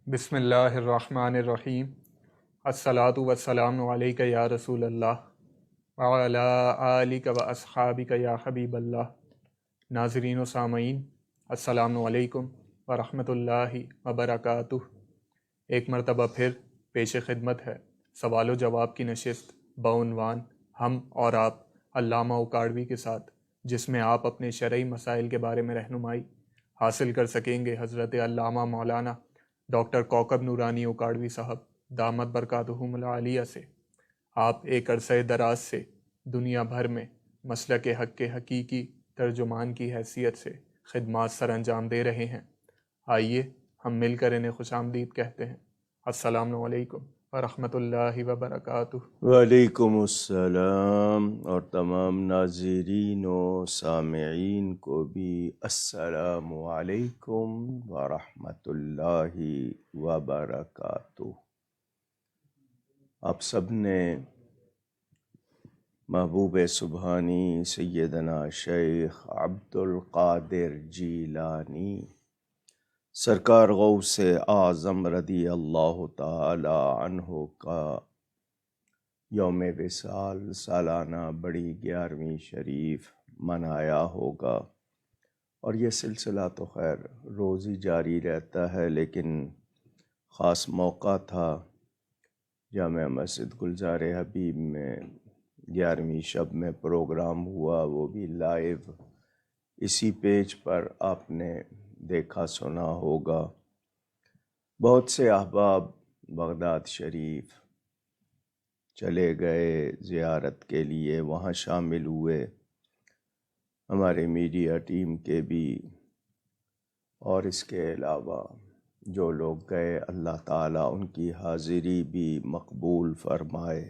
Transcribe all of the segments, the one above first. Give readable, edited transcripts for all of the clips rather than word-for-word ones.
بسم اللہ الرحمن الرحیم۔ الصلاۃ والسلام علیک یا رسول اللہ وعلی آلک و اصحابک یا حبیب اللہ۔ ناظرین و سامعین، السلام علیکم ورحمۃ اللہ وبرکاتہ۔ ایک مرتبہ پھر پیش خدمت ہے سوال و جواب کی نشست بعنوان ہم اور آپ علامہ اکاڑوی کے ساتھ، جس میں آپ اپنے شرعی مسائل کے بارے میں رہنمائی حاصل کر سکیں گے حضرت علامہ مولانا ڈاکٹر کوکب نورانی اکاڑوی صاحب دامت برکاتہم العالیہ سے۔ آپ ایک عرصہ دراز سے دنیا بھر میں مسلک حق کے حقیقی ترجمان کی حیثیت سے خدمات سر انجام دے رہے ہیں۔ آئیے ہم مل کر انہیں خوش آمدید کہتے ہیں۔ السلام علیکم ورحمۃ اللہ وبرکاتہ۔ وعلیکم السلام، اور تمام ناظرین و سامعین کو بھی السلام علیکم ورحمۃ اللہ وبرکاتہ۔ آپ سب نے محبوب سبحانی سیدنا شیخ عبد القادر جیلانی سرکار غوث اعظم رضی اللہ تعالی عنہ کا یوم وصال سالانہ بڑی 11ویں شریف منایا ہوگا، اور یہ سلسلہ تو خیر روز ہی جاری رہتا ہے، لیکن خاص موقع تھا جامع مسجد گلزار حبیب میں 11ویں شب میں پروگرام ہوا، وہ بھی لائیو اسی پیج پر آپ نے دیکھا سنا ہوگا۔ بہت سے احباب بغداد شریف چلے گئے زیارت کے لیے، وہاں شامل ہوئے، ہمارے میڈیا ٹیم کے بھی، اور اس کے علاوہ جو لوگ گئے اللہ تعالیٰ ان کی حاضری بھی مقبول فرمائے،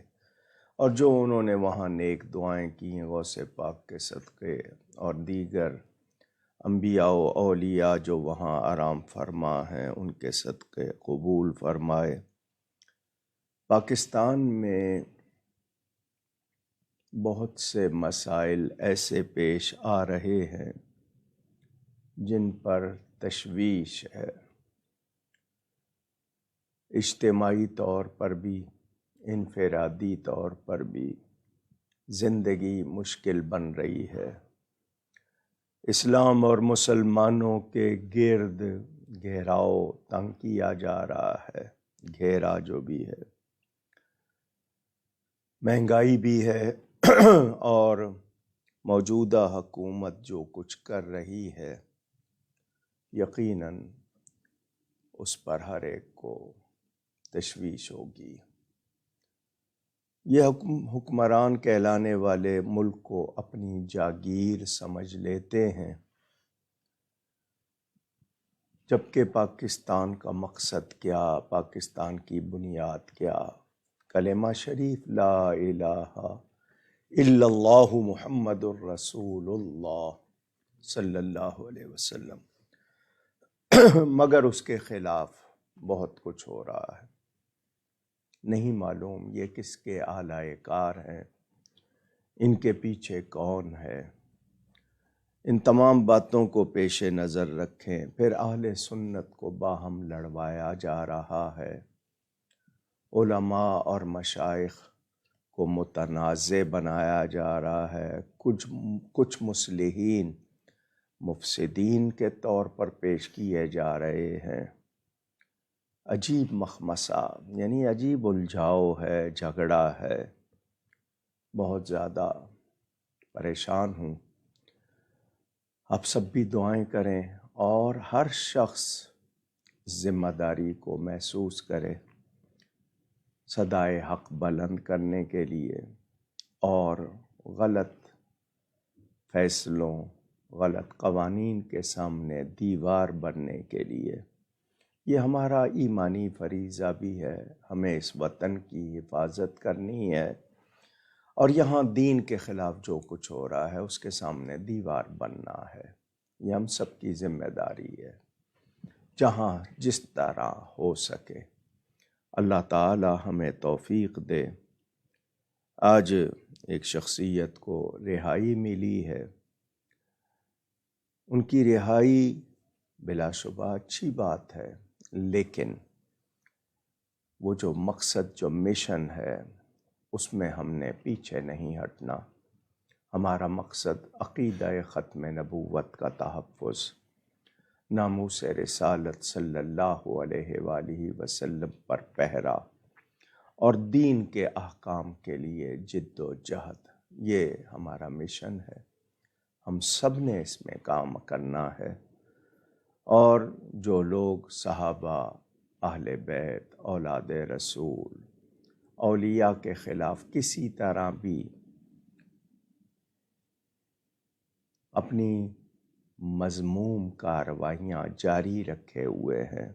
اور جو انہوں نے وہاں نیک دعائیں کی غوث پاک کے صدقے اور دیگر انبیاء و اولیاء جو وہاں آرام فرما ہیں ان کے صدقے قبول فرمائے۔ پاکستان میں بہت سے مسائل ایسے پیش آ رہے ہیں جن پر تشویش ہے، اجتماعی طور پر بھی انفرادی طور پر بھی زندگی مشکل بن رہی ہے۔ اسلام اور مسلمانوں کے گرد گھیراؤ تنگ کیا جا رہا ہے، گھیرا جو بھی ہے، مہنگائی بھی ہے، اور موجودہ حکومت جو کچھ کر رہی ہے یقیناً اس پر ہر ایک کو تشویش ہوگی۔ یہ حکمران کہلانے والے ملک کو اپنی جاگیر سمجھ لیتے ہیں، جبکہ پاکستان کا مقصد کیا، پاکستان کی بنیاد کیا؟ کلمہ شریف لا الہ الا اللہ محمد الرسول اللہ صلی اللہ علیہ وسلم، مگر اس کے خلاف بہت کچھ ہو رہا ہے۔ نہیں معلوم یہ کس کے آلائے کار ہیں، ان کے پیچھے کون ہے۔ ان تمام باتوں کو پیش نظر رکھیں، پھر اہل سنت کو باہم لڑوایا جا رہا ہے، علماء اور مشائخ کو متنازع بنایا جا رہا ہے، کچھ مصلحین مفسدین کے طور پر پیش کیے جا رہے ہیں۔ عجیب مخمصہ، یعنی عجیب الجھاؤ ہے، جھگڑا ہے، بہت زیادہ پریشان ہوں۔ آپ سب بھی دعائیں کریں، اور ہر شخص ذمہ داری کو محسوس کرے صدائے حق بلند کرنے کے لیے، اور غلط فیصلوں، غلط قوانین کے سامنے دیوار بننے کے لیے۔ یہ ہمارا ایمانی فریضہ بھی ہے، ہمیں اس وطن کی حفاظت کرنی ہے، اور یہاں دین کے خلاف جو کچھ ہو رہا ہے اس کے سامنے دیوار بننا ہے۔ یہ ہم سب کی ذمہ داری ہے، جہاں جس طرح ہو سکے۔ اللہ تعالی ہمیں توفیق دے۔ آج ایک شخصیت کو رہائی ملی ہے، ان کی رہائی بلا شبہ اچھی بات ہے، لیکن وہ جو مقصد، جو مشن ہے، اس میں ہم نے پیچھے نہیں ہٹنا۔ ہمارا مقصد عقیدہ ختم نبوت کا تحفظ، ناموس رسالت صلی اللہ علیہ وآلہ وسلم پر پہرا اور دین کے احکام کے لیے جد و جہد، یہ ہمارا مشن ہے۔ ہم سب نے اس میں کام کرنا ہے، اور جو لوگ صحابہ، اہل بیت، اولاد رسول، اولیاء کے خلاف کسی طرح بھی اپنی مذموم کارروائیاں جاری رکھے ہوئے ہیں،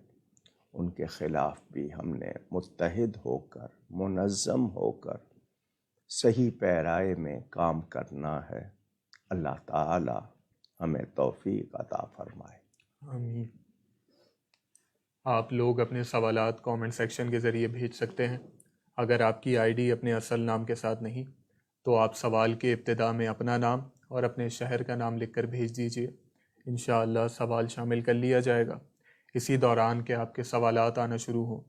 ان کے خلاف بھی ہم نے متحد ہو کر، منظم ہو کر صحیح پیرائے میں کام کرنا ہے۔ اللہ تعالی ہمیں توفیق عطا فرمائے۔ آمین۔ آپ لوگ اپنے سوالات کامنٹ سیکشن کے ذریعے بھیج سکتے ہیں۔ اگر آپ کی آئی ڈی اپنے اصل نام کے ساتھ نہیں تو آپ سوال کے ابتدا میں اپنا نام اور اپنے شہر کا نام لکھ کر بھیج دیجیے، انشاءاللہ سوال شامل کر لیا جائے گا۔ اسی دوران کہ آپ کے سوالات آنا شروع ہوں،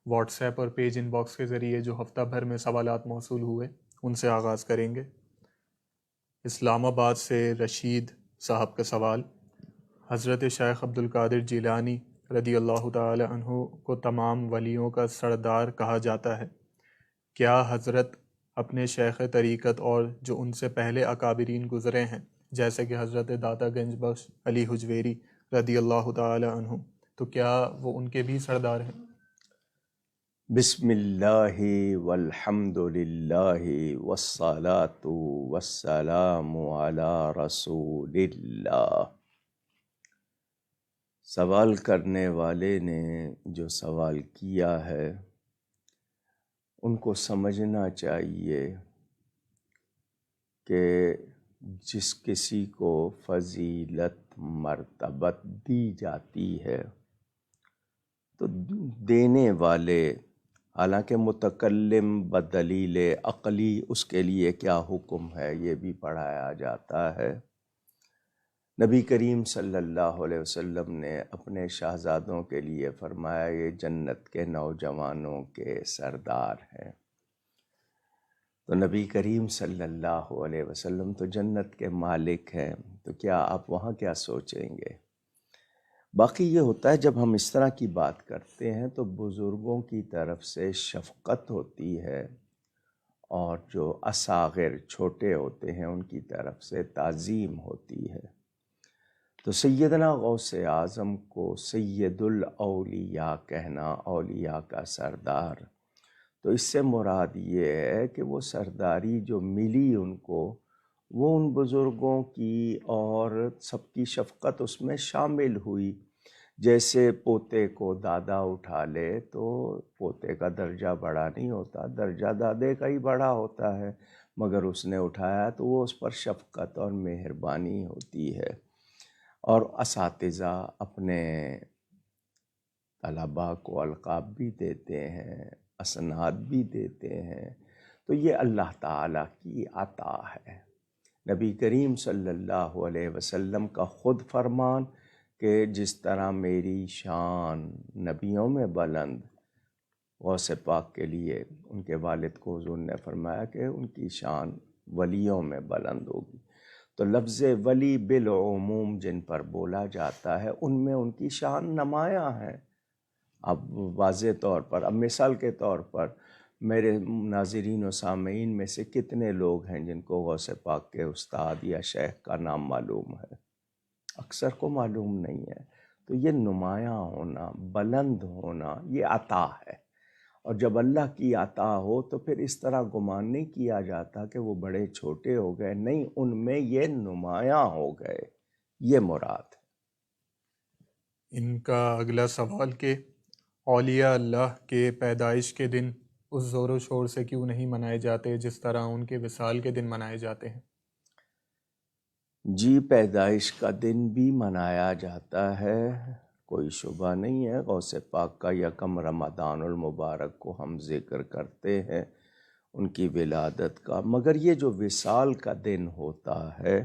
واٹس ایپ اور پیج ان باکس کے ذریعے جو ہفتہ بھر میں سوالات موصول ہوئے ان سے آغاز کریں گے۔ اسلام آباد سے رشید صاحب کا سوال: حضرت شیخ عبد القادر جیلانی رضی اللہ تعالی عنہ کو تمام ولیوں کا سردار کہا جاتا ہے، کیا حضرت اپنے شیخ طریقت اور جو ان سے پہلے اکابرین گزرے ہیں جیسے کہ حضرت داتا گنج بخش علی حجویری رضی اللہ تعالی عنہ، تو کیا وہ ان کے بھی سردار ہیں؟ بسم اللہ والحمد للہ والصلاة والسلام علی رسول اللہ۔ سوال کرنے والے نے جو سوال کیا ہے ان کو سمجھنا چاہیے کہ جس کسی کو فضیلت مرتبت دی جاتی ہے تو دینے والے، حالانکہ متکلم بدلیل عقلی اس کے لیے کیا حکم ہے یہ بھی پڑھایا جاتا ہے۔ نبی کریم صلی اللہ علیہ وسلم نے اپنے شہزادوں کے لیے فرمایا یہ جنت کے نوجوانوں کے سردار ہیں، تو نبی کریم صلی اللہ علیہ وسلم تو جنت کے مالک ہیں، تو کیا آپ وہاں کیا سوچیں گے؟ باقی یہ ہوتا ہے جب ہم اس طرح کی بات کرتے ہیں تو بزرگوں کی طرف سے شفقت ہوتی ہے، اور جو اصاغر چھوٹے ہوتے ہیں ان کی طرف سے تعظیم ہوتی ہے۔ تو سیدنا غوث اعظم کو سید الاولیاء کہنا، اولیاء کا سردار، تو اس سے مراد یہ ہے کہ وہ سرداری جو ملی ان کو وہ ان بزرگوں کی اور سب کی شفقت اس میں شامل ہوئی۔ جیسے پوتے کو دادا اٹھا لے تو پوتے کا درجہ بڑا نہیں ہوتا، درجہ دادے کا ہی بڑا ہوتا ہے، مگر اس نے اٹھایا تو وہ اس پر شفقت اور مہربانی ہوتی ہے۔ اور اساتذہ اپنے طلباء کو القاب بھی دیتے ہیں، اسناد بھی دیتے ہیں، تو یہ اللہ تعالیٰ کی عطا ہے۔ نبی کریم صلی اللہ علیہ وسلم کا خود فرمان کہ جس طرح میری شان نبیوں میں بلند، غوث پاک کے لیے ان کے والد کو حضور نے فرمایا کہ ان کی شان ولیوں میں بلند ہوگی، تو لفظ ولی بالعموم جن پر بولا جاتا ہے ان میں ان کی شان نمایاں ہے۔ اب واضح طور پر، اب مثال کے طور پر میرے ناظرین و سامعین میں سے کتنے لوگ ہیں جن کو غوث پاک کے استاد یا شیخ کا نام معلوم ہے؟ اکثر کو معلوم نہیں ہے۔ تو یہ نمایاں ہونا، بلند ہونا، یہ عطا ہے، اور جب اللہ کی عطا ہو تو پھر اس طرح گمان نہیں کیا جاتا کہ وہ بڑے چھوٹے ہو گئے، نہیں، ان میں یہ نمایاں ہو گئے، یہ مراد ہے۔ ان کا اگلا سوال کہ اولیاء اللہ کے پیدائش کے دن اس زور و شور سے کیوں نہیں منائے جاتے جس طرح ان کے وصال کے دن منائے جاتے ہیں؟ جی، پیدائش کا دن بھی منایا جاتا ہے، کوئی شبہ نہیں ہے۔ غوث پاک کا یکم رمضان المبارک کو ہم ذکر کرتے ہیں ان کی ولادت کا، مگر یہ جو وصال کا دن ہوتا ہے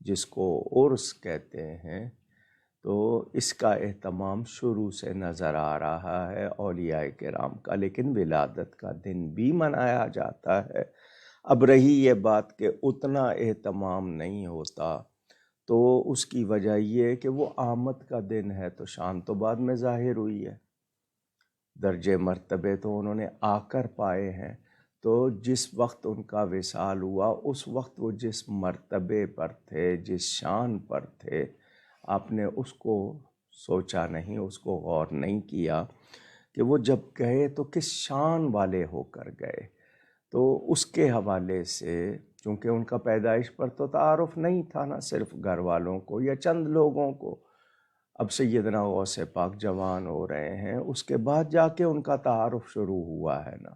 جس کو عرس کہتے ہیں، تو اس کا اہتمام شروع سے نظر آ رہا ہے اولیاء کرام کا، لیکن ولادت کا دن بھی منایا جاتا ہے۔ اب رہی یہ بات کہ اتنا اہتمام نہیں ہوتا، تو اس کی وجہ یہ کہ وہ آمد کا دن ہے، تو شان تو بعد میں ظاہر ہوئی ہے، درجے مرتبے تو انہوں نے آ کر پائے ہیں۔ تو جس وقت ان کا وصال ہوا، اس وقت وہ جس مرتبے پر تھے، جس شان پر تھے، آپ نے اس کو سوچا نہیں، اس کو غور نہیں کیا کہ وہ جب گئے تو کس شان والے ہو کر گئے۔ تو اس کے حوالے سے، چونکہ ان کا پیدائش پر تو تعارف نہیں تھا، نہ صرف گھر والوں کو یا چند لوگوں کو، اب سیدنا غوث پاک جوان ہو رہے ہیں، اس کے بعد جا کے ان کا تعارف شروع ہوا ہے نا۔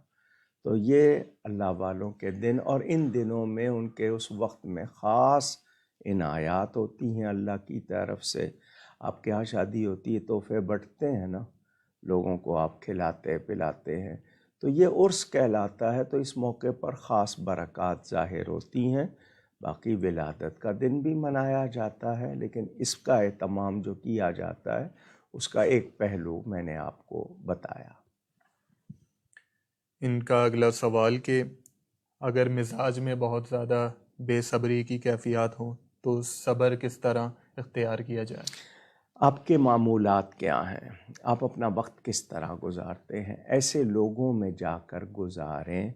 تو یہ اللہ والوں کے دن، اور ان دنوں میں ان کے اس وقت میں خاص عنایات ہوتی ہیں اللہ کی طرف سے۔ آپ کے یہاں شادی ہوتی ہے، تحفے بٹتے ہیں نا، لوگوں کو آپ کھلاتے پلاتے ہیں، تو یہ عرس کہلاتا ہے۔ تو اس موقع پر خاص برکات ظاہر ہوتی ہیں۔ باقی ولادت کا دن بھی منایا جاتا ہے، لیکن اس کا اہتمام جو کیا جاتا ہے، اس کا ایک پہلو میں نے آپ کو بتایا۔ ان کا اگلا سوال کہ اگر مزاج میں بہت زیادہ بے صبری کی کیفیات ہوں تو صبر کس طرح اختیار کیا جائے؟ آپ کے معمولات کیا ہیں؟ آپ اپنا وقت کس طرح گزارتے ہیں؟ ایسے لوگوں میں جا کر گزاریں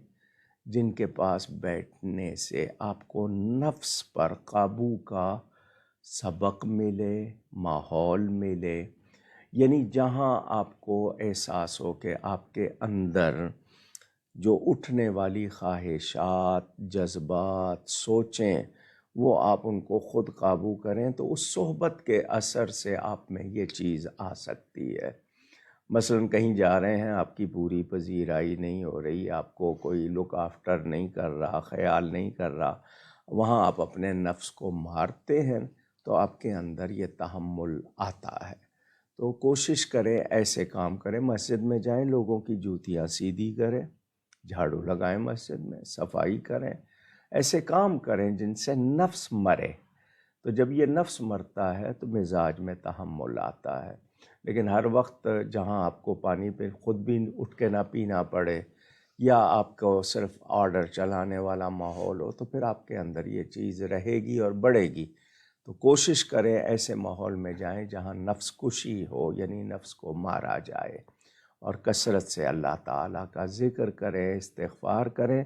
جن کے پاس بیٹھنے سے آپ کو نفس پر قابو کا سبق ملے، ماحول ملے، یعنی جہاں آپ کو احساس ہو کہ آپ کے اندر جو اٹھنے والی خواہشات، جذبات، سوچیں، وہ آپ ان کو خود قابو کریں، تو اس صحبت کے اثر سے آپ میں یہ چیز آ سکتی ہے۔ مثلاً کہیں جا رہے ہیں، آپ کی پوری پذیرائی نہیں ہو رہی، آپ کو کوئی لک آفٹر نہیں کر رہا، خیال نہیں کر رہا، وہاں آپ اپنے نفس کو مارتے ہیں، تو آپ کے اندر یہ تحمل آتا ہے۔ تو کوشش کریں، ایسے کام کریں، مسجد میں جائیں، لوگوں کی جوتیاں سیدھی کریں، جھاڑو لگائیں، مسجد میں صفائی کریں، ایسے کام کریں جن سے نفس مرے۔ تو جب یہ نفس مرتا ہے تو مزاج میں تحمل آتا ہے۔ لیکن ہر وقت جہاں آپ کو پانی پہ خود بھی اٹھ کے نہ پینا پڑے، یا آپ کو صرف آرڈر چلانے والا ماحول ہو، تو پھر آپ کے اندر یہ چیز رہے گی اور بڑھے گی۔ تو کوشش کریں ایسے ماحول میں جائیں جہاں نفس کشی ہو، یعنی نفس کو مارا جائے، اور کثرت سے اللہ تعالیٰ کا ذکر کریں، استغفار کریں۔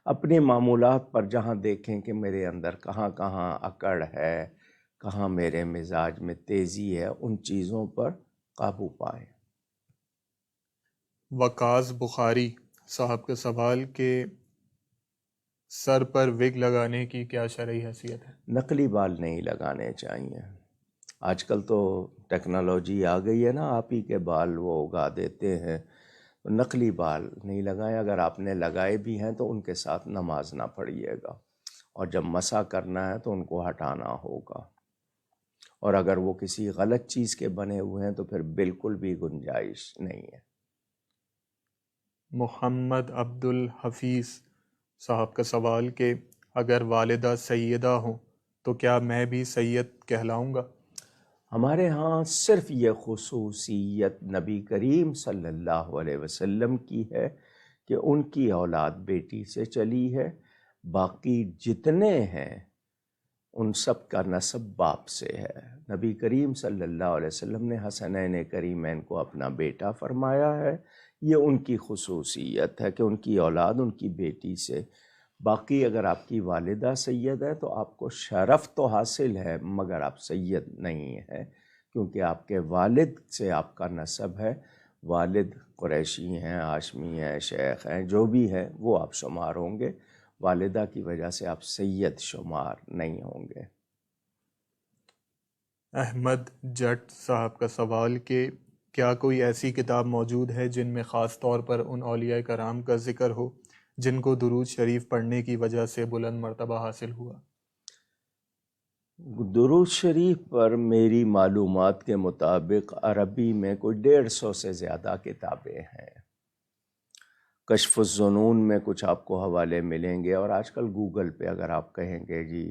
اپنے معمولات پر جہاں دیکھیں کہ میرے اندر کہاں کہاں اکڑ ہے، کہاں میرے مزاج میں تیزی ہے، ان چیزوں پر قابو پائیں۔ وقاص بخاری صاحب کا سوال کہ سر پر وگ لگانے کی کیا شرعی حیثیت ہے؟ نقلی بال نہیں لگانے چاہیے۔ آج کل تو ٹیکنالوجی آ گئی ہے نا، آپ ہی کے بال وہ اگا دیتے ہیں۔ نقلی بال نہیں لگائیں، اگر آپ نے لگائے بھی ہیں تو ان کے ساتھ نماز نہ پڑھیے گا، اور جب مسح کرنا ہے تو ان کو ہٹانا ہوگا، اور اگر وہ کسی غلط چیز کے بنے ہوئے ہیں تو پھر بالکل بھی گنجائش نہیں ہے۔ محمد عبد الحفیظ صاحب کا سوال کہ اگر والدہ سیدہ ہوں تو کیا میں بھی سید کہلاؤں گا؟ ہمارے ہاں صرف یہ خصوصیت نبی کریم صلی اللہ علیہ وسلم کی ہے کہ ان کی اولاد بیٹی سے چلی ہے، باقی جتنے ہیں ان سب کا نسب باپ سے ہے۔ نبی کریم صلی اللہ علیہ وسلم نے حسنین کریمین کو اپنا بیٹا فرمایا ہے، یہ ان کی خصوصیت ہے کہ ان کی اولاد ان کی بیٹی سے۔ باقی اگر آپ کی والدہ سید ہے تو آپ کو شرف تو حاصل ہے، مگر آپ سید نہیں ہیں، کیونکہ آپ کے والد سے آپ کا نسب ہے۔ والد قریشی ہیں، ہاشمی ہیں، شیخ ہیں، جو بھی ہیں وہ آپ شمار ہوں گے، والدہ کی وجہ سے آپ سید شمار نہیں ہوں گے۔ احمد جٹ صاحب کا سوال کہ کیا کوئی ایسی کتاب موجود ہے جن میں خاص طور پر ان اولیاء کرام کا ذکر ہو جن کو درود شریف پڑھنے کی وجہ سے بلند مرتبہ حاصل ہوا؟ درود شریف پر میری معلومات کے مطابق عربی میں کوئی 150 سے زیادہ کتابیں ہیں۔ کشف الظنون میں کچھ آپ کو حوالے ملیں گے، اور آج کل گوگل پہ اگر آپ کہیں گے جی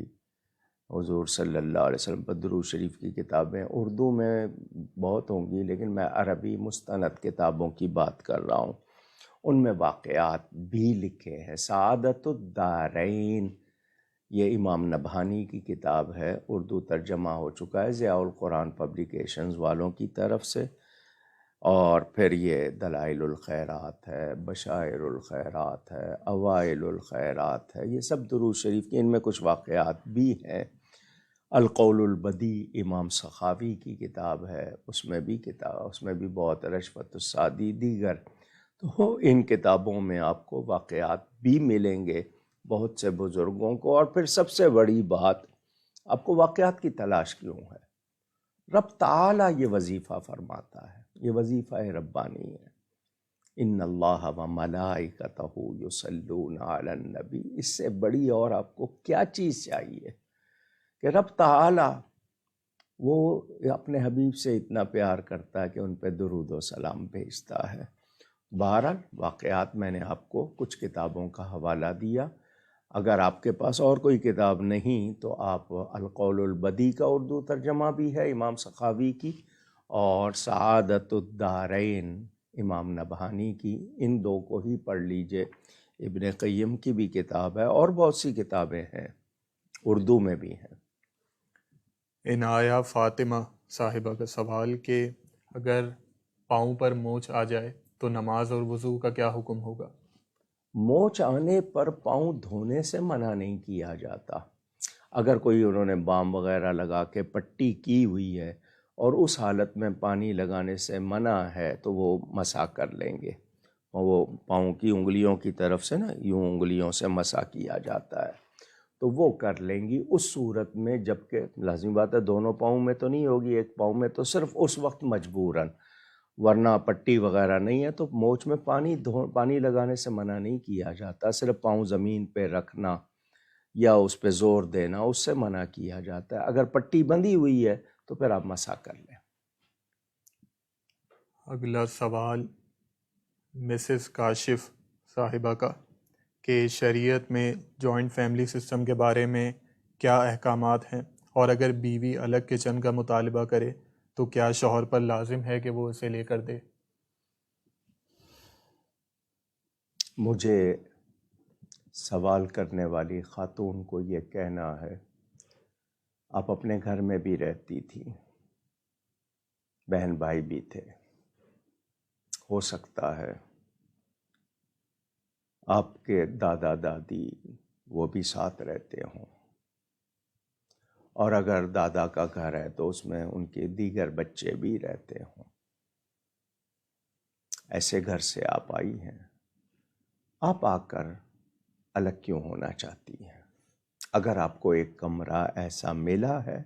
حضور صلی اللہ علیہ وسلم پر درود شریف کی کتابیں اردو میں بہت ہوں گی، لیکن میں عربی مستند کتابوں کی بات کر رہا ہوں، ان میں واقعات بھی لکھے ہیں۔ سعادت الدارین یہ امام نبہانی کی کتاب ہے، اردو ترجمہ ہو چکا ہے ضیاء القرآن پبلیکیشنز والوں کی طرف سے، اور پھر یہ دلائل الخیرات ہے، بشائر الخیرات ہے، اوائل الخیرات ہے، یہ سب درود شریف کی، ان میں کچھ واقعات بھی ہیں۔ القول البدیع امام سخاوی کی کتاب ہے، اس میں بھی بہت رشفت السعدی دیگر، تو ان کتابوں میں آپ کو واقعات بھی ملیں گے بہت سے بزرگوں کو۔ اور پھر سب سے بڑی بات، آپ کو واقعات کی تلاش کیوں ہے؟ رب تعالیٰ یہ وظیفہ فرماتا ہے، یہ وظیفہ ربانی ہے، ان اللہ و ملائکتہ یصلون علی النبی، اس سے بڑی اور آپ کو کیا چیز چاہیے کہ رب تعالیٰ وہ اپنے حبیب سے اتنا پیار کرتا ہے کہ ان پہ درود و سلام بھیجتا ہے۔ بہرحال واقعات میں نے آپ کو کچھ کتابوں کا حوالہ دیا، اگر آپ کے پاس اور کوئی کتاب نہیں تو آپ القول البدیع کا اردو ترجمہ بھی ہے امام سخاوی کی، اور سعادت الدارین امام نبہانی کی، ان دو کو ہی پڑھ لیجئے۔ ابن قیم کی بھی کتاب ہے اور بہت سی کتابیں ہیں، اردو میں بھی ہیں۔ عنایہ فاطمہ صاحبہ کا سوال کہ اگر پاؤں پر موچ آ جائے تو نماز اور وضو کا کیا حکم ہوگا؟ موچ آنے پر پاؤں دھونے سے منع نہیں کیا جاتا۔ اگر کوئی انہوں نے بام وغیرہ لگا کے پٹی کی ہوئی ہے اور اس حالت میں پانی لگانے سے منع ہے تو وہ مسح کر لیں گے، اور وہ پاؤں کی انگلیوں کی طرف سے نا یوں انگلیوں سے مسح کیا جاتا ہے تو وہ کر لیں گی اس صورت میں، جبکہ لازمی بات ہے دونوں پاؤں میں تو نہیں ہوگی، ایک پاؤں میں تو صرف اس وقت مجبوراً، ورنہ پٹی وغیرہ نہیں ہے تو موچ میں پانی لگانے سے منع نہیں کیا جاتا، صرف پاؤں زمین پہ رکھنا یا اس پہ زور دینا اس سے منع کیا جاتا ہے۔ اگر پٹی بندھی ہوئی ہے تو پھر آپ مسح کر لیں۔ اگلا سوال مسز کاشف صاحبہ کا کہ شریعت میں جوائنٹ فیملی سسٹم کے بارے میں کیا احکامات ہیں، اور اگر بیوی الگ کچن کا مطالبہ کرے تو کیا شوہر پر لازم ہے کہ وہ اسے لے کر دے؟ مجھے سوال کرنے والی خاتون کو یہ کہنا ہے، آپ اپنے گھر میں بھی رہتی تھی، بہن بھائی بھی تھے، ہو سکتا ہے آپ کے دادا دادی وہ بھی ساتھ رہتے ہوں، اور اگر دادا کا گھر ہے تو اس میں ان کے دیگر بچے بھی رہتے ہوں۔ ایسے گھر سے آپ آئی ہیں، آپ آ کر الگ کیوں ہونا چاہتی ہیں؟ اگر آپ کو ایک کمرہ ایسا ملا ہے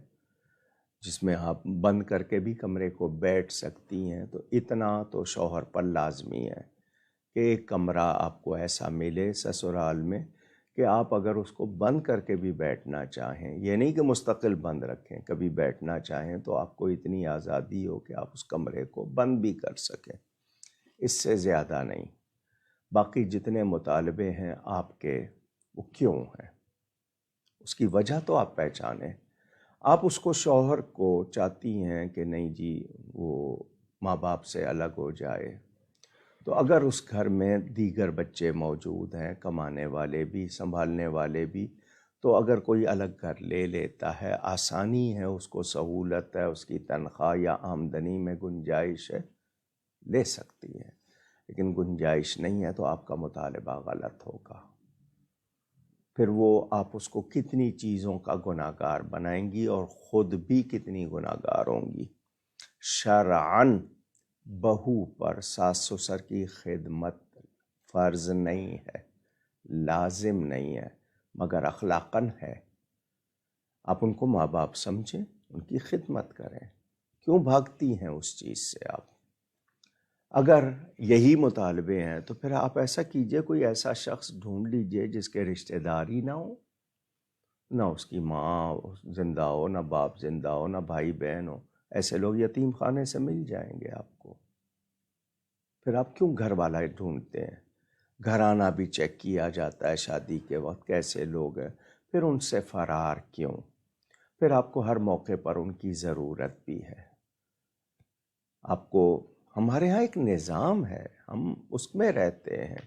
جس میں آپ بند کر کے بھی کمرے کو بیٹھ سکتی ہیں تو اتنا تو شوہر پر لازمی ہے کہ ایک کمرہ آپ کو ایسا ملے سسرال میں کہ آپ اگر اس کو بند کر کے بھی بیٹھنا چاہیں، یہ نہیں کہ مستقل بند رکھیں، کبھی بیٹھنا چاہیں تو آپ کو اتنی آزادی ہو کہ آپ اس کمرے کو بند بھی کر سکیں، اس سے زیادہ نہیں۔ باقی جتنے مطالبے ہیں آپ کے وہ کیوں ہیں، اس کی وجہ تو آپ پہچانیں۔ آپ اس کو شوہر کو چاہتی ہیں کہ نہیں جی وہ ماں باپ سے الگ ہو جائے، تو اگر اس گھر میں دیگر بچے موجود ہیں، کمانے والے بھی سنبھالنے والے بھی، تو اگر کوئی الگ گھر لے لیتا ہے، آسانی ہے، اس کو سہولت ہے، اس کی تنخواہ یا آمدنی میں گنجائش ہے، لے سکتی ہے، لیکن گنجائش نہیں ہے تو آپ کا مطالبہ غلط ہوگا۔ پھر وہ آپ اس کو کتنی چیزوں کا گناہ گار بنائیں گی اور خود بھی کتنی گناہ گار ہوں گی۔ شرعاً بہو پر ساس سسر کی خدمت فرض نہیں ہے، لازم نہیں ہے، مگر اخلاقاً ہے۔ آپ ان کو ماں باپ سمجھیں، ان کی خدمت کریں، کیوں بھاگتی ہیں اس چیز سے آپ؟ اگر یہی مطالبے ہیں تو پھر آپ ایسا کیجئے، کوئی ایسا شخص ڈھونڈ لیجئے جس کے رشتہ داری نہ ہو، نہ اس کی ماں زندہ ہو، نہ باپ زندہ ہو، نہ بھائی بہن ہو، ایسے لوگ یتیم خانے سے مل جائیں گے آپ کو۔ پھر آپ کیوں گھر والا ڈھونڈتے ہیں؟ گھرانہ بھی چیک کیا جاتا ہے شادی کے وقت، کیسے لوگ ہیں، پھر ان سے فرار کیوں؟ پھر آپ کو ہر موقع پر ان کی ضرورت بھی ہے. آپ کو ہمارے ہاں ایک نظام ہے، ہم اس میں رہتے ہیں.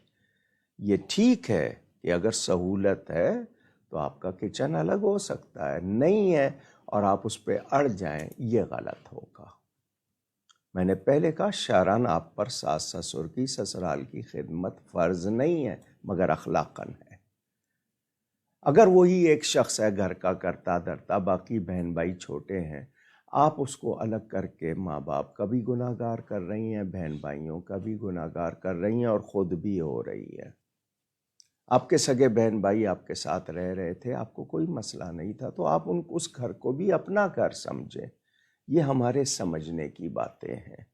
یہ ٹھیک ہے کہ اگر سہولت ہے تو آپ کا کچن الگ ہو سکتا ہے، نہیں ہے اور آپ اس پہ اڑ جائیں، یہ غلط ہوگا. میں نے پہلے کہا شرعاً آپ پر ساس سسر کی، سسرال کی خدمت فرض نہیں ہے مگر اخلاقاً ہے. اگر وہی ایک شخص ہے گھر کا کرتا دھرتا، باقی بہن بھائی چھوٹے ہیں، آپ اس کو الگ کر کے ماں باپ کا بھی گناہ گار کر رہی ہیں، بہن بھائیوں کا بھی گناہ گار کر رہی ہیں اور خود بھی ہو رہی ہے. آپ کے سگے بہن بھائی آپ کے ساتھ رہ رہے تھے، آپ کو کوئی مسئلہ نہیں تھا، تو آپ اس گھر کو بھی اپنا گھر سمجھیں. یہ ہمارے سمجھنے کی باتیں ہیں.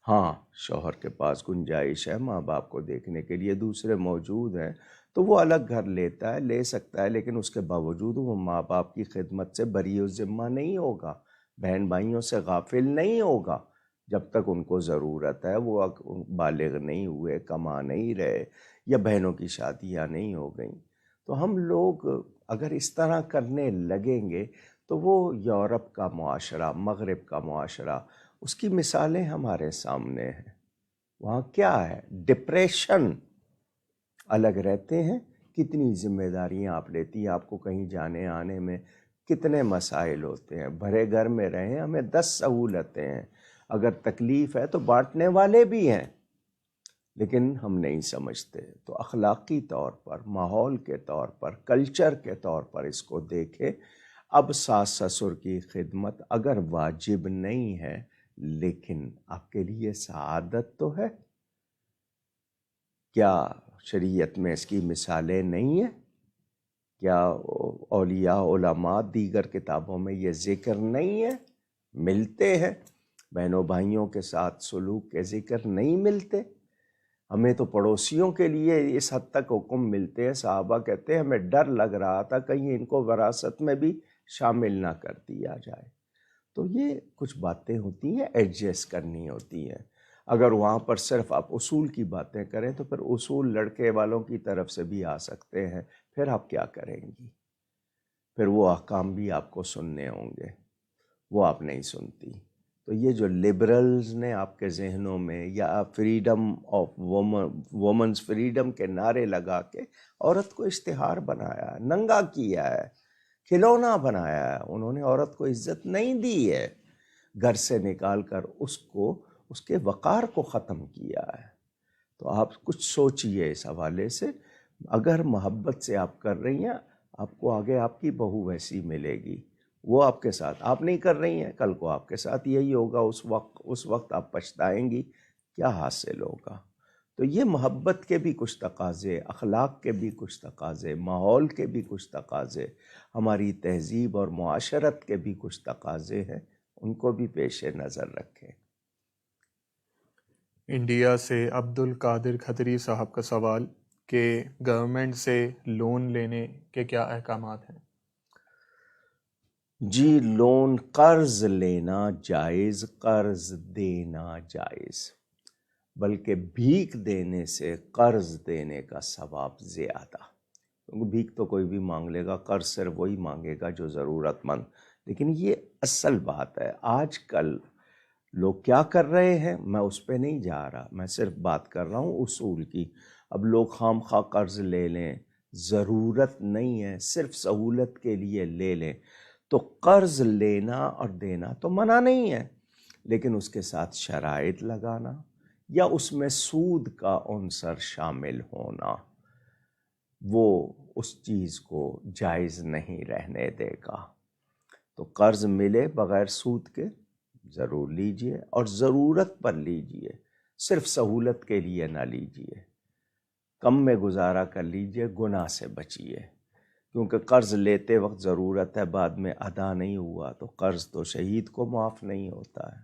ہاں، شوہر کے پاس گنجائش ہے، ماں باپ کو دیکھنے کے لیے دوسرے موجود ہیں تو وہ الگ گھر لیتا ہے، لے سکتا ہے، لیکن اس کے باوجود وہ ماں باپ کی خدمت سے بری و ذمہ نہیں ہوگا، بہن بھائیوں سے غافل نہیں ہوگا. جب تک ان کو ضرورت ہے، وہ بالغ نہیں ہوئے، کما نہیں رہے یا بہنوں کی شادیاں نہیں ہو گئیں. تو ہم لوگ اگر اس طرح کرنے لگیں گے تو وہ یورپ کا معاشرہ، مغرب کا معاشرہ، اس کی مثالیں ہمارے سامنے ہیں. وہاں کیا ہے؟ ڈپریشن. الگ رہتے ہیں، کتنی ذمہ داریاں آپ لیتی ہیں، آپ کو کہیں جانے آنے میں کتنے مسائل ہوتے ہیں. بھرے گھر میں رہیں، ہمیں 10 سہولتیں ہیں، اگر تکلیف ہے تو بانٹنے والے بھی ہیں، لیکن ہم نہیں سمجھتے. تو اخلاقی طور پر، ماحول کے طور پر، کلچر کے طور پر اس کو دیکھیں. اب ساس سسر کی خدمت اگر واجب نہیں ہے لیکن آپ کے لیے سعادت تو ہے. کیا شریعت میں اس کی مثالیں نہیں ہیں؟ کیا اولیاء علماء دیگر کتابوں میں یہ ذکر نہیں ہے؟ ملتے ہیں. بہنوں بھائیوں کے ساتھ سلوک کے ذکر نہیں ملتے؟ ہمیں تو پڑوسیوں کے لیے اس حد تک حکم ملتے ہیں. صحابہ کہتے ہیں ہمیں ڈر لگ رہا تھا کہیں ان کو وراثت میں بھی شامل نہ کر دیا جائے. تو یہ کچھ باتیں ہوتی ہیں، ایڈجسٹ کرنی ہوتی ہیں. اگر وہاں پر صرف آپ اصول کی باتیں کریں تو پھر اصول لڑکے والوں کی طرف سے بھی آ سکتے ہیں. پھر آپ کیا کریں گی؟ پھر وہ احکام بھی آپ کو سننے ہوں گے، وہ آپ نہیں سنتی. تو یہ جو لبرلز نے آپ کے ذہنوں میں یا فریڈم آف وومنز فریڈم کے نعرے لگا کے عورت کو اشتہار بنایا، ننگا کیا ہے، کھلونا بنایا ہے. انہوں نے عورت کو عزت نہیں دی ہے، گھر سے نکال کر اس کے وقار کو ختم کیا ہے. تو آپ کچھ سوچئے اس حوالے سے. اگر محبت سے آپ کر رہی ہیں، آپ کو آگے آپ کی بہو ویسی ملے گی. وہ آپ کے ساتھ، آپ نہیں کر رہی ہیں، کل کو آپ کے ساتھ یہی ہوگا. اس وقت آپ پچھتائیں گی، کیا حاصل ہوگا. تو یہ محبت کے بھی کچھ تقاضے، اخلاق کے بھی کچھ تقاضے، ماحول کے بھی کچھ تقاضے، ہماری تہذیب اور معاشرت کے بھی کچھ تقاضے ہیں، ان کو بھی پیش نظر رکھیں. انڈیا سے عبد القادر کھتری صاحب کا سوال کہ گورنمنٹ سے لون لینے کے کیا احکامات ہیں؟ جی، لون، قرض لینا جائز، قرض دینا جائز، بلکہ بھیک دینے سے قرض دینے کا ثواب زیادہ. کیونکہ بھیک تو کوئی بھی مانگ لے گا، قرض صرف وہی مانگے گا جو ضرورت مند. لیکن یہ اصل بات ہے. آج کل لوگ کیا کر رہے ہیں، میں اس پہ نہیں جا رہا، میں صرف بات کر رہا ہوں اصول کی. اب لوگ خام خواہ قرض لے لیں، ضرورت نہیں ہے، صرف سہولت کے لیے لے لیں. تو قرض لینا اور دینا تو منع نہیں ہے، لیکن اس کے ساتھ شرائط لگانا یا اس میں سود کا عنصر شامل ہونا، وہ اس چیز کو جائز نہیں رہنے دے گا. تو قرض ملے بغیر سود کے ضرور لیجئے، اور ضرورت پر لیجئے، صرف سہولت کے لیے نہ لیجئے. کم میں گزارا کر لیجئے، گناہ سے بچیے. کیونکہ قرض لیتے وقت ضرورت ہے، بعد میں ادا نہیں ہوا تو قرض تو شہید کو معاف نہیں ہوتا ہے.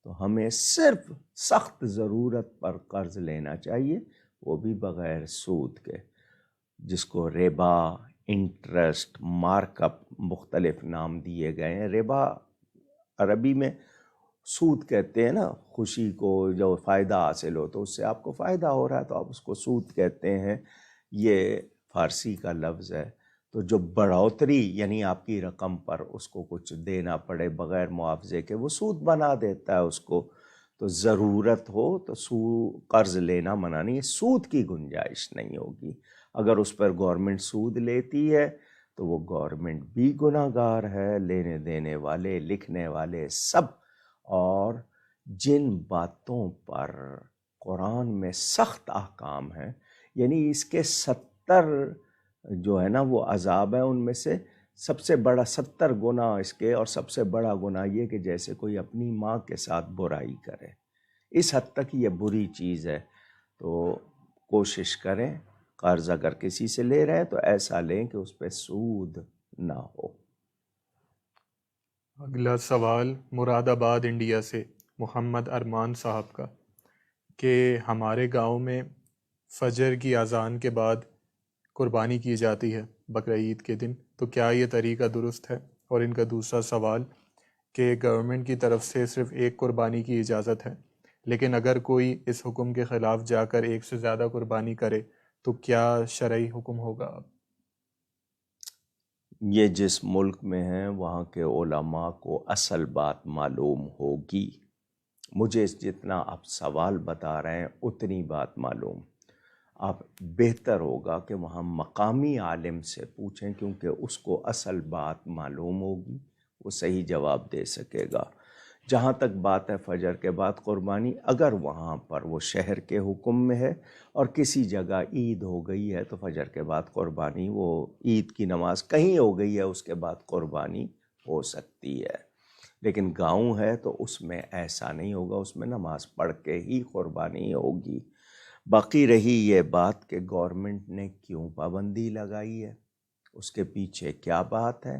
تو ہمیں صرف سخت ضرورت پر قرض لینا چاہیے، وہ بھی بغیر سود کے، جس کو ربا، انٹرسٹ، مارک اپ، مختلف نام دیے گئے ہیں. ربا عربی میں سود کہتے ہیں نا، خوشی کو جو فائدہ حاصل ہو تو اس سے آپ کو فائدہ ہو رہا ہے تو آپ اس کو سود کہتے ہیں. یہ فارسی کا لفظ ہے. تو جو بڑھوتری یعنی آپ کی رقم پر اس کو کچھ دینا پڑے بغیر معاوضے کے، وہ سود بنا دیتا ہے اس کو. تو ضرورت ہو تو قرض لینا منع نہیں ہے، سود کی گنجائش نہیں ہوگی. اگر اس پر گورنمنٹ سود لیتی ہے تو وہ گورنمنٹ بھی گناہ گار ہے، لینے دینے والے، لکھنے والے سب. اور جن باتوں پر قرآن میں سخت احکام ہیں، یعنی اس کے 70 جو ہے نا وہ عذاب ہیں، ان میں سے سب سے بڑا 70 گناہ اس کے، اور سب سے بڑا گناہ یہ کہ جیسے کوئی اپنی ماں کے ساتھ برائی کرے. اس حد تک یہ بری چیز ہے. تو کوشش کریں قرض اگر کسی سے لے رہے ہیں تو ایسا لیں کہ اس پہ سود نہ ہو. اگلا سوال مراد آباد انڈیا سے محمد ارمان صاحب کا، کہ ہمارے گاؤں میں فجر کی اذان کے بعد قربانی کی جاتی ہے بقرعید کے دن، تو کیا یہ طریقہ درست ہے؟ اور ان کا دوسرا سوال کہ گورنمنٹ کی طرف سے صرف ایک قربانی کی اجازت ہے، لیکن اگر کوئی اس حکم کے خلاف جا کر ایک سے زیادہ قربانی کرے تو کیا شرعی حکم ہوگا؟ یہ جس ملک میں ہیں وہاں کے علماء کو اصل بات معلوم ہوگی. مجھے جتنا آپ سوال بتا رہے ہیں اتنی بات معلوم. آپ بہتر ہوگا کہ وہاں مقامی عالم سے پوچھیں، کیونکہ اس کو اصل بات معلوم ہوگی، وہ صحیح جواب دے سکے گا. جہاں تک بات ہے فجر کے بعد قربانی، اگر وہاں پر وہ شہر کے حکم میں ہے اور کسی جگہ عید ہو گئی ہے تو فجر کے بعد قربانی، وہ عید کی نماز کہیں ہو گئی ہے اس کے بعد قربانی ہو سکتی ہے. لیکن گاؤں ہے تو اس میں ایسا نہیں ہوگا، اس میں نماز پڑھ کے ہی قربانی ہوگی. باقی رہی یہ بات کہ گورنمنٹ نے کیوں پابندی لگائی ہے، اس کے پیچھے کیا بات ہے،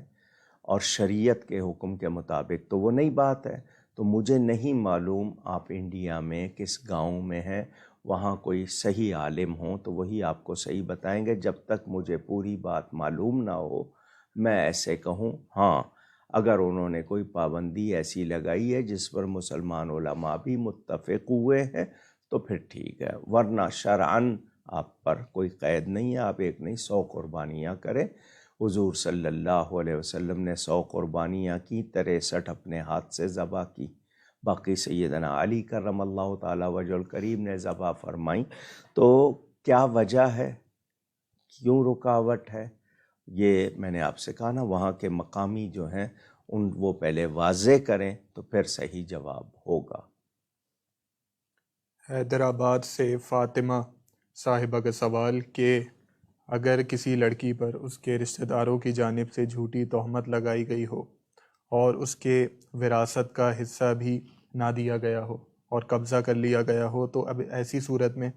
اور شریعت کے حکم کے مطابق تو وہ نئی بات ہے. تو مجھے نہیں معلوم آپ انڈیا میں کس گاؤں میں ہیں، وہاں کوئی صحیح عالم ہوں تو وہی آپ کو صحیح بتائیں گے. جب تک مجھے پوری بات معلوم نہ ہو میں ایسے کہوں. ہاں اگر انہوں نے کوئی پابندی ایسی لگائی ہے جس پر مسلمان علماء بھی متفق ہوئے ہیں تو پھر ٹھیک ہے، ورنہ شرعاً آپ پر کوئی قید نہیں ہے. آپ ایک نہیں 100 قربانیاں کریں. حضور صلی اللہ علیہ وسلم نے 100 قربانیاں کی، 63 اپنے ہاتھ سے ذبح کی، باقی سیدنا علی کرم اللہ تعالی وجہ الکریم نے ذبح فرمائیں. تو کیا وجہ ہے، کیوں رکاوٹ ہے، یہ میں نے آپ سے کہا نا، وہاں کے مقامی جو ہیں وہ پہلے واضح کریں تو پھر صحیح جواب ہوگا. حیدرآباد سے فاطمہ صاحبہ کا سوال کہ اگر کسی لڑکی پر اس کے رشتہ داروں کی جانب سے جھوٹی تہمت لگائی گئی ہو اور اس کے وراثت کا حصہ بھی نہ دیا گیا ہو اور قبضہ کر لیا گیا ہو، تو اب ایسی صورت میں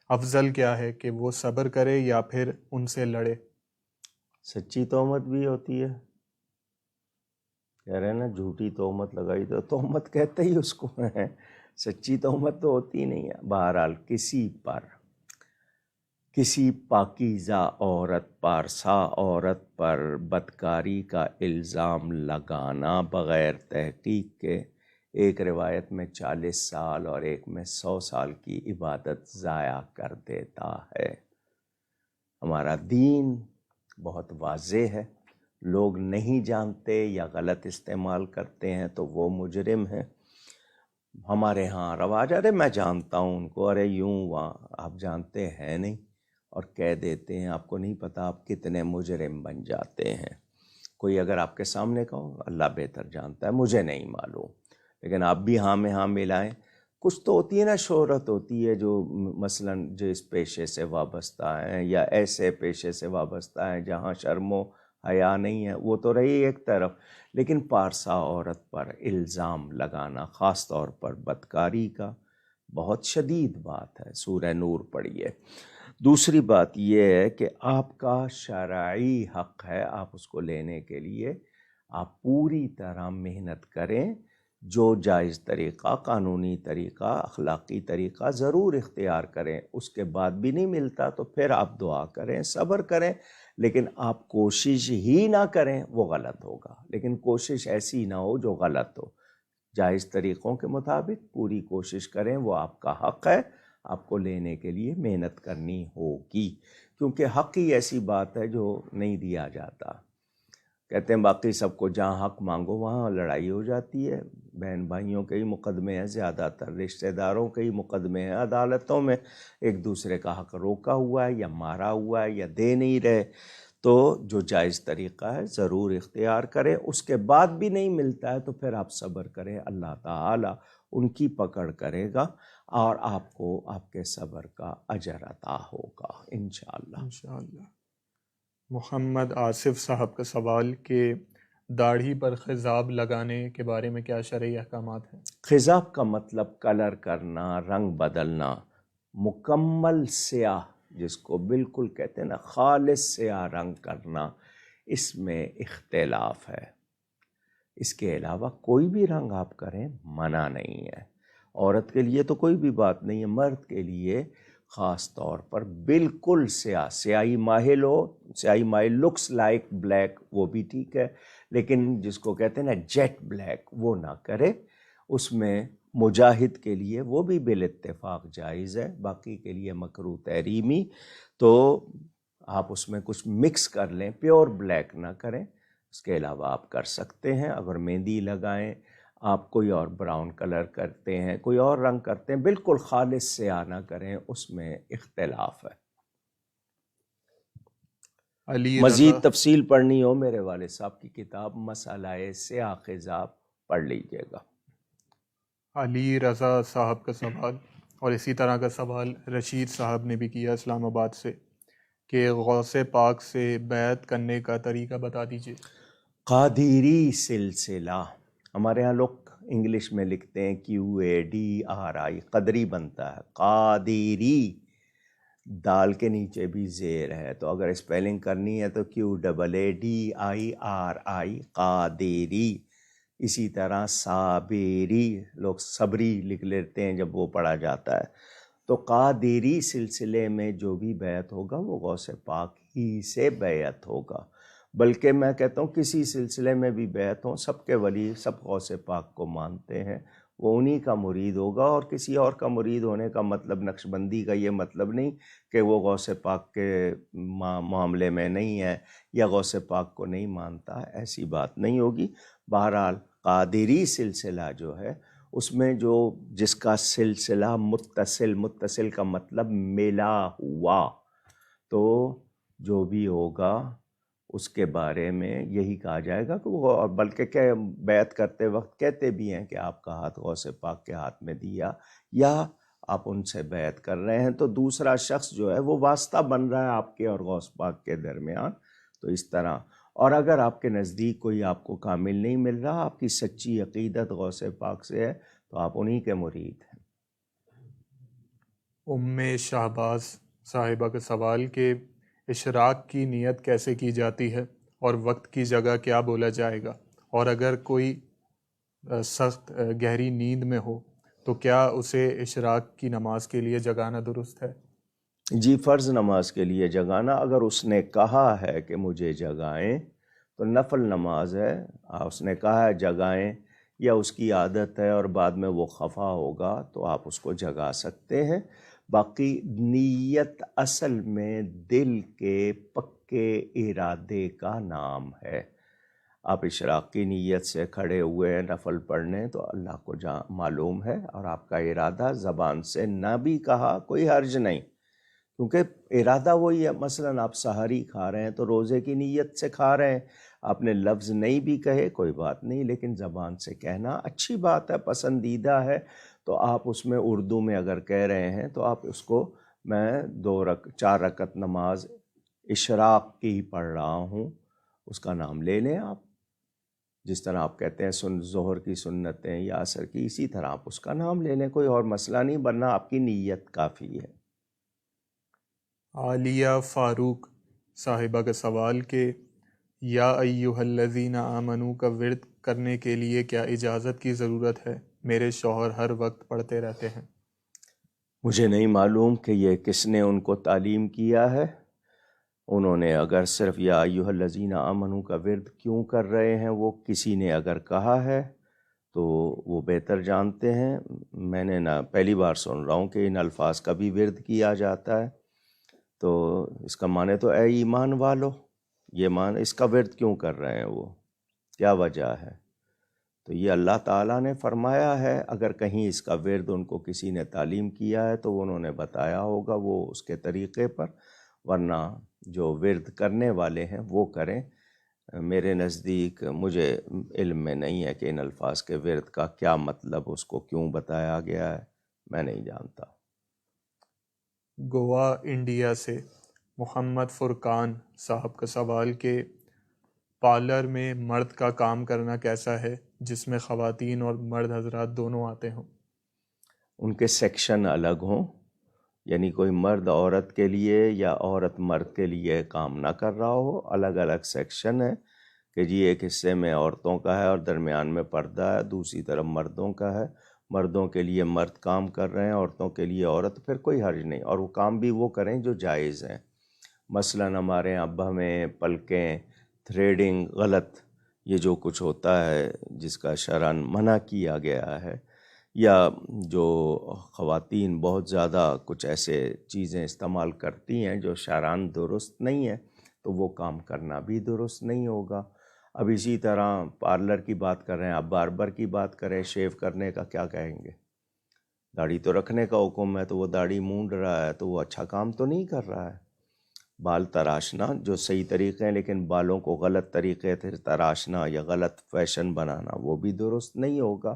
افضل کیا ہے کہ وہ صبر کرے یا پھر ان سے لڑے؟ سچی تہمت بھی ہوتی ہے، کہہ رہے ہیں نا جھوٹی تہمت لگائی، تو تہمت کہتے ہی اس کو ہیں، سچی تہمت تو ہوتی نہیں ہے. بہرحال کسی پاکیزہ عورت، پارسا عورت پر بدکاری کا الزام لگانا بغیر تحقیق کے، ایک روایت میں 40 سال اور ایک میں 100 سال کی عبادت ضائع کر دیتا ہے. ہمارا دین بہت واضح ہے، لوگ نہیں جانتے یا غلط استعمال کرتے ہیں تو وہ مجرم ہیں. ہمارے ہاں رواج، ارے میں جانتا ہوں ان کو، ارے یوں وہاں، آپ جانتے ہیں نہیں اور کہہ دیتے ہیں. آپ کو نہیں پتہ آپ کتنے مجرم بن جاتے ہیں. کوئی اگر آپ کے سامنے کہو اللہ بہتر جانتا ہے، مجھے نہیں معلوم، لیکن آپ بھی ہاں میں ہاں ملائیں. کچھ تو ہوتی ہے نا، شہرت ہوتی ہے جو مثلاً جو اس پیشے سے وابستہ ہیں یا ایسے پیشے سے وابستہ ہیں جہاں شرم و حیا نہیں ہے، وہ تو رہی ایک طرف. لیکن پارسا عورت پر الزام لگانا، خاص طور پر بدکاری کا، بہت شدید بات ہے. سورہ نور پڑھیے. دوسری بات یہ ہے کہ آپ کا شرعی حق ہے، آپ اس کو لینے کے لیے آپ پوری طرح محنت کریں. جو جائز طریقہ، قانونی طریقہ، اخلاقی طریقہ ضرور اختیار کریں. اس کے بعد بھی نہیں ملتا تو پھر آپ دعا کریں، صبر کریں، لیکن آپ کوشش ہی نہ کریں، وہ غلط ہوگا. لیکن کوشش ایسی نہ ہو جو غلط ہو. جائز طریقوں کے مطابق پوری کوشش کریں، وہ آپ کا حق ہے. آپ کو لینے کے لیے محنت کرنی ہوگی، کیونکہ حق ہی ایسی بات ہے جو نہیں دیا جاتا۔ کہتے ہیں باقی سب کو جہاں حق مانگو وہاں لڑائی ہو جاتی ہے، بہن بھائیوں کے ہی مقدمے ہیں، زیادہ تر رشتہ داروں کے ہی مقدمے ہیں عدالتوں میں، ایک دوسرے کا حق روکا ہوا ہے یا مارا ہوا ہے یا دے نہیں رہے، تو جو جائز طریقہ ہے ضرور اختیار کرے۔ اس کے بعد بھی نہیں ملتا ہے تو پھر آپ صبر کریں، اللہ تعالیٰ ان کی پکڑ کرے گا اور آپ کو آپ کے صبر کا اجر عطا ہوگا انشاءاللہ۔ انشاءاللہ۔ محمد آصف صاحب کا سوال کہ داڑھی پر خضاب لگانے کے بارے میں کیا شرعی احکامات ہیں؟ خضاب کا مطلب کلر کرنا، رنگ بدلنا، مکمل سیاہ جس کو بالکل کہتے ہیں نا خالص سیاہ رنگ کرنا، اس میں اختلاف ہے۔ اس کے علاوہ کوئی بھی رنگ آپ کریں منع نہیں ہے۔ عورت کے لیے تو کوئی بھی بات نہیں ہے، مرد کے لیے خاص طور پر بالکل سیاہ، سیاہی مائل ہو، سیاہی مائل لکس لائک بلیک، وہ بھی ٹھیک ہے، لیکن جس کو کہتے ہیں نا جیٹ بلیک وہ نہ کرے۔ اس میں مجاہد کے لیے وہ بھی بالاتفاق جائز ہے، باقی کے لیے مکروہ تحریمی، تو آپ اس میں کچھ مکس کر لیں، پیور بلیک نہ کریں۔ اس کے علاوہ آپ کر سکتے ہیں، اگر مہندی لگائیں، آپ کوئی اور براؤن کلر کرتے ہیں، کوئی اور رنگ کرتے ہیں، بالکل خالص سیاہ نہ کریں، اس میں اختلاف ہے۔ علی مزید رضا تفصیل پڑھنی ہو میرے والد صاحب کی کتاب مسئلہ سیاہ خضاب پڑھ لیجئے گا۔ علی رضا صاحب کا سوال، اور اسی طرح کا سوال رشید صاحب نے بھی کیا اسلام آباد سے، کہ غوث پاک سے بیعت کرنے کا طریقہ بتا دیجیے۔ قادری سلسلہ، ہمارے ہاں لوگ انگلش میں لکھتے ہیں QADRI، قدری بنتا ہے، قادری، دال کے نیچے بھی زیر ہے، تو اگر اسپیلنگ کرنی ہے تو QAADIRI، قادری۔ اسی طرح صابری، لوگ صبری لکھ لیتے ہیں جب وہ پڑھا جاتا ہے۔ تو قادری سلسلے میں جو بھی بیعت ہوگا وہ غوث پاک ہی سے بیعت ہوگا، بلکہ میں کہتا ہوں کسی سلسلے میں بھی بیعت ہوں، سب کے ولی سب غوث پاک کو مانتے ہیں، وہ انہی کا مرید ہوگا، اور کسی اور کا مرید ہونے کا مطلب نقشبندی کا یہ مطلب نہیں کہ وہ غوث پاک کے معاملے میں نہیں ہے یا غوث پاک کو نہیں مانتا، ایسی بات نہیں ہوگی۔ بہرحال قادری سلسلہ جو ہے اس میں جو جس کا سلسلہ متصل کا مطلب ملا ہوا، تو جو بھی ہوگا اس کے بارے میں یہی کہا جائے گا کہ وہ، اور بلکہ کہ بیعت کرتے وقت کہتے بھی ہیں کہ آپ کا ہاتھ غوث پاک کے ہاتھ میں دیا، یا آپ ان سے بیعت کر رہے ہیں تو دوسرا شخص جو ہے وہ واسطہ بن رہا ہے آپ کے اور غوث پاک کے درمیان، تو اس طرح۔ اور اگر آپ کے نزدیک کوئی آپ کو کامل نہیں مل رہا، آپ کی سچی عقیدت غوث پاک سے ہے، تو آپ انہی کے مرید ہیں۔ ام شہباز صاحبہ کا سوال کہ اشراق کی نیت کیسے کی جاتی ہے اور وقت کی جگہ کیا بولا جائے گا، اور اگر کوئی سخت گہری نیند میں ہو تو کیا اسے اشراق کی نماز کے لیے جگانا درست ہے؟ جی، فرض نماز کے لیے جگانا، اگر اس نے کہا ہے کہ مجھے جگائیں تو نفل نماز ہے، اس نے کہا ہے جگائیں، یا اس کی عادت ہے اور بعد میں وہ خفا ہوگا تو آپ اس کو جگا سکتے ہیں۔ باقی نیت اصل میں دل کے پکے ارادے کا نام ہے۔ آپ اشراق کی نیت سے کھڑے ہوئے ہیں نفل پڑھنے تو اللہ کو معلوم ہے، اور آپ کا ارادہ زبان سے نہ بھی کہا کوئی حرج نہیں، کیونکہ ارادہ وہی ہے۔ مثلا آپ سحری کھا رہے ہیں تو روزے کی نیت سے کھا رہے ہیں، آپ نے لفظ نہیں بھی کہے کوئی بات نہیں، لیکن زبان سے کہنا اچھی بات ہے، پسندیدہ ہے، تو آپ اس میں اردو میں اگر کہہ رہے ہیں تو آپ اس کو، میں 4 رکعت نماز اشراق کی ہی پڑھ رہا ہوں، اس کا نام لے لیں آپ، جس طرح آپ کہتے ہیں ظہر کی سنتیں یا عصر کی، اسی طرح آپ اس کا نام لے لیں، کوئی اور مسئلہ نہیں، ورنہ آپ کی نیت کافی ہے۔ عالیہ فاروق صاحبہ کا سوال کہ یا ایہا الذین آمنو کا ورد کرنے کے لیے کیا اجازت کی ضرورت ہے؟ میرے شوہر ہر وقت پڑھتے رہتے ہیں۔ مجھے نہیں معلوم کہ یہ کس نے ان کو تعلیم کیا ہے، انہوں نے اگر صرف یا ایہا الذین آمنو کا ورد کیوں کر رہے ہیں، وہ کسی نے اگر کہا ہے تو وہ بہتر جانتے ہیں. میں نے نہ پہلی بار سن رہا ہوں کہ ان الفاظ کا بھی ورد کیا جاتا ہے. تو اس کا معنی تو اے ایمان والو، یہ مان اس کا ورد کیوں کر رہے ہیں، وہ کیا وجہ ہے؟ تو یہ اللہ تعالیٰ نے فرمایا ہے. اگر کہیں اس کا ورد ان کو کسی نے تعلیم کیا ہے تو انہوں نے بتایا ہوگا وہ اس کے طریقے پر، ورنہ جو ورد کرنے والے ہیں وہ کریں. میرے نزدیک مجھے علم میں نہیں ہے کہ ان الفاظ کے ورد کا کیا مطلب، اس کو کیوں بتایا گیا ہے، میں نہیں جانتا. گوا انڈیا سے محمد فرقان صاحب کا سوال کہ پارلر میں مرد کا کام کرنا کیسا ہے جس میں خواتین اور مرد حضرات دونوں آتے ہوں؟ ان کے سیکشن الگ ہوں، یعنی کوئی مرد عورت کے لیے یا عورت مرد کے لیے کام نہ کر رہا ہو. الگ الگ سیکشن ہے کہ جی ایک حصے میں عورتوں کا ہے اور درمیان میں پردہ ہے، دوسری طرف مردوں کا ہے. مردوں کے لیے مرد کام کر رہے ہیں، عورتوں کے لیے عورت، پھر کوئی حرج نہیں. اور وہ کام بھی وہ کریں جو جائز ہیں. مثلاً ہمارے یہاں بہمیں، پلکیں، تھریڈنگ غلط، یہ جو کچھ ہوتا ہے جس کا شرعاً منع کیا گیا ہے، یا جو خواتین بہت زیادہ کچھ ایسے چیزیں استعمال کرتی ہیں جو شرعاً درست نہیں ہیں، تو وہ کام کرنا بھی درست نہیں ہوگا. اب اسی طرح پارلر کی بات کر رہے ہیں، آپ باربر کی بات کریں، شیو کرنے کا کیا کہیں گے؟ داڑھی تو رکھنے کا حکم ہے، تو وہ داڑھی مونڈ رہا ہے تو وہ اچھا کام تو نہیں کر رہا ہے. بال تراشنا جو صحیح طریقے ہیں، لیکن بالوں کو غلط طریقے سے تراشنا یا غلط فیشن بنانا وہ بھی درست نہیں ہوگا.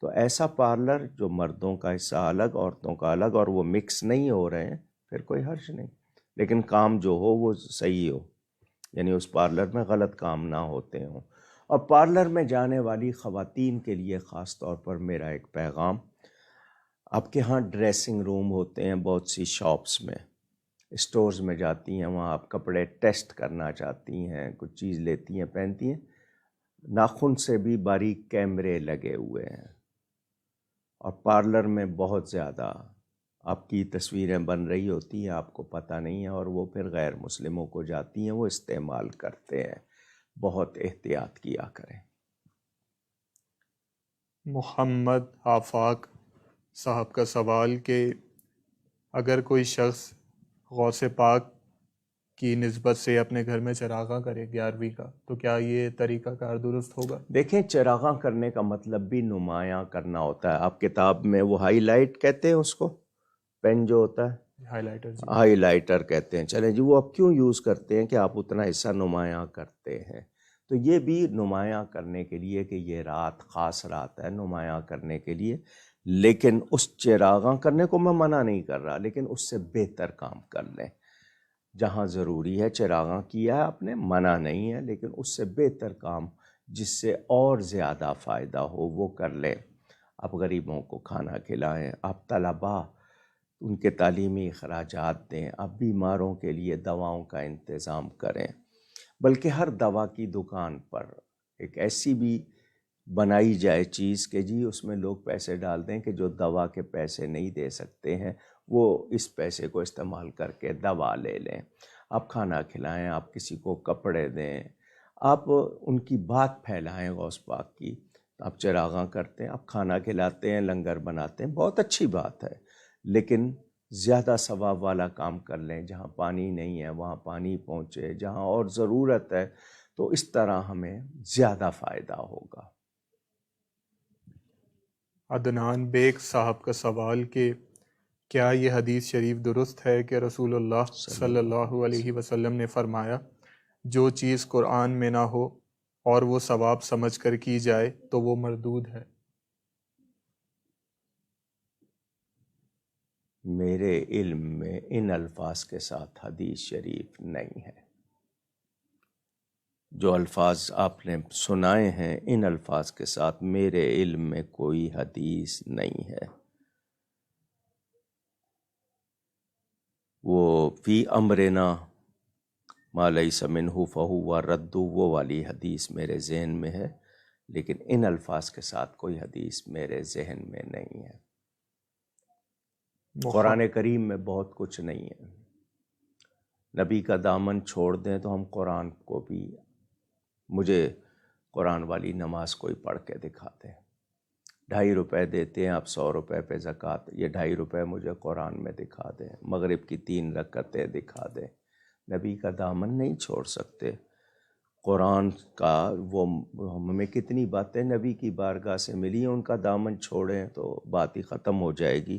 تو ایسا پارلر جو مردوں کا حصہ الگ، عورتوں کا الگ، اور وہ مکس نہیں ہو رہے ہیں، پھر کوئی حرج نہیں. لیکن کام جو ہو وہ صحیح ہو، یعنی اس پارلر میں غلط کام نہ ہوتے ہوں. اور پارلر میں جانے والی خواتین کے لیے خاص طور پر میرا ایک پیغام، آپ کے ہاں ڈریسنگ روم ہوتے ہیں بہت سی شاپس میں، اسٹورز میں جاتی ہیں، وہاں آپ کپڑے ٹیسٹ کرنا چاہتی ہیں، کچھ چیز لیتی ہیں پہنتی ہیں. ناخن سے بھی باریک کیمرے لگے ہوئے ہیں، اور پارلر میں بہت زیادہ آپ کی تصویریں بن رہی ہوتی ہیں، آپ کو پتہ نہیں ہے، اور وہ پھر غیر مسلموں کو جاتی ہیں، وہ استعمال کرتے ہیں. بہت احتیاط کیا کریں. محمد آفاق صاحب کا سوال کہ اگر کوئی شخص غوث پاک کی نسبت سے اپنے گھر میں چراغاں کرے 11ویں کا، تو کیا یہ طریقہ کار درست ہوگا؟ دیکھیں، چراغاں کرنے کا مطلب بھی نمایاں کرنا ہوتا ہے. آپ کتاب میں وہ ہائی لائٹ کہتے ہیں اس کو، پین جو ہوتا ہے ہائی لائٹر جی. ہائی لائٹر کہتے ہیں. چلیں جی، وہ آپ کیوں یوز کرتے ہیں کہ آپ اتنا حصہ نمایاں کرتے ہیں. تو یہ بھی نمایاں کرنے کے لیے کہ یہ رات خاص رات ہے، نمایاں کرنے کے لیے. لیکن اس چراغاں کرنے کو میں منع نہیں کر رہا، لیکن اس سے بہتر کام کر لیں. جہاں ضروری ہے چراغاں کیا ہے آپ نے، منع نہیں ہے، لیکن اس سے بہتر کام جس سے اور زیادہ فائدہ ہو وہ کر لیں. آپ غریبوں کو کھانا کھلائیں، آپ طلباء ان کے تعلیمی اخراجات دیں، آپ بیماروں کے لیے دواؤں کا انتظام کریں. بلکہ ہر دوا کی دکان پر ایک ایسی بھی بنائی جائے چیز کہ جی اس میں لوگ پیسے ڈال دیں کہ جو دوا کے پیسے نہیں دے سکتے ہیں وہ اس پیسے کو استعمال کر کے دوا لے لیں. آپ کھانا کھلائیں، آپ کسی کو کپڑے دیں، آپ ان کی بات پھیلائیں غوث پاک کی. آپ چراغاں کرتے ہیں، آپ کھانا کھلاتے ہیں، لنگر بناتے ہیں، بہت اچھی بات ہے. لیکن زیادہ ثواب والا کام کر لیں. جہاں پانی نہیں ہے وہاں پانی پہنچے، جہاں اور ضرورت ہے، تو اس طرح ہمیں زیادہ فائدہ ہوگا. عدنان بیگ صاحب کا سوال کہ کیا یہ حدیث شریف درست ہے کہ رسول اللہ صلی اللہ علیہ وسلم نے فرمایا جو چیز قرآن میں نہ ہو اور وہ ثواب سمجھ کر کی جائے تو وہ مردود ہے؟ میرے علم میں ان الفاظ کے ساتھ حدیث شریف نہیں ہے. جو الفاظ آپ نے سنائے ہیں ان الفاظ کے ساتھ میرے علم میں کوئی حدیث نہیں ہے. وہ فی امرنا ما لیس منہ فہو رد، وہ والی حدیث میرے ذہن میں ہے، لیکن ان الفاظ کے ساتھ کوئی حدیث میرے ذہن میں نہیں ہے. قرآن کریم میں بہت کچھ نہیں ہے. نبی کا دامن چھوڑ دیں تو ہم قرآن کو بھی، مجھے قرآن والی نماز کوئی پڑھ کے دکھا دیں. 2.5 دیتے ہیں آپ 100 روپے پہ زکوٰۃ، یہ 2.5 مجھے قرآن میں دکھا دیں، مغرب کی 3 رکعتیں دکھا دیں۔ نبی کا دامن نہیں چھوڑ سکتے۔ قرآن کا وہ ہمیں کتنی باتیں نبی کی بارگاہ سے ملی ہیں، ان کا دامن چھوڑیں تو بات ہی ختم ہو جائے گی۔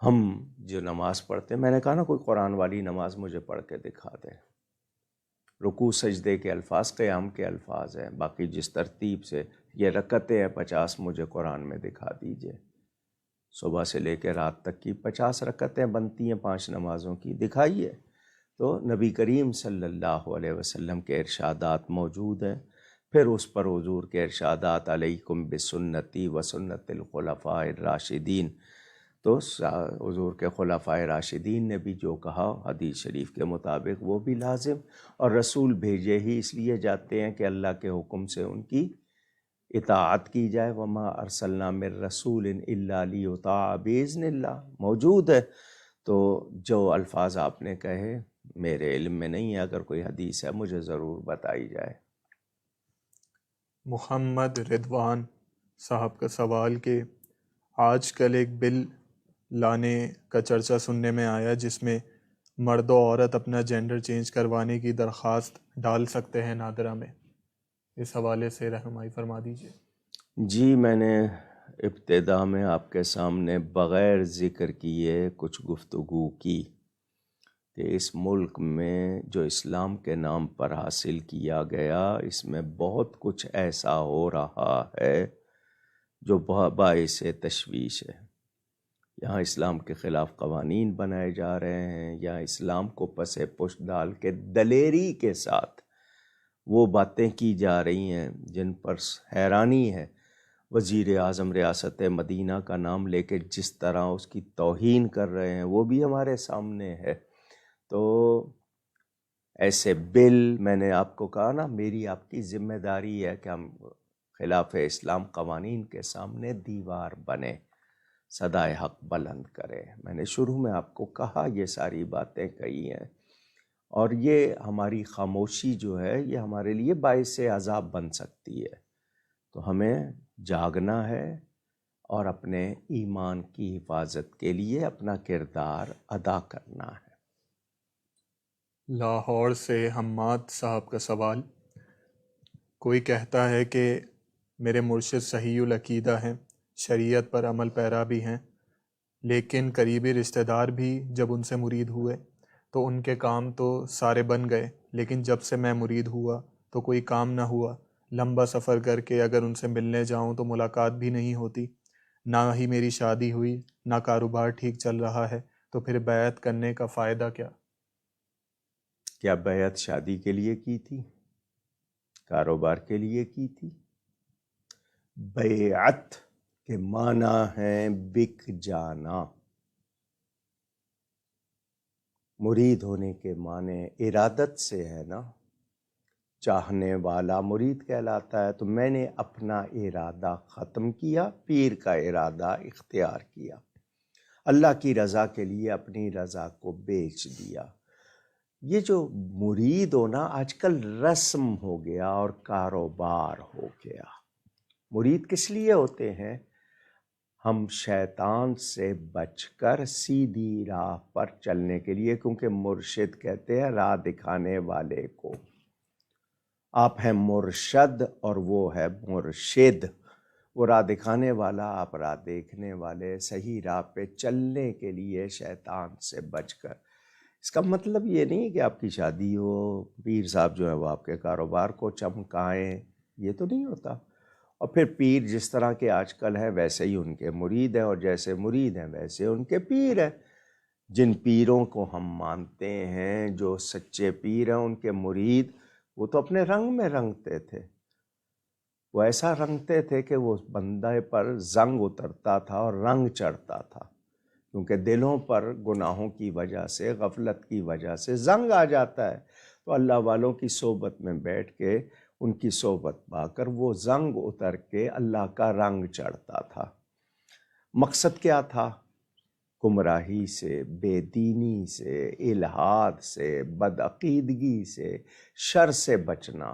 ہم جو نماز پڑھتے ہیں، میں نے کہا نا کوئی قرآن والی نماز مجھے پڑھ کے دکھا دیں۔ رکوع سجدے کے الفاظ قیام کے الفاظ ہیں، باقی جس ترتیب سے یہ رکعتیں ہیں 50 مجھے قرآن میں دکھا دیجئے۔ صبح سے لے کے رات تک کی 50 رکعتیں بنتی ہیں 5 نمازوں کی، دکھائیے۔ تو نبی کریم صلی اللہ علیہ وسلم کے ارشادات موجود ہیں، پھر اس پر حضور کے ارشادات علیکم بسنتی و سنت الخلفاء الراشدین، تو حضور کے خلفائے راشدین نے بھی جو کہا حدیث شریف کے مطابق وہ بھی لازم، اور رسول بھیجے ہی اس لیے جاتے ہیں کہ اللہ کے حکم سے ان کی اطاعت کی جائے۔ وما ارسلنا من رسول الا لیطاع باذن اللہ موجود ہے۔ تو جو الفاظ آپ نے کہے میرے علم میں نہیں ہے، اگر کوئی حدیث ہے مجھے ضرور بتائی جائے۔ محمد رضوان صاحب کا سوال کہ آج کل ایک بل لانے کا چرچا سننے میں آیا جس میں مرد و عورت اپنا جینڈر چینج کروانے کی درخواست ڈال سکتے ہیں نادرہ میں، اس حوالے سے رہنمائی فرما دیجیے۔ جی، میں نے ابتدا میں آپ کے سامنے بغیر ذکر کیے کچھ گفتگو کی کہ اس ملک میں جو اسلام کے نام پر حاصل کیا گیا، اس میں بہت کچھ ایسا ہو رہا ہے جو باعث تشویش ہے۔ یہاں اسلام کے خلاف قوانین بنائے جا رہے ہیں، یا اسلام کو پس پشت ڈال کے دلیری کے ساتھ وہ باتیں کی جا رہی ہیں جن پر حیرانی ہے۔ وزیر اعظم ریاست مدینہ کا نام لے کے جس طرح اس کی توہین کر رہے ہیں وہ بھی ہمارے سامنے ہے۔ تو ایسے بل، میں نے آپ کو کہا نا میری آپ کی ذمہ داری ہے کہ ہم خلاف اسلام قوانین کے سامنے دیوار بنے، صدائے حق بلند کرے۔ میں نے شروع میں آپ کو کہا یہ ساری باتیں کہی ہیں، اور یہ ہماری خاموشی جو ہے یہ ہمارے لیے باعث عذاب بن سکتی ہے۔ تو ہمیں جاگنا ہے اور اپنے ایمان کی حفاظت کے لیے اپنا کردار ادا کرنا ہے۔ لاہور سے حماد صاحب کا سوال، کوئی کہتا ہے کہ میرے مرشد صحیح العقیدہ ہیں، شریعت پر عمل پیرا بھی ہیں، لیکن قریبی رشتہ دار بھی جب ان سے مرید ہوئے تو ان کے کام تو سارے بن گئے، لیکن جب سے میں مرید ہوا تو کوئی کام نہ ہوا۔ لمبا سفر کر کے اگر ان سے ملنے جاؤں تو ملاقات بھی نہیں ہوتی، نہ ہی میری شادی ہوئی، نہ کاروبار ٹھیک چل رہا ہے، تو پھر بیعت کرنے کا فائدہ کیا؟ کیا بیعت شادی کے لیے کی تھی؟ کاروبار کے لیے کی تھی؟ بیعت کے معنی ہے بک جانا، مرید ہونے کے معنی ارادت سے ہے نا، چاہنے والا مرید کہلاتا ہے۔ تو میں نے اپنا ارادہ ختم کیا، پیر کا ارادہ اختیار کیا، اللہ کی رضا کے لیے اپنی رضا کو بیچ دیا۔ یہ جو مرید ہونا آج کل رسم ہو گیا اور کاروبار ہو گیا۔ مرید کس لیے ہوتے ہیں؟ ہم شیطان سے بچ کر سیدھی راہ پر چلنے کے لیے، کیونکہ مرشد کہتے ہیں راہ دکھانے والے کو۔ آپ ہیں مرشد اور وہ ہے مرشد، وہ راہ دکھانے والا، آپ راہ دیکھنے والے، صحیح راہ پہ چلنے کے لیے شیطان سے بچ کر۔ اس کا مطلب یہ نہیں کہ آپ کی شادی ہو، پیر صاحب جو ہے وہ آپ کے کاروبار کو چمکائیں، یہ تو نہیں ہوتا۔ اور پھر پیر جس طرح کے آج کل ہیں ویسے ہی ان کے مرید ہیں، اور جیسے مرید ہیں ویسے ان کے پیر ہیں۔ جن پیروں کو ہم مانتے ہیں، جو سچے پیر ہیں، ان کے مرید وہ تو اپنے رنگ میں رنگتے تھے، وہ ایسا رنگتے تھے کہ وہ بندے پر زنگ اترتا تھا اور رنگ چڑھتا تھا، کیونکہ دلوں پر گناہوں کی وجہ سے، غفلت کی وجہ سے زنگ آ جاتا ہے۔ تو اللہ والوں کی صحبت میں بیٹھ کے ان کی صحبت پا کر وہ زنگ اتر کے اللہ کا رنگ چڑھتا تھا۔ مقصد کیا تھا؟ گمراہی سے، بے دینی سے، الحاد سے، بدعقیدگی سے، شر سے بچنا۔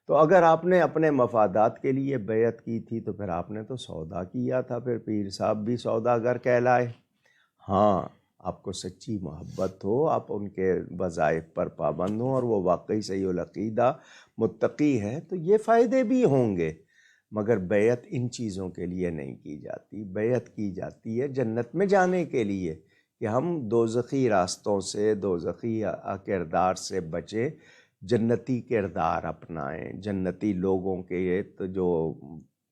تو اگر آپ نے اپنے مفادات کے لیے بیعت کی تھی تو پھر آپ نے تو سودا کیا تھا، پھر پیر صاحب بھی سوداگر کہلائے۔ ہاں، آپ کو سچی محبت ہو، آپ ان کے وظائف پر پابند ہوں اور وہ واقعی صحیح العقیدہ متقی ہے تو یہ فائدے بھی ہوں گے، مگر بیعت ان چیزوں کے لیے نہیں کی جاتی۔ بیعت کی جاتی ہے جنت میں جانے کے لیے، کہ ہم دوزخی راستوں سے، دوزخی کردار سے بچے، جنتی کردار اپنائیں، جنتی لوگوں کے جو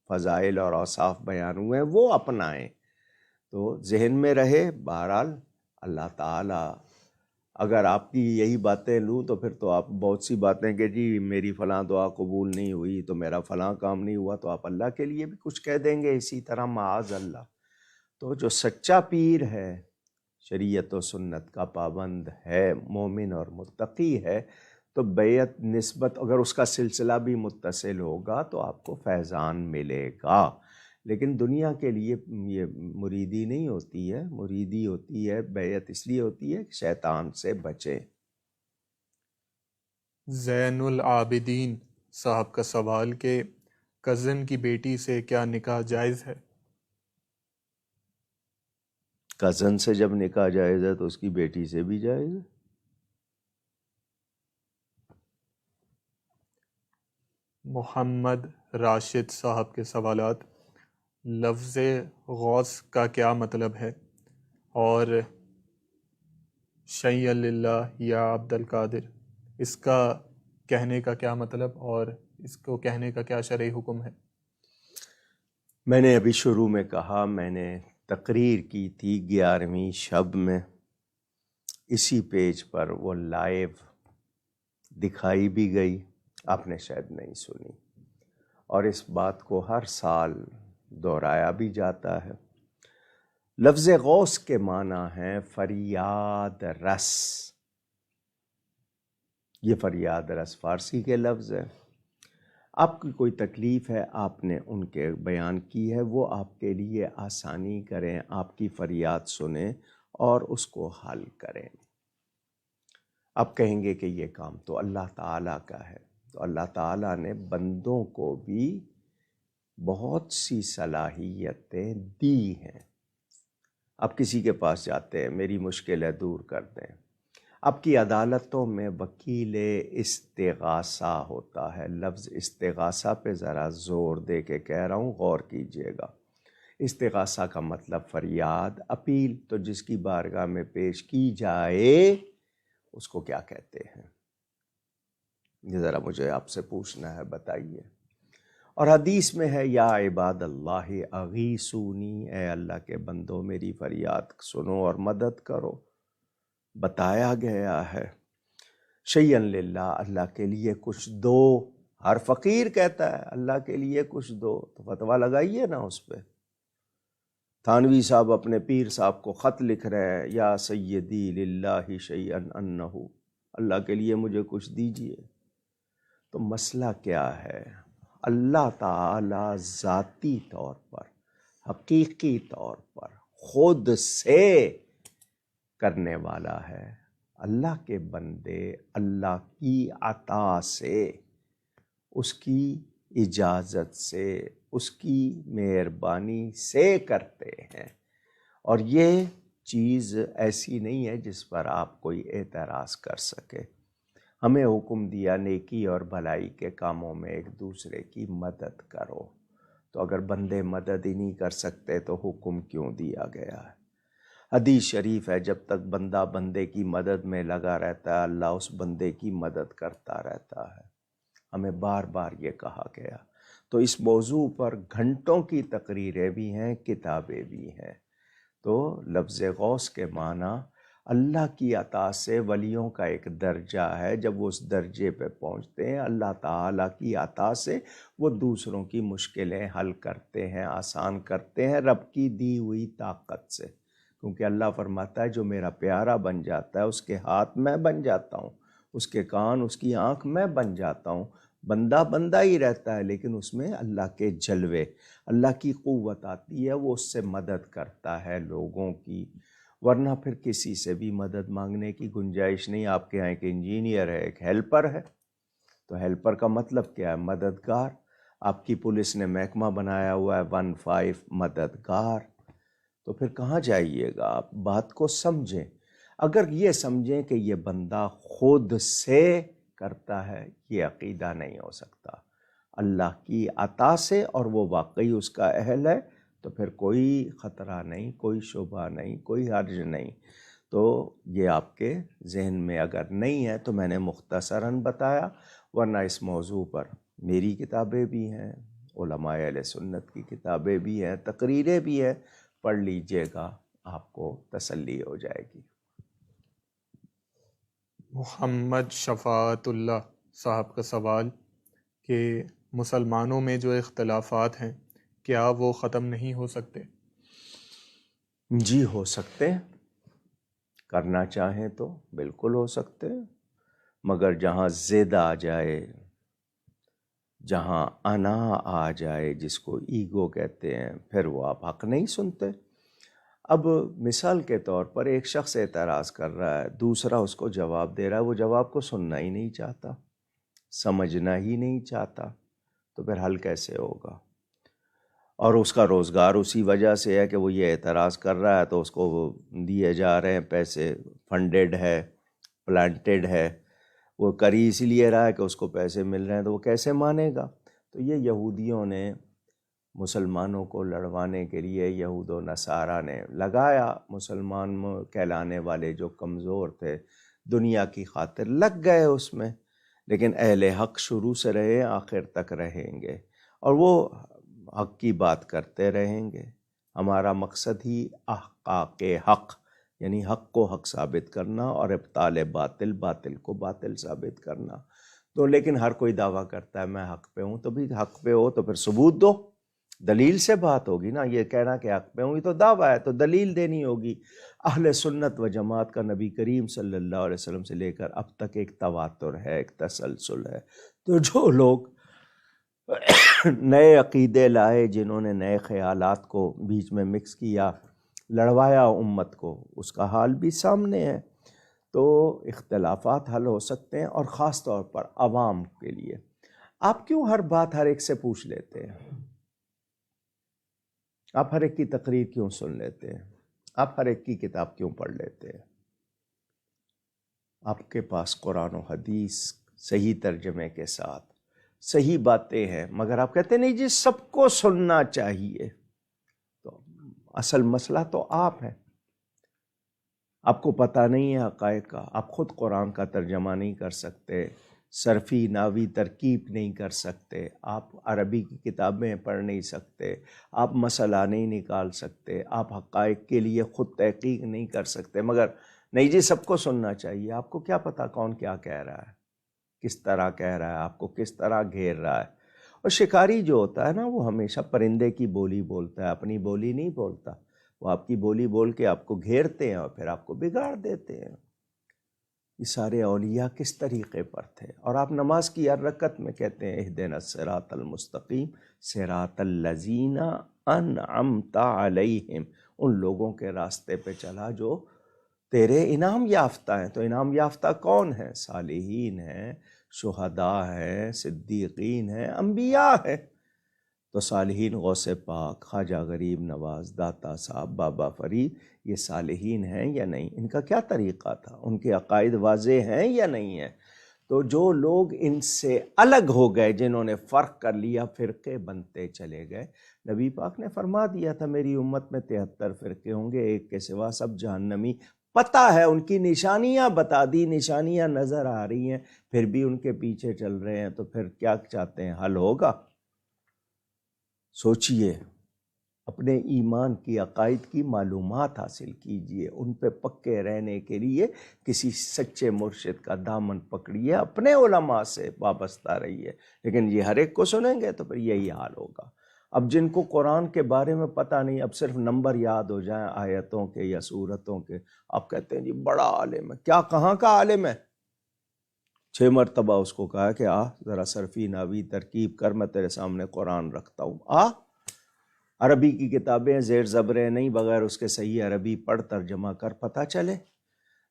فضائل اور اوصاف بیان ہوئے ہیں وہ اپنائیں۔ تو ذہن میں رہے، بہرحال اللہ تعالیٰ، اگر آپ کی یہی باتیں لوں تو پھر تو آپ بہت سی باتیں کہ جی میری فلاں دعا قبول نہیں ہوئی تو میرا فلاں کام نہیں ہوا، تو آپ اللہ کے لیے بھی کچھ کہہ دیں گے اسی طرح، معاذ اللہ۔ تو جو سچا پیر ہے، شریعت و سنت کا پابند ہے، مومن اور متقی ہے، تو بیعت نسبت اگر اس کا سلسلہ بھی متصل ہوگا تو آپ کو فیضان ملے گا۔ لیکن دنیا کے لیے یہ مریدی نہیں ہوتی ہے، مریدی ہوتی ہے، بیعت اس لیے ہوتی ہے کہ شیطان سے بچے۔ زین العابدین صاحب کا سوال کہ کزن کی بیٹی سے کیا نکاح جائز ہے؟ کزن سے جب نکاح جائز ہے تو اس کی بیٹی سے بھی جائز ہے۔ محمد راشد صاحب کے سوالات: لفظ غوث کا کیا مطلب ہے؟ اور شیء للہ یا عبد القادر، اس کا کہنے کا کیا مطلب اور اس کو کہنے کا کیا شرعی حکم ہے؟ میں نے ابھی شروع میں کہا، میں نے تقریر کی تھی 11ویں شب میں، اسی پیج پر وہ لائیو دکھائی بھی گئی، آپ نے شاید نہیں سنی، اور اس بات کو ہر سال دہرایا بھی جاتا ہے۔ لفظ غوث کے معنی ہے فریاد رس۔ یہ فریاد رس فارسی کے لفظ ہے۔ آپ کی کوئی تکلیف ہے، آپ نے ان کے بیان کی ہے، وہ آپ کے لیے آسانی کریں، آپ کی فریاد سنیں اور اس کو حل کریں۔ آپ کہیں گے کہ یہ کام تو اللہ تعالیٰ کا ہے، تو اللہ تعالیٰ نے بندوں کو بھی بہت سی صلاحیتیں دی ہیں۔ آپ کسی کے پاس جاتے ہیں، میری مشکلیں دور کر دیں، آپ کی عدالتوں میں وکیل استغاثہ ہوتا ہے۔ لفظ استغاثہ پہ ذرا زور دے کے کہہ رہا ہوں، غور کیجئے گا۔ استغاثہ کا مطلب فریاد، اپیل، تو جس کی بارگاہ میں پیش کی جائے اس کو کیا کہتے ہیں؟ یہ ذرا مجھے آپ سے پوچھنا ہے، بتائیے۔ اور حدیث میں ہے یا عباد اللہ اغیثونی، اے اللہ کے بندوں میری فریاد سنو اور مدد کرو۔ بتایا گیا ہے شیئن للہ، اللہ کے لیے کچھ دو۔ ہر فقیر کہتا ہے اللہ کے لیے کچھ دو، تو فتویٰ لگائیے نا اس پہ۔ تھانوی صاحب اپنے پیر صاحب کو خط لکھ رہے ہیں، یا سیدی للہ شیئن انہو، اللہ کے لیے مجھے کچھ دیجئے۔ تو مسئلہ کیا ہے؟ اللہ تعالی ذاتی طور پر، حقیقی طور پر خود سے کرنے والا ہے۔ اللہ کے بندے اللہ کی عطا سے، اس کی اجازت سے، اس کی مہربانی سے کرتے ہیں، اور یہ چیز ایسی نہیں ہے جس پر آپ کوئی اعتراض کر سکے۔ ہمیں حکم دیا نیکی اور بھلائی کے کاموں میں ایک دوسرے کی مدد کرو، تو اگر بندے مدد ہی نہیں کر سکتے تو حکم کیوں دیا گیا ہے؟ حدیث شریف ہے جب تک بندہ بندے کی مدد میں لگا رہتا ہے اللہ اس بندے کی مدد کرتا رہتا ہے۔ ہمیں بار بار یہ کہا گیا۔ تو اس موضوع پر گھنٹوں کی تقریریں بھی ہیں، کتابیں بھی ہیں۔ تو لفظ غوث کے معنی اللہ کی عطا سے ولیوں کا ایک درجہ ہے، جب وہ اس درجے پہ پہنچتے ہیں اللہ تعالیٰ کی عطا سے وہ دوسروں کی مشکلیں حل کرتے ہیں، آسان کرتے ہیں رب کی دی ہوئی طاقت سے، کیونکہ اللہ فرماتا ہے جو میرا پیارا بن جاتا ہے اس کے ہاتھ میں بن جاتا ہوں، اس کے کان، اس کی آنکھ میں بن جاتا ہوں۔ بندہ بندہ ہی رہتا ہے لیکن اس میں اللہ کے جلوے، اللہ کی قوت آتی ہے، وہ اس سے مدد کرتا ہے لوگوں کی، ورنہ پھر کسی سے بھی مدد مانگنے کی گنجائش نہیں۔ آپ کے یہاں ایک انجینئر ہے، ایک ہیلپر ہے، تو ہیلپر کا مطلب کیا ہے؟ مددگار۔ آپ کی پولیس نے محکمہ بنایا ہوا ہے 15 مددگار، تو پھر کہاں جائیے گا آپ؟ بات کو سمجھیں۔ اگر یہ سمجھیں کہ یہ بندہ خود سے کرتا ہے، یہ عقیدہ نہیں ہو سکتا۔ اللہ کی عطا سے، اور وہ واقعی اس کا اہل ہے، تو پھر کوئی خطرہ نہیں، کوئی شبہ نہیں، کوئی حرج نہیں۔ تو یہ آپ کے ذہن میں اگر نہیں ہے تو میں نے مختصراً بتایا، ورنہ اس موضوع پر میری کتابیں بھی ہیں، علماء اہل سنت کی کتابیں بھی ہیں، تقریریں بھی ہیں، پڑھ لیجئے گا، آپ کو تسلی ہو جائے گی۔ محمد شفاعت اللہ صاحب کا سوال کہ مسلمانوں میں جو اختلافات ہیں کیا وہ ختم نہیں ہو سکتے؟ جی ہو سکتے ہیں، کرنا چاہیں تو بالکل ہو سکتے ہیں، مگر جہاں ضد آ جائے، جہاں انا آ جائے، جس کو ایگو کہتے ہیں، پھر وہ آپ حق نہیں سنتے۔ اب مثال کے طور پر ایک شخص اعتراض کر رہا ہے، دوسرا اس کو جواب دے رہا ہے، وہ جواب کو سننا ہی نہیں چاہتا، سمجھنا ہی نہیں چاہتا، تو پھر حل کیسے ہوگا؟ اور اس کا روزگار اسی وجہ سے ہے کہ وہ یہ اعتراض کر رہا ہے، تو اس کو وہ دیے جا رہے ہیں پیسے، فنڈڈ ہے، پلانٹڈ ہے، وہ کری اسی لیے رہا ہے کہ اس کو پیسے مل رہے ہیں، تو وہ کیسے مانے گا؟ تو یہ یہودیوں نے مسلمانوں کو لڑوانے کے لیے، یہود و نصارہ نے لگایا، مسلمان کہلانے والے جو کمزور تھے دنیا کی خاطر لگ گئے اس میں، لیکن اہل حق شروع سے رہے، آخر تک رہیں گے، اور وہ حق کی بات کرتے رہیں گے۔ ہمارا مقصد ہی احقاق حق، یعنی حق کو حق ثابت کرنا، اور ابطال باطل، باطل کو باطل ثابت کرنا۔ تو لیکن ہر کوئی دعویٰ کرتا ہے میں حق پہ ہوں، تو بھی حق پہ ہو تو پھر ثبوت دو، دلیل سے بات ہوگی نا۔ یہ کہنا کہ حق پہ ہوں یہ تو دعویٰ ہے، تو دلیل دینی ہوگی۔ اہل سنت و جماعت کا نبی کریم صلی اللہ علیہ وسلم سے لے کر اب تک ایک تواتر ہے، ایک تسلسل ہے۔ تو جو لوگ نئے عقیدے لائے، جنہوں نے نئے خیالات کو بیچ میں مکس کیا، لڑوایا امت کو، اس کا حال بھی سامنے ہے۔ تو اختلافات حل ہو سکتے ہیں، اور خاص طور پر عوام کے لیے۔ آپ کیوں ہر بات ہر ایک سے پوچھ لیتے ہیں؟ آپ ہر ایک کی تقریر کیوں سن لیتے ہیں؟ آپ ہر ایک کی کتاب کیوں پڑھ لیتے ہیں؟ آپ کے پاس قرآن و حدیث صحیح ترجمے کے ساتھ صحیح باتیں ہیں، مگر آپ کہتے ہیں نہیں جی سب کو سننا چاہیے۔ تو اصل مسئلہ تو آپ ہیں، آپ کو پتہ نہیں ہے حقائق کا، آپ خود قرآن کا ترجمہ نہیں کر سکتے، صرفی ناوی ترکیب نہیں کر سکتے، آپ عربی کی کتابیں پڑھ نہیں سکتے، آپ مسئلہ نہیں نکال سکتے، آپ حقائق کے لیے خود تحقیق نہیں کر سکتے، مگر نہیں جی سب کو سننا چاہیے۔ آپ کو کیا پتہ کون کیا کہہ رہا ہے، کس طرح کہہ رہا ہے، آپ کو کس طرح گھیر رہا ہے۔ اور شکاری جو ہوتا ہے نا، وہ ہمیشہ پرندے کی بولی بولتا ہے، اپنی بولی نہیں بولتا۔ وہ آپ کی بولی بول کے آپ کو گھیرتے ہیں اور پھر آپ کو بگاڑ دیتے ہیں۔ یہ سارے اولیاء کس طریقے پر تھے؟ اور آپ نماز کی ہر رکعت میں کہتے ہیں اہدنا الصراط المستقیم صراط الذین انعمت علیہم، ان لوگوں کے راستے پہ چلا جو تیرے انعام یافتہ ہیں۔ تو انعام یافتہ کون ہیں؟ صالحین ہیں، شہداء ہیں، صدیقین ہیں، انبیاء ہیں۔ تو صالحین غوث پاک، خواجہ غریب نواز، داتا صاحب، بابا فرید، یہ صالحین ہیں یا نہیں؟ ان کا کیا طریقہ تھا؟ ان کے عقائد واضح ہیں یا نہیں ہیں؟ تو جو لوگ ان سے الگ ہو گئے، جنہوں نے فرق کر لیا، فرقے بنتے چلے گئے۔ نبی پاک نے فرما دیا تھا میری امت میں 73 فرقے ہوں گے، ایک کے سوا سب جہنمی۔ پتہ ہے، ان کی نشانیاں بتا دی، نشانیاں نظر آ رہی ہیں، پھر بھی ان کے پیچھے چل رہے ہیں، تو پھر کیا چاہتے ہیں؟ حل ہوگا؟ سوچئے، اپنے ایمان کی عقائد کی معلومات حاصل کیجئے، ان پہ پکے رہنے کے لیے کسی سچے مرشد کا دامن پکڑیے، اپنے علماء سے وابستہ رہیے۔ لیکن یہ ہر ایک کو سنیں گے تو پھر یہی حال ہوگا۔ اب جن کو قرآن کے بارے میں پتہ نہیں، اب صرف نمبر یاد ہو جائیں آیتوں کے یا سورتوں کے، آپ کہتے ہیں جی بڑا عالم ہے۔ کیا کہاں کا عالم ہے؟ 6 مرتبہ اس کو کہا کہ ذرا صرفی ناوی ترکیب کر، میں تیرے سامنے قرآن رکھتا ہوں۔ عربی کی کتابیں زیر زبریں نہیں، بغیر اس کے صحیح عربی پڑھ، ترجمہ کر، پتہ چلے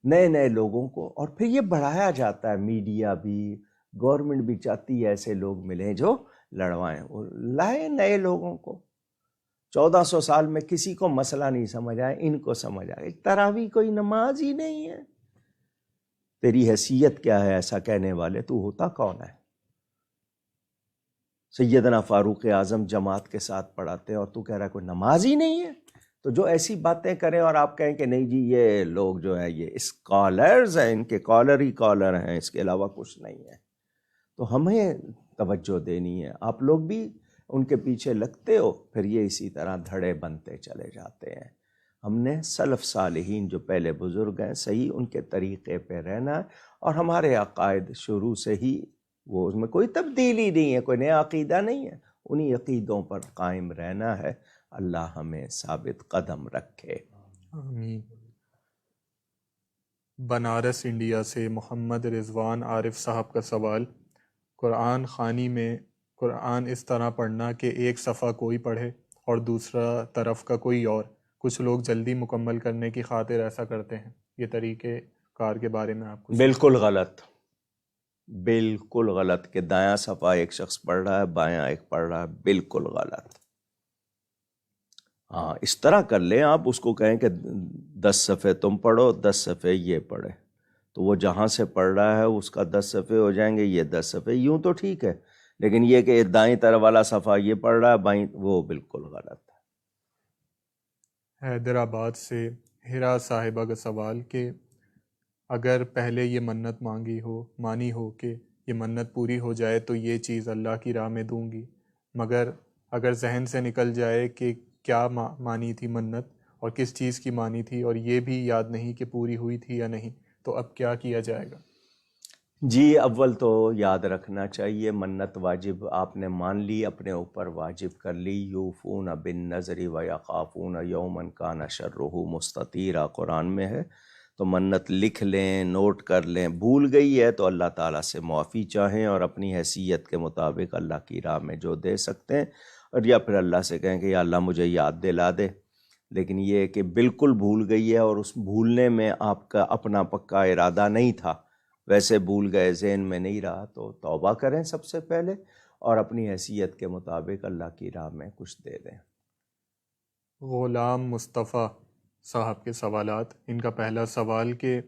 نئے نئے لوگوں کو۔ اور پھر یہ بڑھایا جاتا ہے، میڈیا بھی، گورنمنٹ بھی چاہتی ہے ایسے لوگ ملیں جو لڑوائیں. وہ لائے نئے لوگوں کو. 1400 سال میں کسی کو مسئلہ نہیں سمجھ آیا، ان کو سمجھ آیا. تراویح کوئی نماز ہی نہیں ہے. تیری حیثیت کیا ہے ایسا کہنے والے؟ تو ہوتا کون ہے؟ سیدنا فاروق اعظم جماعت کے ساتھ پڑھاتے ہیں اور تو کہہ رہا ہے کوئی نماز ہی نہیں ہے. تو جو ایسی باتیں کریں اور آپ کہیں کہ نہیں جی یہ لوگ جو ہیں یہ اسکالرز ہیں، ان کے کالر ہی کالر ہیں، اس کے علاوہ کچھ نہیں ہے، تو ہمیں توجہ دینی ہے. آپ لوگ بھی ان کے پیچھے لگتے ہو، پھر یہ اسی طرح دھڑے بنتے چلے جاتے ہیں. ہم نے سلف صالحین جو پہلے بزرگ ہیں صحیح ان کے طریقے پہ رہنا ہے، اور ہمارے عقائد شروع سے ہی وہ اس میں کوئی تبدیلی نہیں ہے، کوئی نیا عقیدہ نہیں ہے، انہی عقیدوں پر قائم رہنا ہے. اللہ ہمیں ثابت قدم رکھے. آمین. بنارس انڈیا سے محمد رضوان عارف صاحب کا سوال: قرآن خوانی میں قرآن اس طرح پڑھنا کہ ایک صفحہ کوئی پڑھے اور دوسرا طرف کا کوئی اور. کچھ لوگ جلدی مکمل کرنے کی خاطر ایسا کرتے ہیں. یہ طریقے کار کے بارے میں آپ کو بالکل غلط، بالکل غلط کہ دایاں صفحہ ایک شخص پڑھ رہا ہے بایاں ایک پڑھ رہا ہے، بالکل غلط. ہاں اس طرح کر لیں آپ، اس کو کہیں کہ 10 صفحے تم پڑھو 10 صفحے یہ پڑھے، تو وہ جہاں سے پڑھ رہا ہے اس کا 10 صفحے ہو جائیں گے، یہ 10 صفحے، یوں تو ٹھیک ہے. لیکن یہ کہ دائیں طرف والا صفحہ یہ پڑھ رہا ہے بائیں، وہ بالکل غلط ہے. حیدرآباد سے ہرا صاحبہ کا سوال کہ اگر پہلے یہ منت مانی ہو کہ یہ منت پوری ہو جائے تو یہ چیز اللہ کی راہ میں دوں گی، مگر اگر ذہن سے نکل جائے کہ کیا مانی تھی منت اور کس چیز کی مانی تھی، اور یہ بھی یاد نہیں کہ پوری ہوئی تھی یا نہیں، تو اب کیا کیا جائے گا؟ جی اول تو یاد رکھنا چاہیے منت واجب آپ نے مان لی، اپنے اوپر واجب کر لی. یوفون بالنذر ویخافون یوما کان شرہ مستطیرا قرآن میں ہے. تو منت لکھ لیں، نوٹ کر لیں. بھول گئی ہے تو اللہ تعالیٰ سے معافی چاہیں اور اپنی حیثیت کے مطابق اللہ کی راہ میں جو دے سکتے ہیں، اور یا پھر اللہ سے کہیں کہ یا اللہ مجھے یاد دلا دے. لیکن یہ کہ بالکل بھول گئی ہے اور اس بھولنے میں آپ کا اپنا پکا ارادہ نہیں تھا، ویسے بھول گئے، ذہن میں نہیں رہا، تو توبہ کریں سب سے پہلے اور اپنی حیثیت کے مطابق اللہ کی راہ میں کچھ دے دیں. غلام مصطفیٰ صاحب کے سوالات. ان کا پہلا سوال کہ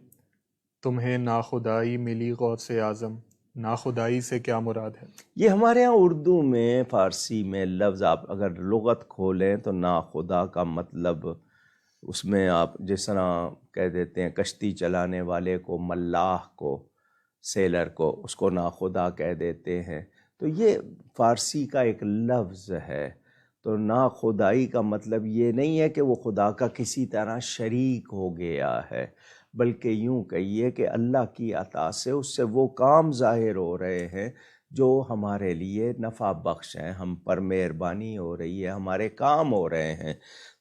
تمہیں ناخدائی ملی غوث اعظم، ناخدائی سے کیا مراد ہے؟ یہ ہمارے ہاں اردو میں فارسی میں لفظ آپ اگر لغت کھولیں تو ناخدا کا مطلب اس میں آپ جس طرح کہہ دیتے ہیں کشتی چلانے والے کو، ملاح کو، سیلر کو، اس کو ناخدا کہہ دیتے ہیں. تو یہ فارسی کا ایک لفظ ہے. تو ناخدائی کا مطلب یہ نہیں ہے کہ وہ خدا کا کسی طرح شریک ہو گیا ہے، بلکہ یوں کہیے کہ اللہ کی عطا سے اس سے وہ کام ظاہر ہو رہے ہیں جو ہمارے لیے نفع بخش ہیں، ہم پر مہربانی ہو رہی ہے، ہمارے کام ہو رہے ہیں.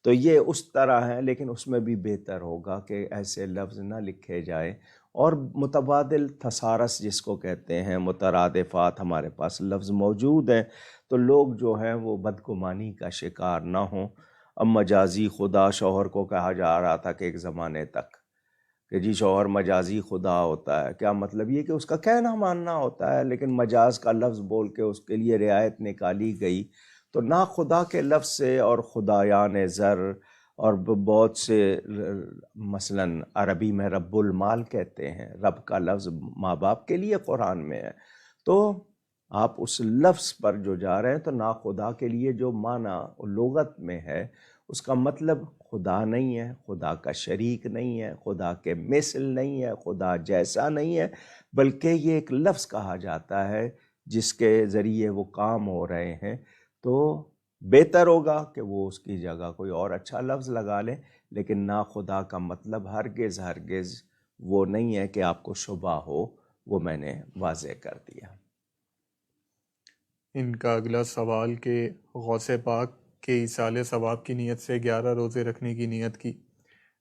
تو یہ اس طرح ہے، لیکن اس میں بھی بہتر ہوگا کہ ایسے لفظ نہ لکھے جائیں. اور متبادل تھسارس جس کو کہتے ہیں، مترادفات ہمارے پاس لفظ موجود ہیں، تو لوگ جو ہیں وہ بدگمانی کا شکار نہ ہوں. اب مجازی خدا شوہر کو کہا جا رہا تھا کہ ایک زمانے تک کہ جی شوہر مجازی خدا ہوتا ہے. کیا مطلب؟ یہ کہ اس کا کہنا ماننا ہوتا ہے، لیکن مجاز کا لفظ بول کے اس کے لیے رعایت نکالی گئی. تو نا خدا کے لفظ سے اور خدایان زر اور بہت سے، مثلا عربی میں رب المال کہتے ہیں، رب کا لفظ ماں باپ کے لیے قرآن میں ہے. تو آپ اس لفظ پر جو جا رہے ہیں تو نا خدا کے لیے جو معنی لغت میں ہے اس کا مطلب خدا نہیں ہے، خدا کا شریک نہیں ہے، خدا کے مثل نہیں ہے، خدا جیسا نہیں ہے، بلکہ یہ ایک لفظ کہا جاتا ہے جس کے ذریعے وہ کام ہو رہے ہیں. تو بہتر ہوگا کہ وہ اس کی جگہ کوئی اور اچھا لفظ لگا لیں. لیکن نا خدا کا مطلب ہرگز وہ نہیں ہے کہ آپ کو شبہ ہو، وہ میں نے واضح کر دیا. ان کا اگلا سوال کہ غوث پاک کے ایصال ثواب کی نیت سے 11 روزے رکھنے کی نیت کی،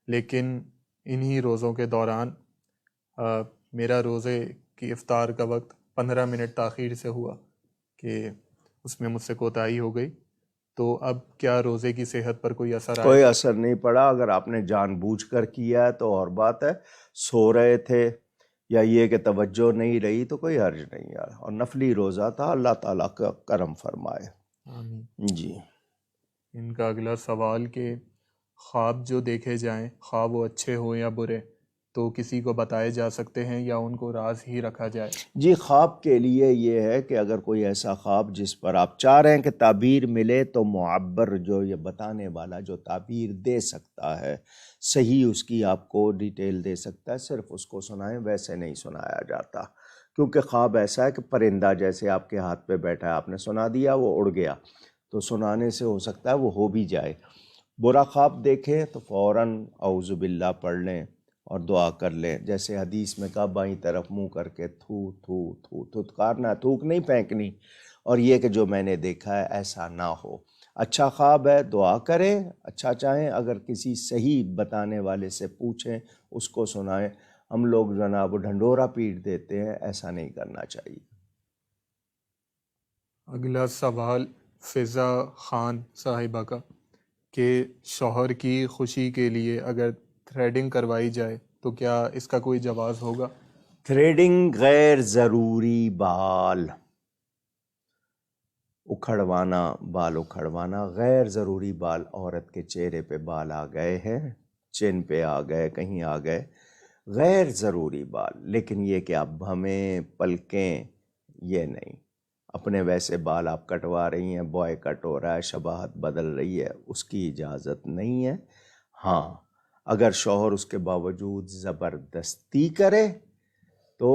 لیکن انہی روزوں کے دوران میرا روزے کی افطار کا وقت 15 منٹ تاخیر سے ہوا کہ اس میں مجھ سے کوتاہی ہو گئی، تو اب کیا روزے کی صحت پر کوئی اثر آئے؟ کوئی اثر نہیں پڑا. اگر آپ نے جان بوجھ کر کیا ہے تو اور بات ہے. سو رہے تھے یا یہ کہ توجہ نہیں رہی تو کوئی حرج نہیں ہے، اور نفلی روزہ تھا، اللہ تعالیٰ کا کرم فرمائے۔ آمین۔ جی ان کا اگلا سوال کہ خواب جو دیکھے جائیں، خواہ وہ اچھے ہوں یا برے، تو کسی کو بتائے جا سکتے ہیں یا ان کو راز ہی رکھا جائے؟ جی، خواب کے لیے یہ ہے کہ اگر کوئی ایسا خواب جس پر آپ چاہ رہے ہیں کہ تعبیر ملے، تو معبر جو یہ بتانے والا جو تعبیر دے سکتا ہے، صحیح اس کی آپ کو ڈیٹیل دے سکتا ہے، صرف اس کو سنائیں، ویسے نہیں سنایا جاتا، کیونکہ خواب ایسا ہے کہ پرندہ جیسے آپ کے ہاتھ پہ بیٹھا ہے، آپ نے سنا دیا، وہ اڑ گیا، تو سنانے سے ہو سکتا ہے وہ ہو بھی جائے۔ برا خواب دیکھیں تو فوراً اعوذ باللہ پڑھ لیں اور دعا کر لیں، جیسے حدیث میں کہا بائیں طرف منہ کر کے تھو تھو تھو تھتکارنا، تھوک نہیں پھینکنی، اور یہ کہ جو میں نے دیکھا ہے ایسا نہ ہو۔ اچھا خواب ہے دعا کریں، اچھا چاہیں اگر کسی صحیح بتانے والے سے پوچھیں، اس کو سنائیں۔ ہم لوگ جناب ڈھنڈورا پیٹ دیتے ہیں، ایسا نہیں کرنا چاہیے۔ اگلا سوال فضا خان صاحبہ کا کہ شوہر کی خوشی کے لیے اگر تھریڈنگ کروائی جائے تو کیا اس کا کوئی جواز ہوگا؟ تھریڈنگ غیر ضروری بال اکھڑوانا، بال اکھڑوانا غیر ضروری بال، عورت کے چہرے پہ بال آ گئے ہیں، چین پہ آ گئے، کہیں آ گئے، غیر ضروری بال، لیکن یہ کہ آپ بھمیں پلکیں، یہ نہیں۔ اپنے ویسے بال آپ کٹوا رہی ہیں، بوائے کٹ ہو رہا ہے، شباہت بدل رہی ہے، اس کی اجازت نہیں ہے۔ ہاں اگر شوہر اس کے باوجود زبردستی کرے تو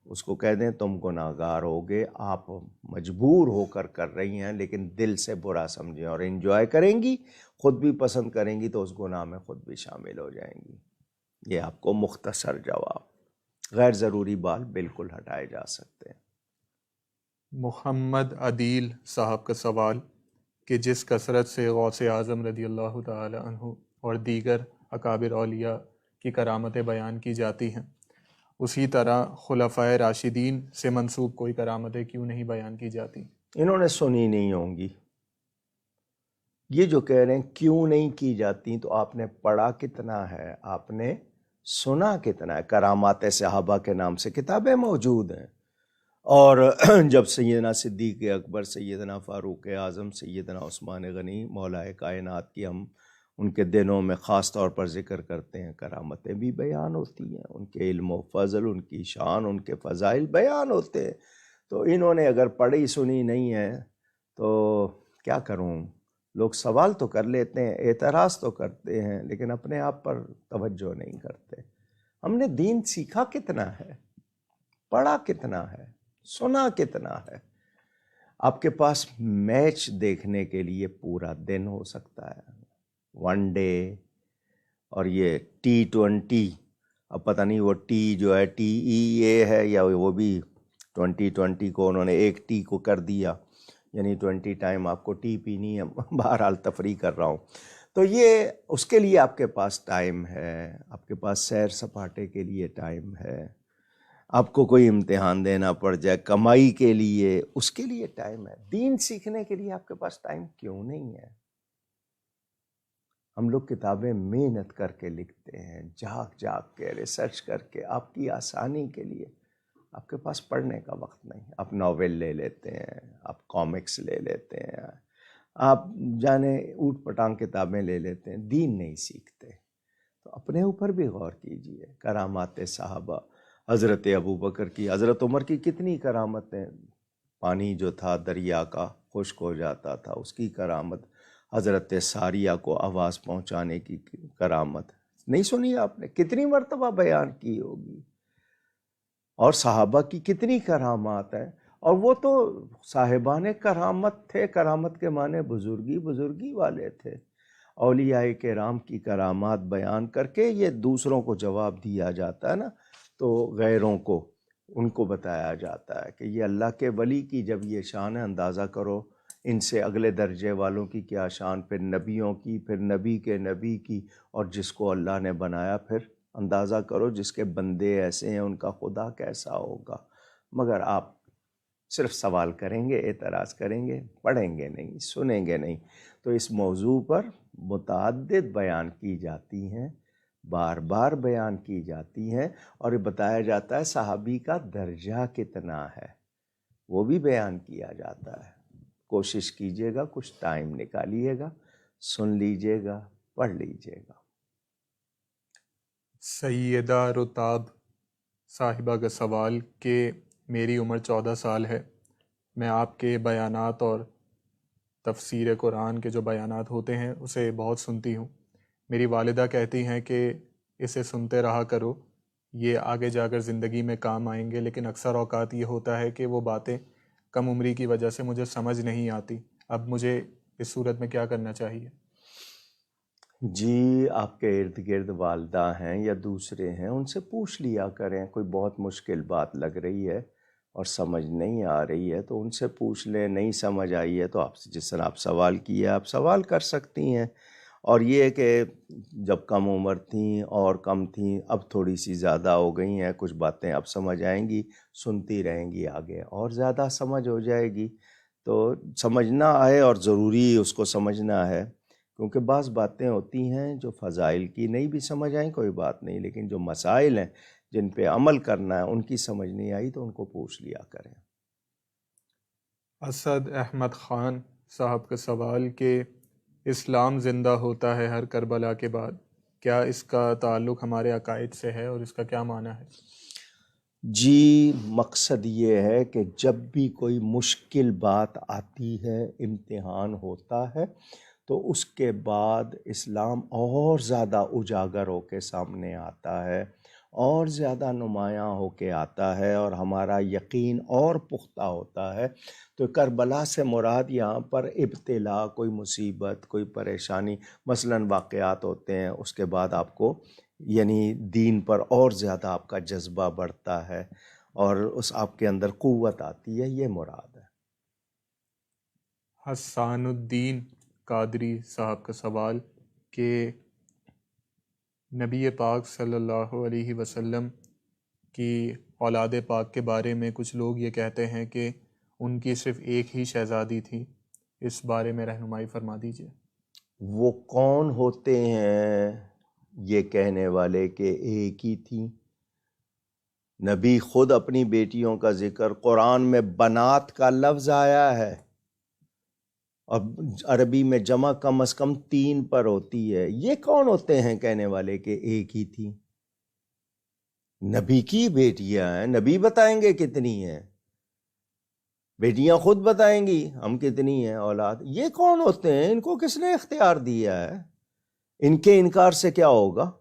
اس کو کہہ دیں تم گناہگار ہوگے، آپ مجبور ہو کر رہی ہیں، لیکن دل سے برا سمجھیں اور انجوائے کریں گی، خود بھی پسند کریں گی تو اس گناہ میں خود بھی شامل ہو جائیں گی۔ یہ آپ کو مختصر جواب۔ غیر ضروری بال بالکل ہٹائے جا سکتے ہیں۔ محمد عدیل صاحب کا سوال کہ جس کثرت سے غوث اعظم رضی اللہ تعالی عنہ اور دیگر اکابر اولیاء کی کرامتیں بیان کی جاتی ہیں، اسی طرح خلفائے راشدین سے منسوب کوئی کرامتیں کیوں نہیں بیان کی جاتی؟ انہوں نے سنی نہیں ہوں گی۔ یہ جو کہہ رہے ہیں کیوں نہیں کی جاتی، تو آپ نے پڑھا کتنا ہے، آپ نے سنا کتنا ہے؟ کرامات صحابہ کے نام سے کتابیں موجود ہیں، اور جب سیدنا صدیق اکبر، سیدنا فاروق اعظم، سیدنا عثمان غنی، مولا کائنات کی ہم ان کے دنوں میں خاص طور پر ذکر کرتے ہیں، کرامتیں بھی بیان ہوتی ہیں، ان کے علم و فضل، ان کی شان، ان کے فضائل بیان ہوتے ہیں۔ تو انہوں نے اگر پڑھی سنی نہیں ہے تو کیا کروں؟ لوگ سوال تو کر لیتے ہیں، اعتراض تو کرتے ہیں، لیکن اپنے آپ پر توجہ نہیں کرتے۔ ہم نے دین سیکھا کتنا ہے، پڑھا کتنا ہے، سنا کتنا ہے؟ آپ کے پاس میچ دیکھنے کے لیے پورا دن ہو سکتا ہے، ون ڈے، اور یہ T20، اب پتہ نہیں وہ ٹی جو ہے TEA ہے یا وہ بھی 2020 کو انہوں نے ایک ٹی کو کر دیا، یعنی 20 ٹائم آپ کو ٹی پینی ہے۔ بہرحال تفریح کر رہا ہوں۔ تو یہ اس کے لیے آپ کے پاس ٹائم ہے، آپ کے پاس سیر سپاٹے کے لیے ٹائم ہے، آپ کو کوئی امتحان دینا پڑ جائے کمائی کے لیے، اس کے لیے ٹائم ہے۔ دین سیکھنے کے لیے آپ کے پاس ٹائم کیوں نہیں ہے؟ ہم لوگ کتابیں محنت کر کے لکھتے ہیں، جاگ جاگ کے ریسرچ کر کے، آپ کی آسانی کے لیے۔ آپ کے پاس پڑھنے کا وقت نہیں، آپ ناول لے لیتے ہیں، آپ کامکس لے لیتے ہیں، آپ جانے اوٹ پٹانگ کتابیں لے لیتے ہیں، دین نہیں سیکھتے۔ تو اپنے اوپر بھی غور کیجئے۔ کرامات صحابہ، حضرت ابوبکر کی، حضرت عمر کی کتنی کرامتیں، پانی جو تھا دریا کا خشک ہو جاتا تھا، اس کی کرامت، حضرت ساریہ کو آواز پہنچانے کی کرامت، نہیں سنی آپ نے؟ کتنی مرتبہ بیان کی ہوگی۔ اور صحابہ کی کتنی کرامات ہیں، اور وہ تو صاحبان کرامت تھے، کرامت کے معنی بزرگی، بزرگی والے تھے۔ اولیاء کرام کی کرامات بیان کر کے یہ دوسروں کو جواب دیا جاتا ہے نا، تو غیروں کو ان کو بتایا جاتا ہے کہ یہ اللہ کے ولی کی جب یہ شان ہے، اندازہ کرو ان سے اگلے درجے والوں کی کیا شان، پھر نبیوں کی، پھر نبی کے نبی کی، اور جس کو اللہ نے بنایا پھر اندازہ کرو جس کے بندے ایسے ہیں ان کا خدا کیسا ہوگا۔ مگر آپ صرف سوال کریں گے، اعتراض کریں گے، پڑھیں گے نہیں، سنیں گے نہیں۔ تو اس موضوع پر متعدد بیان کی جاتی ہیں، بار بار بیان کی جاتی ہیں، اور یہ بتایا جاتا ہے صحابی کا درجہ کتنا ہے، وہ بھی بیان کیا جاتا ہے۔ کوشش کیجیے گا، کچھ ٹائم نکالیے گا، سن لیجیے گا، پڑھ لیجیے گا۔ سیدہ رتاب صاحبہ کا سوال کہ میری عمر 14 سال ہے، میں آپ کے بیانات اور تفسیر قرآن کے جو بیانات ہوتے ہیں اسے بہت سنتی ہوں۔ میری والدہ کہتی ہیں کہ اسے سنتے رہا کرو، یہ آگے جا کر زندگی میں کام آئیں گے، لیکن اکثر اوقات یہ ہوتا ہے کہ وہ باتیں کم عمری کی وجہ سے مجھے سمجھ نہیں آتی۔ اب مجھے اس صورت میں کیا کرنا چاہیے؟ جی، آپ کے ارد گرد والدہ ہیں یا دوسرے ہیں، ان سے پوچھ لیا کریں۔ کوئی بہت مشکل بات لگ رہی ہے اور سمجھ نہیں آ رہی ہے تو ان سے پوچھ لیں۔ نہیں سمجھ آئی ہے تو آپ سے، جس طرح آپ سوال کیے آپ سوال کر سکتی ہیں۔ اور یہ کہ جب کم عمر تھیں اور کم تھیں، اب تھوڑی سی زیادہ ہو گئی ہیں، کچھ باتیں اب سمجھ آئیں گی، سنتی رہیں گی، آگے اور زیادہ سمجھ ہو جائے گی۔ تو سمجھنا ہے اور ضروری اس کو سمجھنا ہے، کیونکہ بعض باتیں ہوتی ہیں جو فضائل کی نہیں بھی سمجھ آئیں کوئی بات نہیں، لیکن جو مسائل ہیں جن پہ عمل کرنا ہے ان کی سمجھ نہیں آئی تو ان کو پوچھ لیا کریں۔ اسد احمد خان صاحب کا سوال کہ اسلام زندہ ہوتا ہے ہر کربلا کے بعد، کیا اس کا تعلق ہمارے عقائد سے ہے اور اس کا کیا معنی ہے؟ جی، مقصد یہ ہے کہ جب بھی کوئی مشکل بات آتی ہے، امتحان ہوتا ہے، تو اس کے بعد اسلام اور زیادہ اجاگر ہو کے سامنے آتا ہے، اور زیادہ نمایاں ہو کے آتا ہے، اور ہمارا یقین اور پختہ ہوتا ہے۔ تو کربلا سے مراد یہاں پر ابتلا، کوئی مصیبت، کوئی پریشانی، مثلاً واقعات ہوتے ہیں، اس کے بعد آپ کو یعنی دین پر اور زیادہ آپ کا جذبہ بڑھتا ہے اور اس آپ کے اندر قوت آتی ہے، یہ مراد ہے۔ حسان الدین قادری صاحب کا سوال کہ نبی پاک صلی اللہ علیہ وسلم کی اولاد پاک کے بارے میں کچھ لوگ یہ کہتے ہیں کہ ان کی صرف ایک ہی شہزادی تھی، اس بارے میں رہنمائی فرما دیجیے۔ وہ کون ہوتے ہیں یہ کہنے والے کہ ایک ہی تھیں؟ نبی خود اپنی بیٹیوں کا ذکر، قرآن میں بنات کا لفظ آیا ہے، اور عربی میں جمع کم از کم 3 پر ہوتی ہے۔ یہ کون ہوتے ہیں کہنے والے کہ ایک ہی تھی؟ نبی کی بیٹیاں ہیں، نبی بتائیں گے کتنی ہیں، بیٹیاں خود بتائیں گی ہم کتنی ہیں اولاد۔ یہ کون ہوتے ہیں؟ ان کو کس نے اختیار دیا ہے؟ ان کے انکار سے کیا ہوگا؟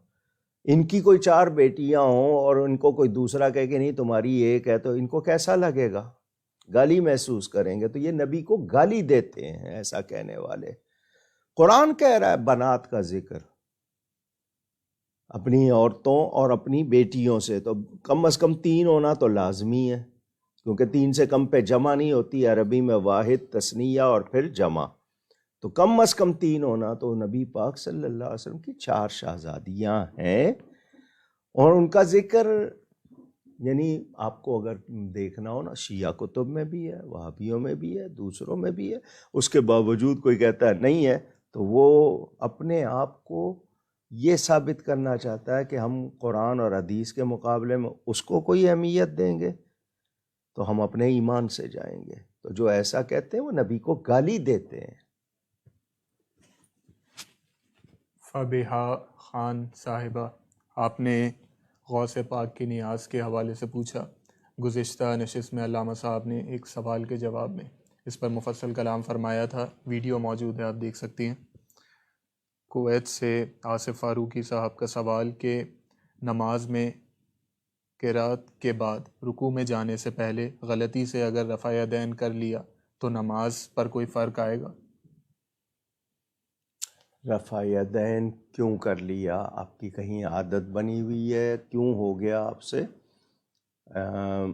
ان کی کوئی 4 بیٹیاں ہوں اور ان کو کوئی دوسرا کہے کہ نہیں تمہاری ایک ہے، تو ان کو کیسا لگے گا؟ گالی محسوس کریں گے۔ تو یہ نبی کو گالی دیتے ہیں ایسا کہنے والے۔ قرآن کہہ رہا ہے بنات کا ذکر اپنی عورتوں اور اپنی بیٹیوں سے، تو کم از کم 3 ہونا تو لازمی ہے، کیونکہ 3 سے کم پہ جمع نہیں ہوتی عربی میں، واحد، تثنیہ اور پھر جمع، تو کم از کم 3 ہونا تو نبی پاک صلی اللہ علیہ وسلم کی 4 شہزادیاں ہیں، اور ان کا ذکر یعنی آپ کو اگر دیکھنا ہو نا، شیعہ کتب میں بھی ہے، وہابیوں میں بھی ہے، دوسروں میں بھی ہے، اس کے باوجود کوئی کہتا ہے نہیں ہے، تو وہ اپنے آپ کو یہ ثابت کرنا چاہتا ہے کہ ہم قرآن اور حدیث کے مقابلے میں اس کو کوئی اہمیت دیں گے تو ہم اپنے ایمان سے جائیں گے۔ تو جو ایسا کہتے ہیں وہ نبی کو گالی دیتے ہیں۔ فبیہا خان صاحبہ، آپ نے غوث پاک کی نیاز کے حوالے سے پوچھا۔ گزشتہ نشست میں علامہ صاحب نے ایک سوال کے جواب میں اس پر مفصل کلام فرمایا تھا، ویڈیو موجود ہے، آپ دیکھ سکتی ہیں۔ کویت سے آصف فاروقی صاحب کا سوال کہ نماز میں قرات کے بعد رکوع میں جانے سے پہلے غلطی سے اگر رفع یدین کر لیا تو نماز پر کوئی فرق آئے گا؟ رفع یدین کیوں کر لیا؟ آپ کی کہیں عادت بنی ہوئی ہے؟ کیوں ہو گیا آپ سے؟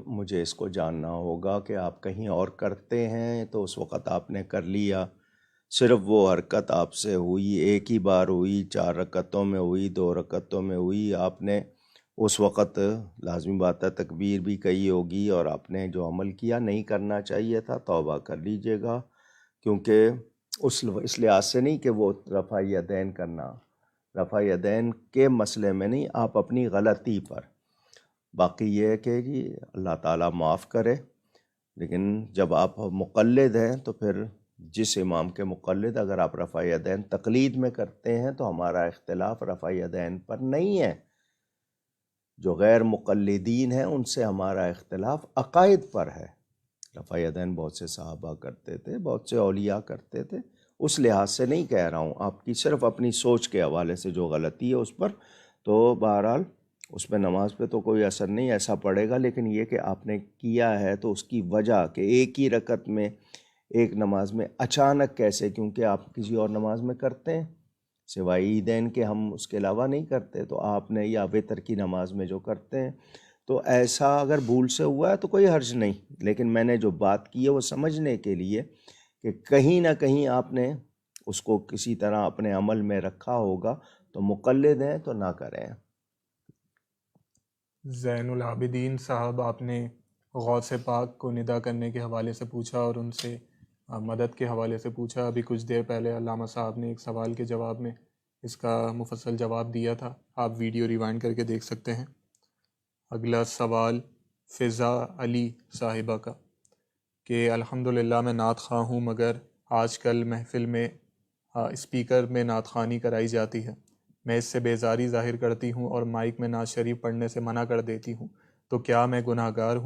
مجھے اس کو جاننا ہوگا کہ آپ کہیں اور کرتے ہیں تو اس وقت آپ نے کر لیا، صرف وہ حرکت آپ سے ہوئی، ایک ہی بار ہوئی، 4 رکعتوں میں ہوئی، 2 رکعتوں میں ہوئی، آپ نے اس وقت لازمی بات ہے تکبیر بھی کہی ہوگی، اور آپ نے جو عمل کیا نہیں کرنا چاہیے تھا، توبہ کر لیجئے گا، کیونکہ اس لحاظ سے نہیں کہ وہ رفع یدین کرنا، رفع یدین کے مسئلے میں نہیں، آپ اپنی غلطی پر. باقی یہ ہے کہ جی اللہ تعالیٰ معاف کرے، لیکن جب آپ مقلد ہیں تو پھر جس امام کے مقلد اگر آپ رفع یدین تقلید میں کرتے ہیں تو ہمارا اختلاف رفع یدین پر نہیں ہے. جو غیر مقلدین ہیں ان سے ہمارا اختلاف عقائد پر ہے. رفع یدین بہت سے صحابہ کرتے تھے، بہت سے اولیاء کرتے تھے، اس لحاظ سے نہیں کہہ رہا ہوں. آپ کی صرف اپنی سوچ کے حوالے سے جو غلطی ہے اس پر، تو بہرحال اس پہ نماز پہ تو کوئی اثر نہیں ایسا پڑے گا. لیکن یہ کہ آپ نے کیا ہے تو اس کی وجہ کہ ایک ہی رکعت میں ایک نماز میں اچانک کیسے، کیونکہ آپ کسی اور نماز میں کرتے ہیں سوائے عیدین کے، ہم اس کے علاوہ نہیں کرتے، تو آپ نے یا وتر کی نماز میں جو کرتے ہیں، تو ایسا اگر بھول سے ہوا ہے تو کوئی حرج نہیں. لیکن میں نے جو بات کی ہے وہ سمجھنے کے لیے کہ کہیں نہ کہیں آپ نے اس کو کسی طرح اپنے عمل میں رکھا ہوگا، تو مقلد ہیں تو نہ کریں. زین العابدین صاحب، آپ نے غوث پاک کو ندا کرنے کے حوالے سے پوچھا اور ان سے مدد کے حوالے سے پوچھا. ابھی کچھ دیر پہلے علامہ صاحب نے ایک سوال کے جواب میں اس کا مفصل جواب دیا تھا، آپ ویڈیو ریوائنڈ کر کے دیکھ سکتے ہیں. اگلا سوال فضا علی صاحبہ کا کہ الحمدللہ میں نعت خواں ہوں، مگر آج کل محفل میں اسپیکر میں نعت خوانی کرائی جاتی ہے. میں اس سے بیزاری ظاہر کرتی ہوں اور مائک میں نعت شریف پڑھنے سے منع کر دیتی ہوں. تو کیا میں گناہ گار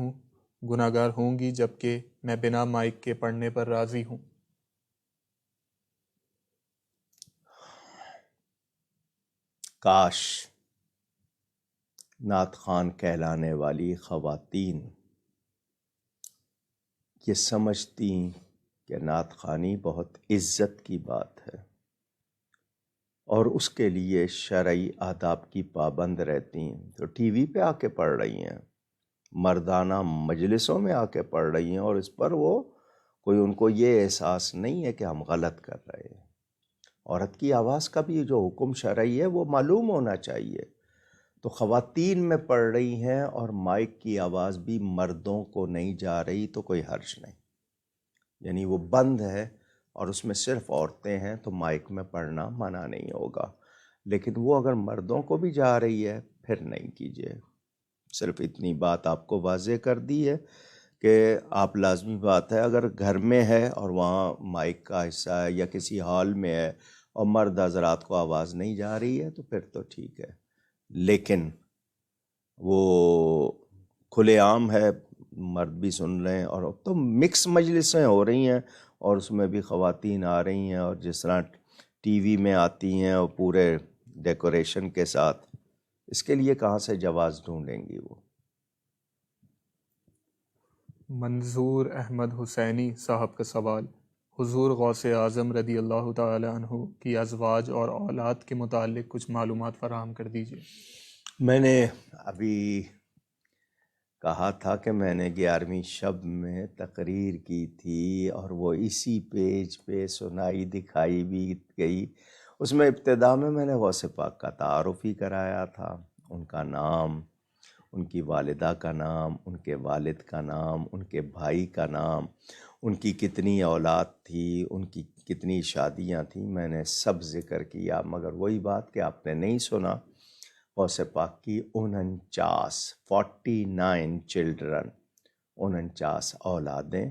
ہوں گی جبکہ میں بنا مائک کے پڑھنے پر راضی ہوں؟ کاش نعت خوان کہلانے والی خواتین یہ سمجھتی کہ نعت خوانی بہت عزت کی بات ہے اور اس کے لیے شرعی آداب کی پابند رہتی ہیں، تو ٹی وی پہ آ کے پڑھ رہی ہیں، مردانہ مجلسوں میں آ کے پڑھ رہی ہیں، اور اس پر وہ کوئی ان کو یہ احساس نہیں ہے کہ ہم غلط کر رہے ہیں. عورت کی آواز کا بھی جو حکم شرعی ہے وہ معلوم ہونا چاہیے. تو خواتین میں پڑھ رہی ہیں اور مائک کی آواز بھی مردوں کو نہیں جا رہی تو کوئی حرج نہیں، یعنی وہ بند ہے اور اس میں صرف عورتیں ہیں تو مائک میں پڑھنا منع نہیں ہوگا. لیکن وہ اگر مردوں کو بھی جا رہی ہے پھر نہیں کیجیے. صرف اتنی بات آپ کو واضح کر دی ہے کہ آپ لازمی بات ہے اگر گھر میں ہے اور وہاں مائک کا حصہ ہے یا کسی ہال میں ہے اور مرد حضرات کو آواز نہیں جا رہی ہے تو پھر تو ٹھیک ہے. لیکن وہ کھلے عام ہے، مرد بھی سن رہے ہیں، اور اب تو مکس مجلسیں ہو رہی ہیں اور اس میں بھی خواتین آ رہی ہیں، اور جس طرح ٹی وی میں آتی ہیں اور پورے ڈیکوریشن کے ساتھ، اس کے لیے کہاں سے جواز ڈھونڈیں گی وہ. منظور احمد حسینی صاحب کا سوال، حضور غوث اعظم رضی اللہ تعالی عنہ کی ازواج اور اولاد کے متعلق کچھ معلومات فراہم کر دیجیے. میں نے ابھی کہا تھا کہ میں نے 11ویں شب میں تقریر کی تھی اور وہ اسی پیج پہ سنائی دکھائی بھی گئی. اس میں ابتدا میں نے غوث پاک کا تعارف ہی کرایا تھا، ان کا نام، ان کی والدہ کا نام، ان کے والد کا نام، ان کے بھائی کا نام، ان کی کتنی اولاد تھی، ان کی کتنی شادیاں تھیں، میں نے سب ذکر کیا. مگر وہی بات کہ آپ نے نہیں سنا. غوث پاک کی 49 چلڈرن، 49 اولادیں،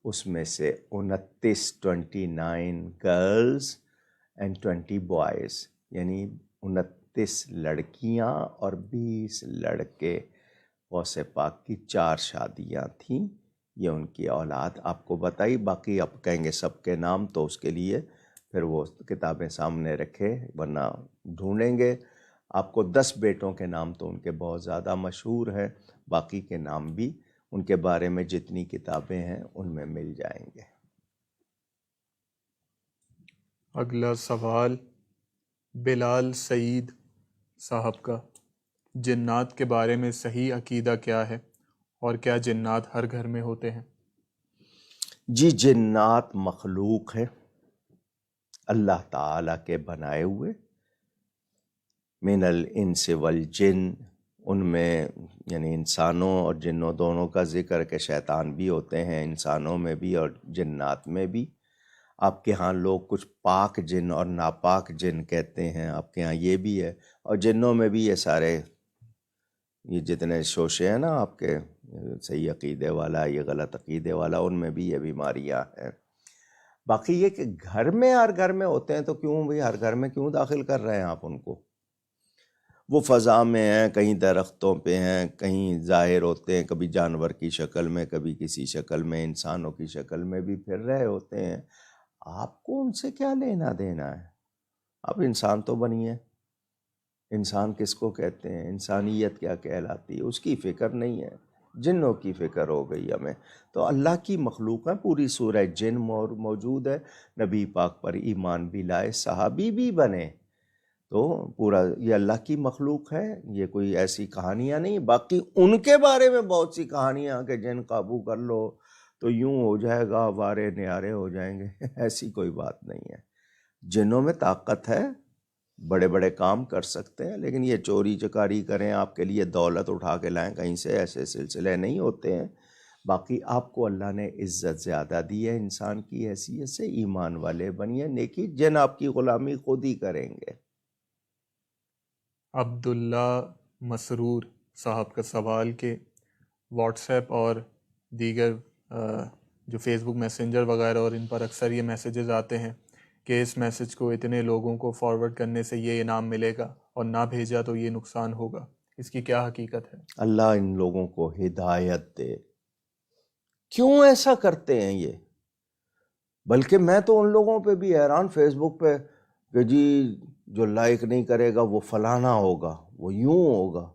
اس میں سے 29 گرلز اینڈ 20 بوائز، یعنی 29 لڑکیاں اور 20 لڑکے. غوث پاک کی 4 شادیاں تھیں. یہ ان کی اولاد آپ کو بتائی. باقی آپ کہیں گے سب کے نام تو اس کے لیے پھر وہ کتابیں سامنے رکھے، ورنہ ڈھونڈیں گے. آپ کو 10 بیٹوں کے نام تو ان کے بہت زیادہ مشہور ہیں، باقی کے نام بھی ان کے بارے میں جتنی کتابیں ہیں ان میں مل جائیں گے. اگلا سوال بلال سعید صاحب کا، جنات کے بارے میں صحیح عقیدہ کیا ہے اور کیا جنات ہر گھر میں ہوتے ہیں؟ جی جنات مخلوق ہیں، اللہ تعالیٰ کے بنائے ہوئے، من الانس والجن. ان میں یعنی انسانوں اور جنوں دونوں کا ذکر کہ شیطان بھی ہوتے ہیں انسانوں میں بھی اور جنات میں بھی. آپ کے ہاں لوگ کچھ پاک جن اور ناپاک جن کہتے ہیں، آپ کے ہاں یہ بھی ہے، اور جنوں میں بھی یہ سارے یہ جتنے شوشے ہیں نا آپ کے، صحیح عقیدے والا، یہ غلط عقیدے والا، ان میں بھی یہ بیماریاں ہیں۔ باقی یہ کہ گھر میں، ہر گھر میں ہوتے ہیں تو کیوں بھئی ہر گھر میں کیوں داخل کر رہے ہیں آپ ان کو؟ وہ فضا میں ہیں، کہیں درختوں پہ ہیں، کہیں ظاہر ہوتے ہیں، کبھی جانور کی شکل میں، کبھی کسی شکل میں، انسانوں کی شکل میں بھی پھر رہے ہوتے ہیں۔ آپ کو ان سے کیا لینا دینا ہے؟ آپ انسان تو بنیے۔ انسان کس کو کہتے ہیں؟ انسانیت کیا کہلاتی ہے؟ اس کی فکر نہیں ہے، جنوں کی فکر ہو گئی ہمیں۔ تو اللہ کی مخلوق ہے، پوری سورہ جن موجود ہے، نبی پاک پر ایمان بھی لائے، صحابی بھی بنے، تو پورا یہ اللہ کی مخلوق ہے، یہ کوئی ایسی کہانیاں نہیں۔ باقی ان کے بارے میں بہت سی کہانیاں کہ جن قابو کر لو تو یوں ہو جائے گا، وارے نیارے ہو جائیں گے، ایسی کوئی بات نہیں ہے۔ جنوں میں طاقت ہے، بڑے بڑے کام کر سکتے ہیں، لیکن یہ چوری چکاری کریں، آپ کے لیے دولت اٹھا کے لائیں کہیں سے، ایسے سلسلے نہیں ہوتے ہیں۔ باقی آپ کو اللہ نے عزت زیادہ دی ہے انسان کی حیثیت سے، ایمان والے بنیے، نیکی، جن آپ کی غلامی خود ہی کریں گے۔ عبداللہ مسرور صاحب کا سوال کہ واٹس ایپ اور دیگر جو فیس بک میسنجر وغیرہ اور ان پر اکثر یہ میسیجز آتے ہیں کہ اس میسیج کو اتنے لوگوں کو فارورڈ کرنے سے یہ انعام ملے گا اور نہ بھیجا تو یہ نقصان ہوگا، اس کی کیا حقیقت ہے؟ اللہ ان لوگوں کو ہدایت دے، کیوں ایسا کرتے ہیں یہ؟ بلکہ میں تو ان لوگوں پہ بھی حیران، فیس بک پہ، کہ جی جو لائک نہیں کرے گا وہ فلانا ہوگا، وہ یوں ہوگا،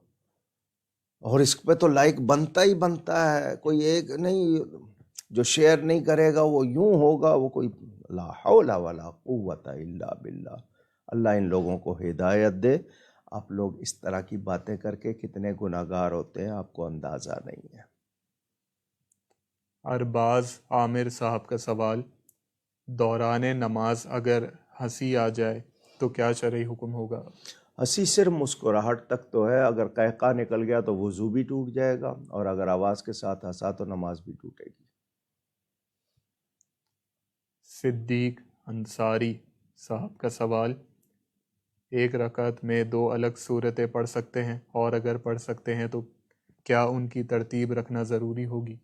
اور اس پہ تو لائک بنتا ہی بنتا ہے، کوئی ایک نہیں، جو شیئر نہیں کرے گا وہ یوں ہوگا، وہ کوئی لا حول ولا قوت الا باللہ۔ اللہ ان لوگوں کو ہدایت دے۔ آپ لوگ اس طرح کی باتیں کر کے کتنے گناہگار ہوتے ہیں، آپ کو اندازہ نہیں ہے۔ ارباز عامر صاحب کا سوال، دوران نماز اگر ہنسی آ جائے تو کیا شرعی حکم ہوگا؟ ہنسی صرف مسکراہٹ تک تو ہے، اگر قہقہ نکل گیا تو وضو بھی ٹوٹ جائے گا، اور اگر آواز کے ساتھ ہنسا تو نماز بھی ٹوٹے گی۔ صدیق انصاری صاحب کا سوال، ایک رکعت میں 2 الگ صورتیں پڑھ سکتے ہیں، اور اگر پڑھ سکتے ہیں تو کیا ان کی ترتیب رکھنا ضروری ہوگی؟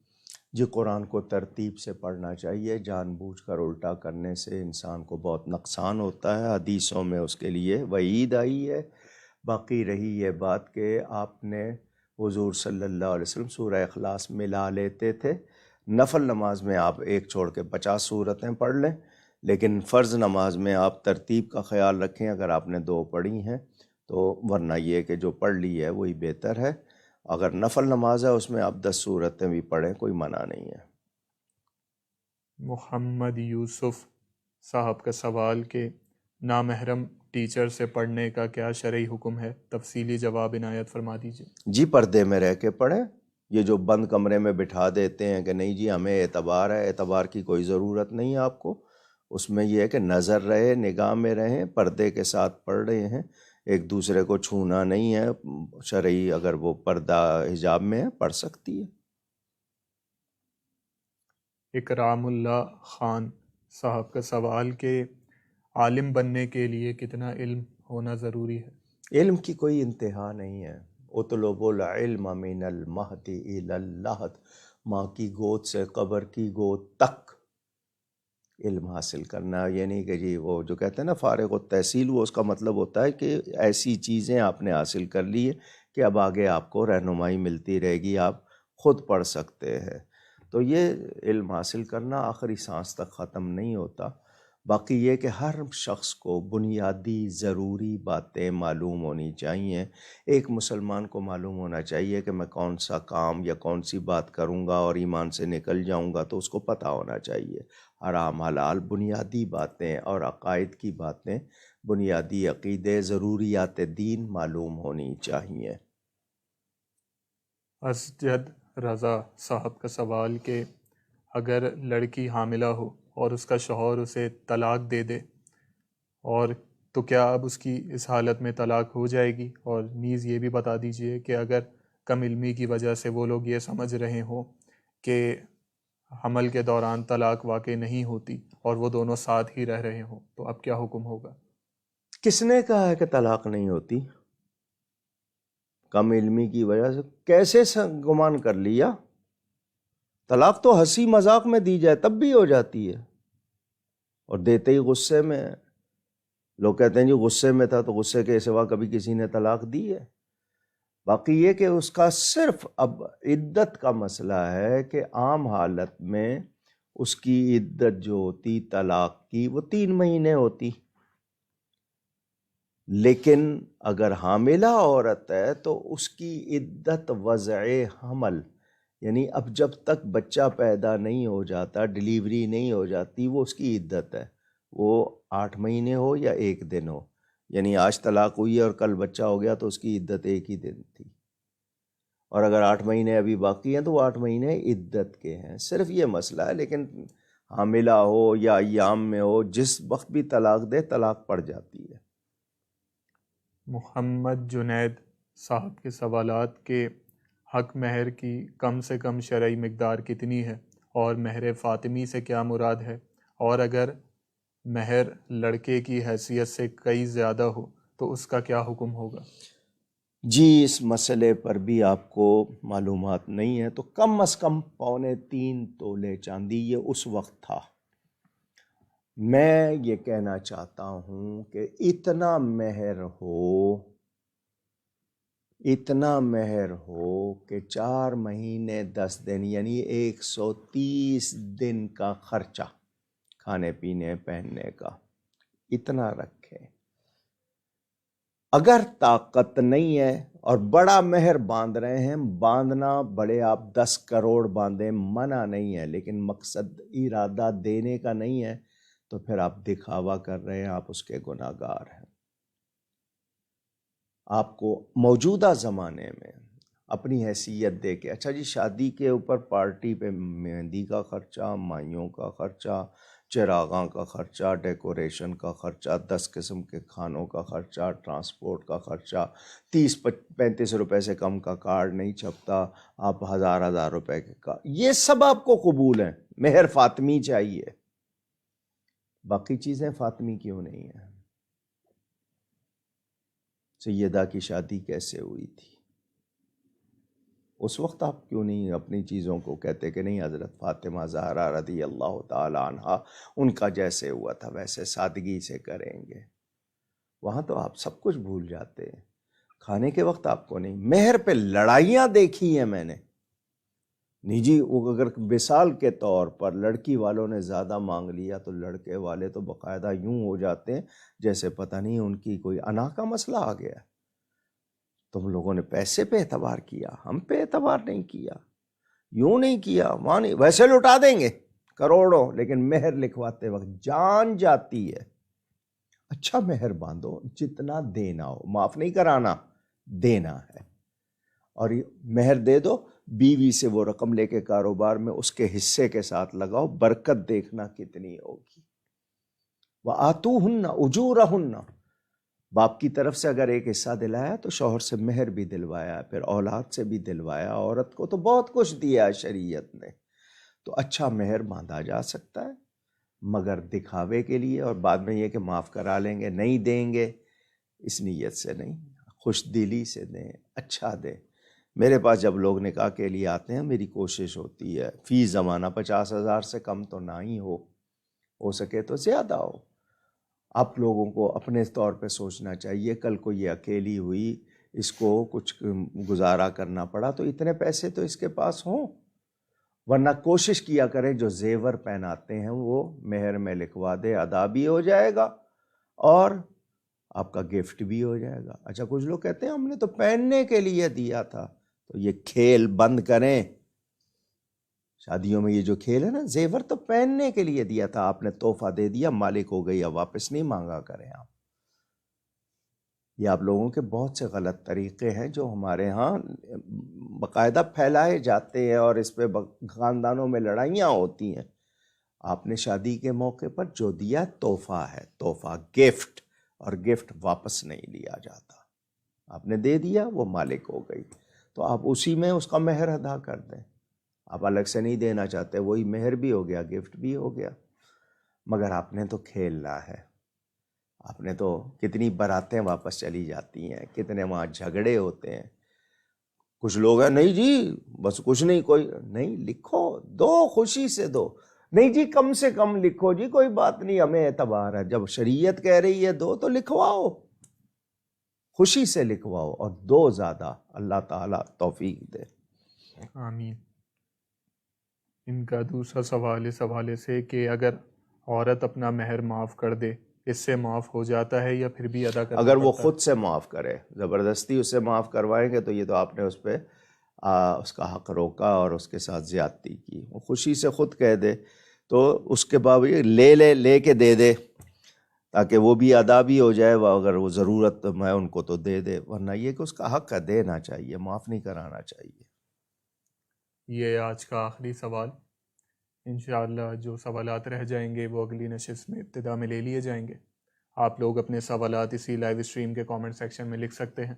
جی، قرآن کو ترتیب سے پڑھنا چاہیے، جان بوجھ کر الٹا کرنے سے انسان کو بہت نقصان ہوتا ہے، حدیثوں میں اس کے لیے وعید آئی ہے۔ باقی رہی یہ بات کہ آپ نے حضور صلی اللہ علیہ وسلم سورہ اخلاص ملا لیتے تھے، نفل نماز میں آپ ایک چھوڑ کے 50 صورتیں پڑھ لیں، لیکن فرض نماز میں آپ ترتیب کا خیال رکھیں، اگر آپ نے 2 پڑھی ہیں تو، ورنہ یہ کہ جو پڑھ لی ہے وہی بہتر ہے۔ اگر نفل نماز ہے اس میں آپ 10 صورتیں بھی پڑھیں، کوئی منع نہیں ہے۔ محمد یوسف صاحب کا سوال کہ نامحرم ٹیچر سے پڑھنے کا کیا شرعی حکم ہے؟ تفصیلی جواب عنایت فرما دیجیے۔ جی، پردے میں رہ کے پڑھیں۔ یہ جو بند کمرے میں بٹھا دیتے ہیں کہ نہیں جی ہمیں اعتبار ہے، اعتبار کی کوئی ضرورت نہیں ہے آپ کو، اس میں یہ ہے کہ نظر رہے، نگاہ میں رہیں، پردے کے ساتھ پڑھ رہے ہیں، ایک دوسرے کو چھونا نہیں ہے، شرعی اگر وہ پردہ حجاب میں ہے پڑھ سکتی ہے۔ اکرام اللہ خان صاحب کا سوال کہ عالم بننے کے لیے کتنا علم ہونا ضروری ہے؟ علم کی کوئی انتہا نہیں ہے۔ اطلبوا العلم من المہد الی اللحد، ماں کی گود سے قبر کی گود تک علم حاصل کرنا، یہ نہیں کہ جی وہ جو کہتے ہیں نا فارغ التحصیل، وہ اس کا مطلب ہوتا ہے کہ ایسی چیزیں آپ نے حاصل کر لی ہے کہ اب آگے آپ کو رہنمائی ملتی رہے گی، آپ خود پڑھ سکتے ہیں۔ تو یہ علم حاصل کرنا آخری سانس تک ختم نہیں ہوتا۔ باقی یہ کہ ہر شخص کو بنیادی ضروری باتیں معلوم ہونی چاہیے۔ ایک مسلمان کو معلوم ہونا چاہیے کہ میں کون سا کام یا کون سی بات کروں گا اور ایمان سے نکل جاؤں گا، تو اس کو پتہ ہونا چاہیے۔ حرام حلال بنیادی باتیں اور عقائد کی باتیں، بنیادی عقیدے، ضروریات دین معلوم ہونی چاہیے۔ اسجد رضا صاحب کا سوال کہ اگر لڑکی حاملہ ہو اور اس کا شوہر اسے طلاق دے دے اور تو کیا اب اس کی اس حالت میں طلاق ہو جائے گی؟ اور نیز یہ بھی بتا دیجئے کہ اگر کم علمی کی وجہ سے وہ لوگ یہ سمجھ رہے ہوں کہ حمل کے دوران طلاق واقع نہیں ہوتی اور وہ دونوں ساتھ ہی رہ رہے ہوں تو اب کیا حکم ہوگا؟ کس نے کہا ہے کہ طلاق نہیں ہوتی؟ کم علمی کی وجہ سے کیسے گمان کر لیا؟ طلاق تو ہنسی مذاق میں دی جائے تب بھی ہو جاتی ہے، اور دیتے ہی غصے میں ہے۔ لوگ کہتے ہیں جی غصے میں تھا، تو غصے کے سوا کبھی کسی نے طلاق دی ہے؟ باقی یہ کہ اس کا صرف اب عدت کا مسئلہ ہے کہ عام حالت میں اس کی عدت جو ہوتی طلاق کی وہ 3 مہینے ہوتی، لیکن اگر حاملہ عورت ہے تو اس کی عدت وضع حمل، یعنی اب جب تک بچہ پیدا نہیں ہو جاتا، ڈلیوری نہیں ہو جاتی، وہ اس کی عدت ہے، وہ 8 مہینے ہو یا 1 دن ہو۔ یعنی آج طلاق ہوئی ہے اور کل بچہ ہو گیا تو اس کی عدت 1 ہی دن تھی، اور اگر 8 مہینے ابھی باقی ہیں تو وہ 8 مہینے عدت کے ہیں۔ صرف یہ مسئلہ ہے، لیکن حاملہ ہو یا ایام میں ہو، جس وقت بھی طلاق دے طلاق پڑ جاتی ہے۔ محمد جنید صاحب کے سوالات کے حق مہر کی کم سے کم شرعی مقدار کتنی ہے، اور مہر فاطمی سے کیا مراد ہے، اور اگر مہر لڑکے کی حیثیت سے کئی زیادہ ہو تو اس کا کیا حکم ہوگا؟ جی اس مسئلے پر بھی آپ کو معلومات نہیں ہے تو کم از کم 3.25 تولے چاندی یہ اس وقت تھا۔ میں یہ کہنا چاہتا ہوں کہ اتنا مہر ہو کہ 4 مہینے 10 دن یعنی 130 دن کا خرچہ، کھانے پینے پہننے کا، اتنا رکھے۔ اگر طاقت نہیں ہے اور بڑا مہر باندھ رہے ہیں، باندھنا بڑے آپ 10 کروڑ باندھیں، منع نہیں ہے، لیکن مقصد ارادہ دینے کا نہیں ہے تو پھر آپ دکھاوا کر رہے ہیں، آپ اس کے گناہ گار ہیں۔ آپ کو موجودہ زمانے میں اپنی حیثیت دے کے، اچھا جی شادی کے اوپر پارٹی پہ مہندی کا خرچہ، مائیوں کا خرچہ، چراغاں کا خرچہ، ڈیکوریشن کا خرچہ، 10 قسم کے کھانوں کا خرچہ، ٹرانسپورٹ کا خرچہ، 30-35 روپے سے کم کا کارڈ نہیں چھپتا، آپ ہزار روپے کے کارڈ، یہ سب آپ کو قبول ہیں۔ مہر فاطمی چاہیے، باقی چیزیں فاطمی کیوں نہیں ہیں؟ سیدہ کی شادی کیسے ہوئی تھی؟ اس وقت آپ کیوں نہیں اپنی چیزوں کو کہتے کہ نہیں حضرت فاطمہ زہرا رضی اللہ تعالی عنہا ان کا جیسے ہوا تھا ویسے سادگی سے کریں گے؟ وہاں تو آپ سب کچھ بھول جاتے ہیں، کھانے کے وقت آپ کو نہیں۔ مہر پہ لڑائیاں دیکھی ہیں میں نے، نہیں جی اگر مثال کے طور پر لڑکی والوں نے زیادہ مانگ لیا تو لڑکے والے تو باقاعدہ یوں ہو جاتے ہیں جیسے پتہ نہیں ان کی کوئی انا کا مسئلہ آ گیا۔ تم لوگوں نے پیسے پہ اعتبار کیا، ہم پہ اعتبار نہیں کیا، یوں نہیں کیا، وہاں نہیں، ویسے لوٹا دیں گے کروڑوں، لیکن مہر لکھواتے وقت جان جاتی ہے۔ اچھا مہر باندھو، جتنا دینا ہو، معاف نہیں کرانا، دینا ہے، اور مہر دے دو، بیوی سے وہ رقم لے کے کاروبار میں اس کے حصے کے ساتھ لگاؤ، برکت دیکھنا کتنی ہوگی۔ وَآتُوهُنَّ أُجُورَهُنَّ، باپ کی طرف سے اگر ایک حصہ دلایا تو شوہر سے مہر بھی دلوایا، پھر اولاد سے بھی دلوایا، عورت کو تو بہت کچھ دیا شریعت نے، تو اچھا مہر باندھا جا سکتا ہے، مگر دکھاوے کے لیے، اور بعد میں یہ کہ معاف کرا لیں گے، نہیں دیں گے، اس نیت سے نہیں، خوش دلی سے دیں، اچھا دیں۔ میرے پاس جب لوگ نکاح کے لیے آتے ہیں، میری کوشش ہوتی ہے فی زمانہ 50,000 سے کم تو نہ ہی ہو سکے تو زیادہ ہو۔ آپ لوگوں کو اپنے طور پہ سوچنا چاہیے، کل کو یہ اکیلی ہوئی، اس کو کچھ گزارا کرنا پڑا تو اتنے پیسے تو اس کے پاس ہوں، ورنہ کوشش کیا کریں جو زیور پہناتے ہیں وہ مہر میں لکھوا دے، ادا بھی ہو جائے گا اور آپ کا گفٹ بھی ہو جائے گا۔ اچھا کچھ لوگ کہتے ہیں ہم نے تو پہننے کے لیے دیا تھا، تو یہ کھیل بند کریں۔ شادیوں میں یہ جو کھیل ہے نا، زیور تو پہننے کے لیے دیا تھا، آپ نے تحفہ دے دیا، مالک ہو گئی، اب واپس نہیں مانگا کریں آپ۔ یہ آپ لوگوں کے بہت سے غلط طریقے ہیں جو ہمارے ہاں باقاعدہ پھیلائے جاتے ہیں، اور اس پہ خاندانوں میں لڑائیاں ہوتی ہیں۔ آپ نے شادی کے موقع پر جو دیا تحفہ ہے، تحفہ گفٹ، اور گفٹ واپس نہیں لیا جاتا، آپ نے دے دیا وہ مالک ہو گئی، تو آپ اسی میں اس کا مہر ادا کر دیں، آپ الگ سے نہیں دینا چاہتے، وہی مہر بھی ہو گیا، گفٹ بھی ہو گیا، مگر آپ نے تو کھیلنا ہے، آپ نے تو کتنی باراتیں واپس چلی جاتی ہیں، کتنے وہاں جھگڑے ہوتے ہیں. کچھ لوگ ہیں نہیں جی بس کچھ نہیں، کوئی نہیں، لکھو، دو، خوشی سے دو. نہیں جی کم سے کم لکھو جی، کوئی بات نہیں، ہمیں اعتبار ہے. جب شریعت کہہ رہی ہے دو تو لکھواؤ، خوشی سے لکھواؤ اور دو زیادہ. اللہ تعالیٰ توفیق دے. آمین. ان کا دوسرا سوال اس حوالے سے کہ اگر عورت اپنا مہر معاف کر دے، اس سے معاف ہو جاتا ہے یا پھر بھی ادا کرنا اگر وہ پڑتا ہے؟ خود سے معاف کرے، زبردستی اس سے معاف کروائیں گے تو یہ تو آپ نے اس پہ اس کا حق روکا اور اس کے ساتھ زیادتی کی. وہ خوشی سے خود کہہ دے تو اس کے باوجود لے کے دے دے تاکہ وہ بھی ادا بھی ہو جائے. اگر وہ ضرورت میں ان کو تو دے دے، ورنہ یہ کہ اس کا حق ہے، دینا چاہیے، معاف نہیں کرانا چاہیے. یہ آج کا آخری سوال. انشاءاللہ جو سوالات رہ جائیں گے وہ اگلی نشست میں ابتدا میں لے لیے جائیں گے. آپ لوگ اپنے سوالات اسی لائیو اسٹریم کے کامنٹ سیکشن میں لکھ سکتے ہیں.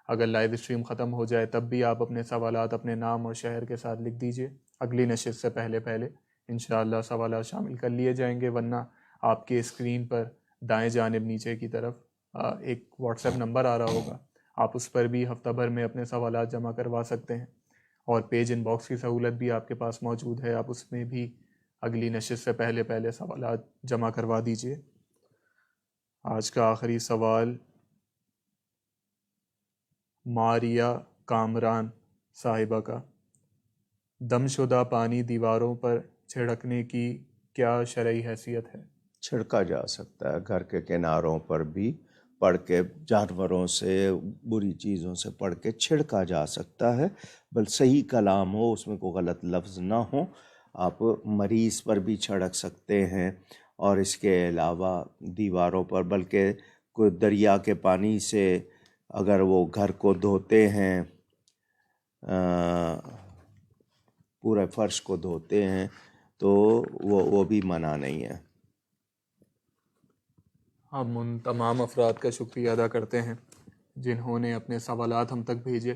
اگر لائیو اسٹریم ختم ہو جائے تب بھی آپ اپنے سوالات اپنے نام اور شہر کے ساتھ لکھ دیجئے. اگلی نشست سے پہلے انشاءاللہ سوالات شامل کر لیے جائیں گے. ورنہ آپ کے اسکرین پر دائیں جانب نیچے کی طرف ایک واٹس ایپ نمبر آ رہا ہوگا، آپ اس پر بھی ہفتہ بھر میں اپنے سوالات جمع کروا سکتے ہیں. اور پیج ان باکس کی سہولت بھی آپ کے پاس موجود ہے، آپ اس میں بھی اگلی نشست سے پہلے سوالات جمع کروا دیجئے. آج کا آخری سوال ماریا کامران صاحبہ کا. دم شدہ پانی دیواروں پر چھڑکنے کی کیا شرعی حیثیت ہے؟ چھڑکا جا سکتا ہے، گھر کے کناروں پر بھی پڑھ کے، جانوروں سے، بری چیزوں سے پڑھ کے چھڑکا جا سکتا ہے، بل صحیح کلام ہو، اس میں کوئی غلط لفظ نہ ہو. آپ مریض پر بھی چھڑک سکتے ہیں، اور اس کے علاوہ دیواروں پر، بلکہ کوئی دریا کے پانی سے اگر وہ گھر کو دھوتے ہیں، پورے فرش کو دھوتے ہیں تو وہ بھی منع نہیں ہے. ہم ان تمام افراد کا شکریہ ادا کرتے ہیں جنہوں نے اپنے سوالات ہم تک بھیجے،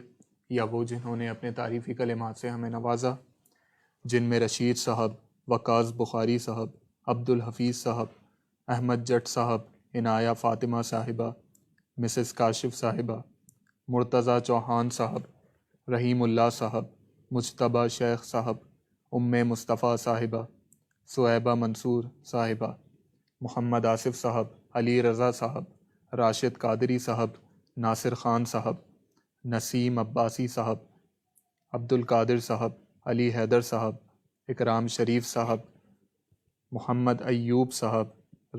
یا وہ جنہوں نے اپنے تعریفی کلمات سے ہمیں نوازا، جن میں رشید صاحب، وقاص بخاری صاحب، عبد الحفیظ صاحب، احمد جٹ صاحب، عنایہ فاطمہ صاحبہ، مسز کاشف صاحبہ، مرتضیٰ چوہان صاحب، رحیم اللہ صاحب، مجتبیٰ شیخ صاحب، مصطفیٰ صاحبہ، صہیبہ منصور صاحبہ، محمد آصف صاحب، علی رضا صاحب، راشد قادری صاحب، ناصر خان صاحب، نسیم عباسی صاحب، عبد القادر صاحب، علی حیدر صاحب، اکرام شریف صاحب، محمد ایوب صاحب،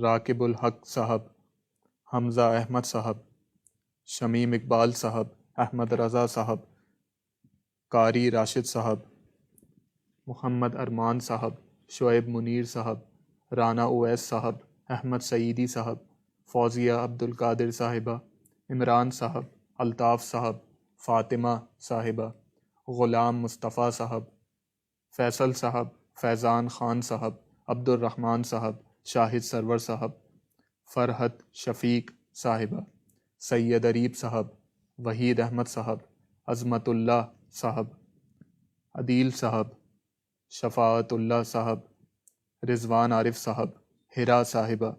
راکب الحق صاحب، حمزہ احمد صاحب، شمیم اقبال صاحب، احمد رضا صاحب، قاری راشد صاحب، محمد ارمان صاحب، شعیب منیر صاحب، رانا اویس صاحب، احمد سعیدی صاحب، فوزیہ عبد القادر صاحبہ، عمران صاحب، الطاف صاحب، فاطمہ صاحبہ، غلام مصطفیٰ صاحب، فیصل صاحب، فیضان خان صاحب، عبد الرحمن صاحب، شاہد سرور صاحب، فرحت شفیق صاحبہ، سید اریب صاحب، وحید احمد صاحب، عظمت اللہ صاحب، عدیل صاحب، شفاعت اللہ صاحب، رضوان عارف صاحب، ہرا صاحبہ،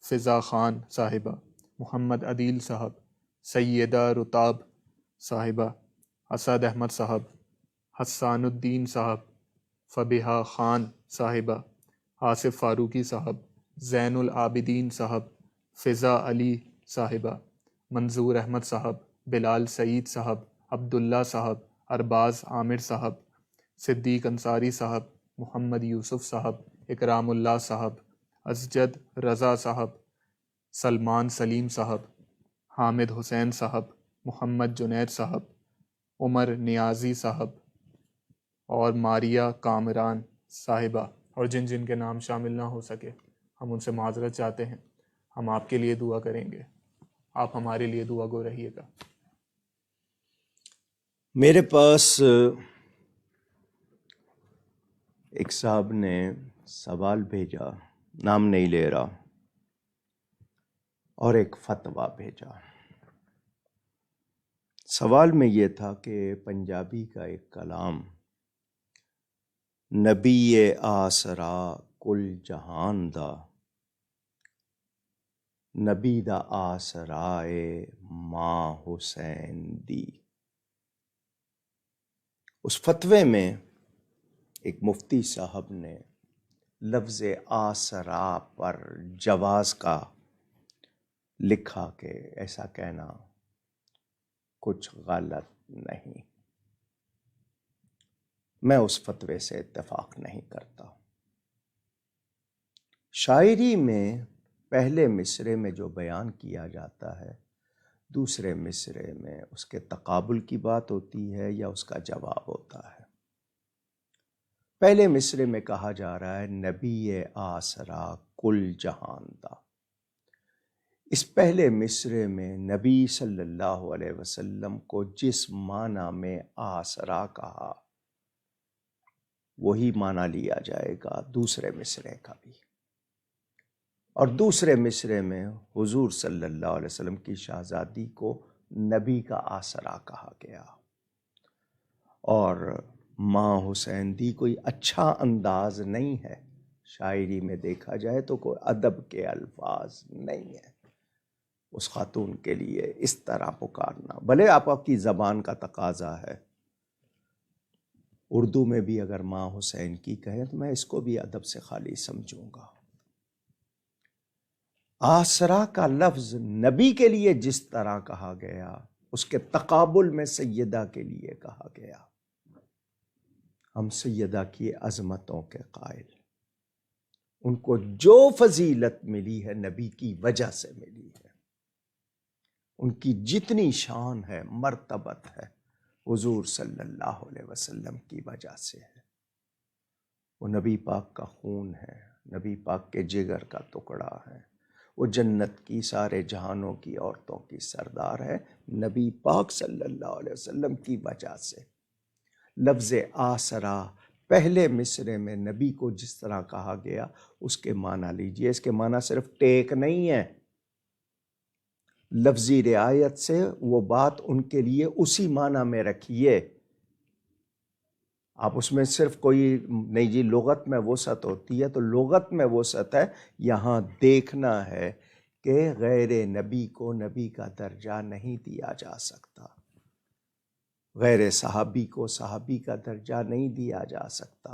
فضا خان صاحبہ، محمد عدیل صاحب، سیدہ رتاب صاحبہ، اسد احمد صاحب، حسان الدین صاحب، فبیہا خان صاحبہ، آصف فاروقی صاحب، زین العابدین صاحب، فضا علی صاحبہ، منظور احمد صاحب، بلال سعید صاحب، عبداللہ صاحب، ارباز عامر صاحب، صدیق انصاری صاحب، محمد یوسف صاحب، اکرام اللہ صاحب، اسجد رضا صاحب، سلمان سلیم صاحب، حامد حسین صاحب، محمد جنید صاحب، عمر نیازی صاحب اور ماریا کامران صاحبہ. اور جن جن کے نام شامل نہ ہو سکے ہم ان سے معذرت چاہتے ہیں. ہم آپ کے لیے دعا کریں گے، آپ ہمارے لیے دعا گو رہیے گا. میرے پاس ایک صاحب نے سوال بھیجا، نام نہیں لے رہا، اور ایک فتویٰ بھیجا. سوال میں یہ تھا کہ پنجابی کا ایک کلام نبی آسرا کل جہان دا، نبی دا آسرائے ماں حسین دی۔ اس فتوے میں ایک مفتی صاحب نے لفظ آسرا پر جواز کا لکھا کہ ایسا کہنا کچھ غلط نہیں۔ میں اس فتوے سے اتفاق نہیں کرتا۔ شاعری میں پہلے مصرعے میں جو بیان کیا جاتا ہے، دوسرے مصرعے میں اس کے تقابل کی بات ہوتی ہے یا اس کا جواب ہوتا ہے۔ پہلے مصرعے میں کہا جا رہا ہے نبی آسرا کل جہان دا۔ اس پہلے مصرعے میں نبی صلی اللہ علیہ وسلم کو جس معنی میں آسرا کہا وہی معنی لیا جائے گا دوسرے مصرعے کا بھی۔ اور دوسرے مصرعے میں حضور صلی اللہ علیہ وسلم کی شہزادی کو نبی کا آسرا کہا گیا۔ اور ماں حسین دی کوئی اچھا انداز نہیں ہے، شاعری میں دیکھا جائے تو کوئی ادب کے الفاظ نہیں ہے اس خاتون کے لیے اس طرح پکارنا۔ بھلے آپ کی زبان کا تقاضا ہے، اردو میں بھی اگر ماں حسین کی کہیں تو میں اس کو بھی ادب سے خالی سمجھوں گا۔ آسرا کا لفظ نبی کے لیے جس طرح کہا گیا، اس کے تقابل میں سیدہ کے لیے کہا گیا۔ ہم سیدہ کی عظمتوں کے قائل، ان کو جو فضیلت ملی ہے نبی کی وجہ سے ملی ہے، ان کی جتنی شان ہے مرتبت ہے حضور صلی اللہ علیہ وسلم کی وجہ سے ہے۔ وہ نبی پاک کا خون ہے، نبی پاک کے جگر کا ٹکڑا ہے، وہ جنت کی سارے جہانوں کی عورتوں کی سردار ہے نبی پاک صلی اللہ علیہ وسلم کی وجہ سے۔ لفظ آسرا پہلے مصرعے میں نبی کو جس طرح کہا گیا اس کے معنی لیجئے۔ اس کے معنی صرف ٹیک نہیں ہے، لفظی رعایت سے وہ بات ان کے لیے اسی معنی میں رکھیے۔ آپ اس میں صرف کوئی نہیں جی لغت میں وسعت ہوتی ہے تو لغت میں وسعت ہے، یہاں دیکھنا ہے کہ غیر نبی کو نبی کا درجہ نہیں دیا جا سکتا، غیر صحابی کو صحابی کا درجہ نہیں دیا جا سکتا۔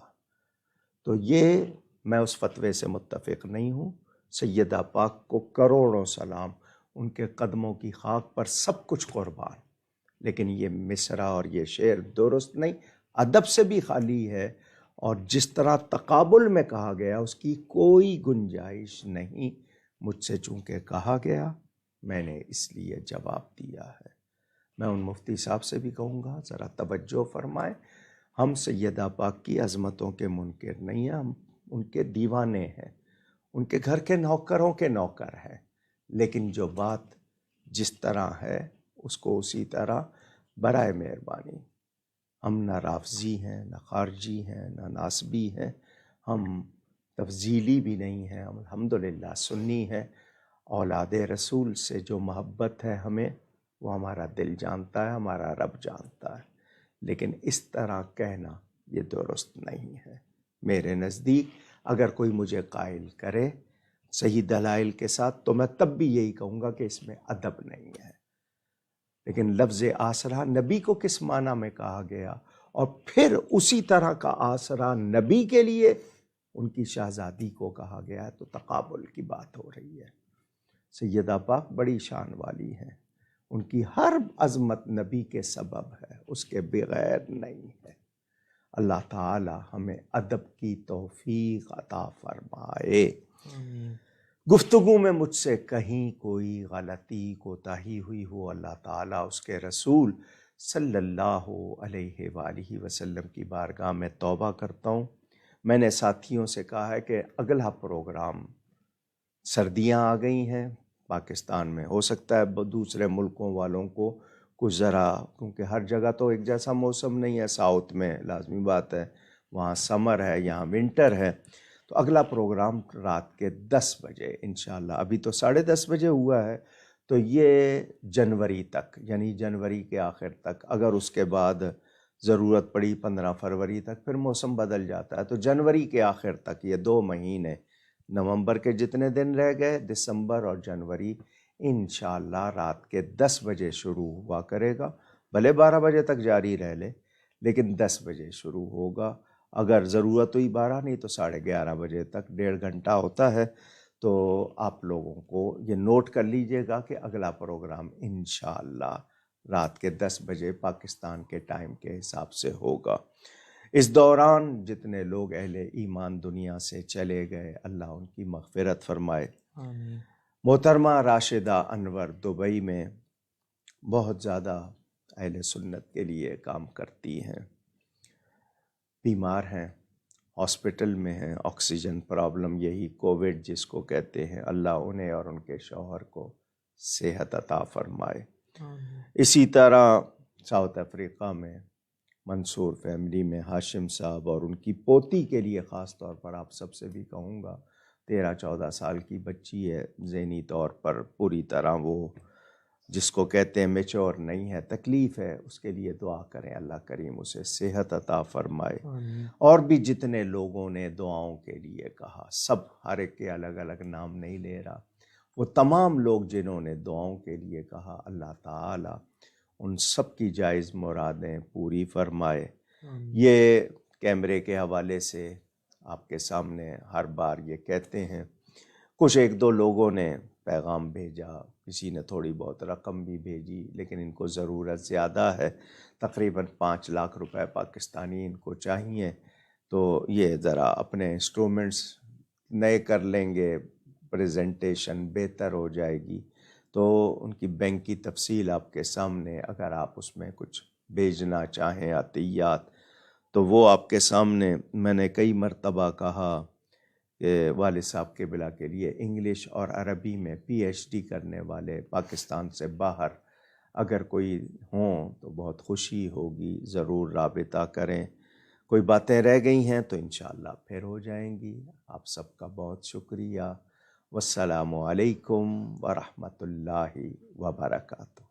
تو یہ میں اس فتوے سے متفق نہیں ہوں۔ سیدہ پاک کو کروڑوں سلام، ان کے قدموں کی خاک پر سب کچھ قربان، لیکن یہ مصرع اور یہ شعر درست نہیں، ادب سے بھی خالی ہے، اور جس طرح تقابل میں کہا گیا اس کی کوئی گنجائش نہیں۔ مجھ سے چونکہ کہا گیا میں نے اس لیے جواب دیا ہے۔ میں ان مفتی صاحب سے بھی کہوں گا ذرا توجہ فرمائیں، ہم سیدہ پاک کی عظمتوں کے منکر نہیں ہیں، ہم ان کے دیوانے ہیں، ان کے گھر کے نوکروں کے نوکر ہیں، لیکن جو بات جس طرح ہے اس کو اسی طرح برائے مہربانی۔ ہم نہ رافضی ہیں، نہ خارجی ہیں، نہ ناسبی ہیں، ہم تفضیلی بھی نہیں ہیں، ہم الحمدللہ سنی ہیں۔ اولاد رسول سے جو محبت ہے ہمیں، وہ ہمارا دل جانتا ہے، ہمارا رب جانتا ہے، لیکن اس طرح کہنا یہ درست نہیں ہے میرے نزدیک۔ اگر کوئی مجھے قائل کرے صحیح دلائل کے ساتھ تو میں تب بھی یہی کہوں گا کہ اس میں ادب نہیں ہے۔ لیکن لفظ آسرا نبی کو کس معنی میں کہا گیا، اور پھر اسی طرح کا آسرا نبی کے لیے ان کی شہزادی کو کہا گیا ہے، تو تقابل کی بات ہو رہی ہے۔ سیدہ پاک بڑی شان والی ہیں، ان کی ہر عظمت نبی کے سبب ہے، اس کے بغیر نہیں ہے۔ اللہ تعالی ہمیں ادب کی توفیق عطا فرمائے۔ گفتگو میں مجھ سے کہیں کوئی غلطی کوتاہی ہوئی ہو، اللہ تعالیٰ اس کے رسول صلی اللہ علیہ وآلہ وسلم کی بارگاہ میں توبہ کرتا ہوں۔ میں نے ساتھیوں سے کہا ہے کہ اگلا پروگرام، سردیاں آ گئی ہیں پاکستان میں، ہو سکتا ہے دوسرے ملکوں والوں کو کچھ ذرا، کیونکہ ہر جگہ تو ایک جیسا موسم نہیں ہے، ساؤتھ میں لازمی بات ہے وہاں سمر ہے، یہاں ونٹر ہے، تو اگلا پروگرام رات کے 10 بجے انشاءاللہ، ابھی تو 10:30 بجے ہوا ہے، تو یہ جنوری تک، یعنی جنوری کے آخر تک، اگر اس کے بعد ضرورت پڑی 15 فروری تک، پھر موسم بدل جاتا ہے۔ تو جنوری کے آخر تک یہ 2 مہینے، نومبر کے جتنے دن رہ گئے، دسمبر اور جنوری، انشاءاللہ رات کے 10 بجے شروع ہوا کرے گا، بھلے 12 بجے تک جاری رہ لے لیکن 10 بجے شروع ہوگا۔ اگر ضرورت ہوئی 12 نہیں تو 11:30 بجے تک 1.5 گھنٹہ ہوتا ہے۔ تو آپ لوگوں کو یہ نوٹ کر لیجئے گا کہ اگلا پروگرام انشاءاللہ رات کے 10 بجے پاکستان کے ٹائم کے حساب سے ہوگا۔ اس دوران جتنے لوگ اہل ایمان دنیا سے چلے گئے، اللہ ان کی مغفرت فرمائے۔ آمین۔ محترمہ راشدہ انور دبئی میں بہت زیادہ اہل سنت کے لیے کام کرتی ہیں، بیمار ہیں، ہاسپٹل میں ہیں، آکسیجن پرابلم، یہی کووڈ جس کو کہتے ہیں، اللہ انہیں اور ان کے شوہر کو صحت عطا فرمائے۔ آمین۔ اسی طرح ساؤتھ افریقہ میں منصور فیملی میں ہاشم صاحب اور ان کی پوتی کے لیے خاص طور پر آپ سب سے بھی کہوں گا، 13-14 سال کی بچی ہے، ذہنی طور پر پوری طرح وہ جس کو کہتے ہیں میچور نہیں ہے، تکلیف ہے، اس کے لیے دعا کریں، اللہ کریم اسے صحت عطا فرمائے۔ آمین۔ اور بھی جتنے لوگوں نے دعاؤں کے لیے کہا، سب ہر ایک کے الگ الگ نام نہیں لے رہا، وہ تمام لوگ جنہوں نے دعاؤں کے لیے کہا، اللہ تعالی ان سب کی جائز مرادیں پوری فرمائے۔ آمین۔ یہ کیمرے کے حوالے سے آپ کے سامنے ہر بار یہ کہتے ہیں، کچھ 1-2 لوگوں نے پیغام بھیجا، کسی نے تھوڑی بہت رقم بھی بھیجی، لیکن ان کو ضرورت زیادہ ہے، تقریباً 5 لاکھ روپے پاکستانی ان کو چاہیے۔ تو یہ ذرا اپنے انسٹرومنٹس نئے کر لیں گے، پریزنٹیشن بہتر ہو جائے گی۔ تو ان کی بینک کی تفصیل آپ کے سامنے، اگر آپ اس میں کچھ بھیجنا چاہیں عطیات تو وہ آپ کے سامنے۔ میں نے کئی مرتبہ کہا کہ والد صاحب کے بلا کے لیے انگلش اور عربی میں PhD کرنے والے پاکستان سے باہر اگر کوئی ہوں تو بہت خوشی ہوگی، ضرور رابطہ کریں۔ کوئی باتیں رہ گئی ہیں تو انشاءاللہ پھر ہو جائیں گی۔ آپ سب کا بہت شکریہ۔ والسلام علیکم ورحمۃ اللہ وبرکاتہ۔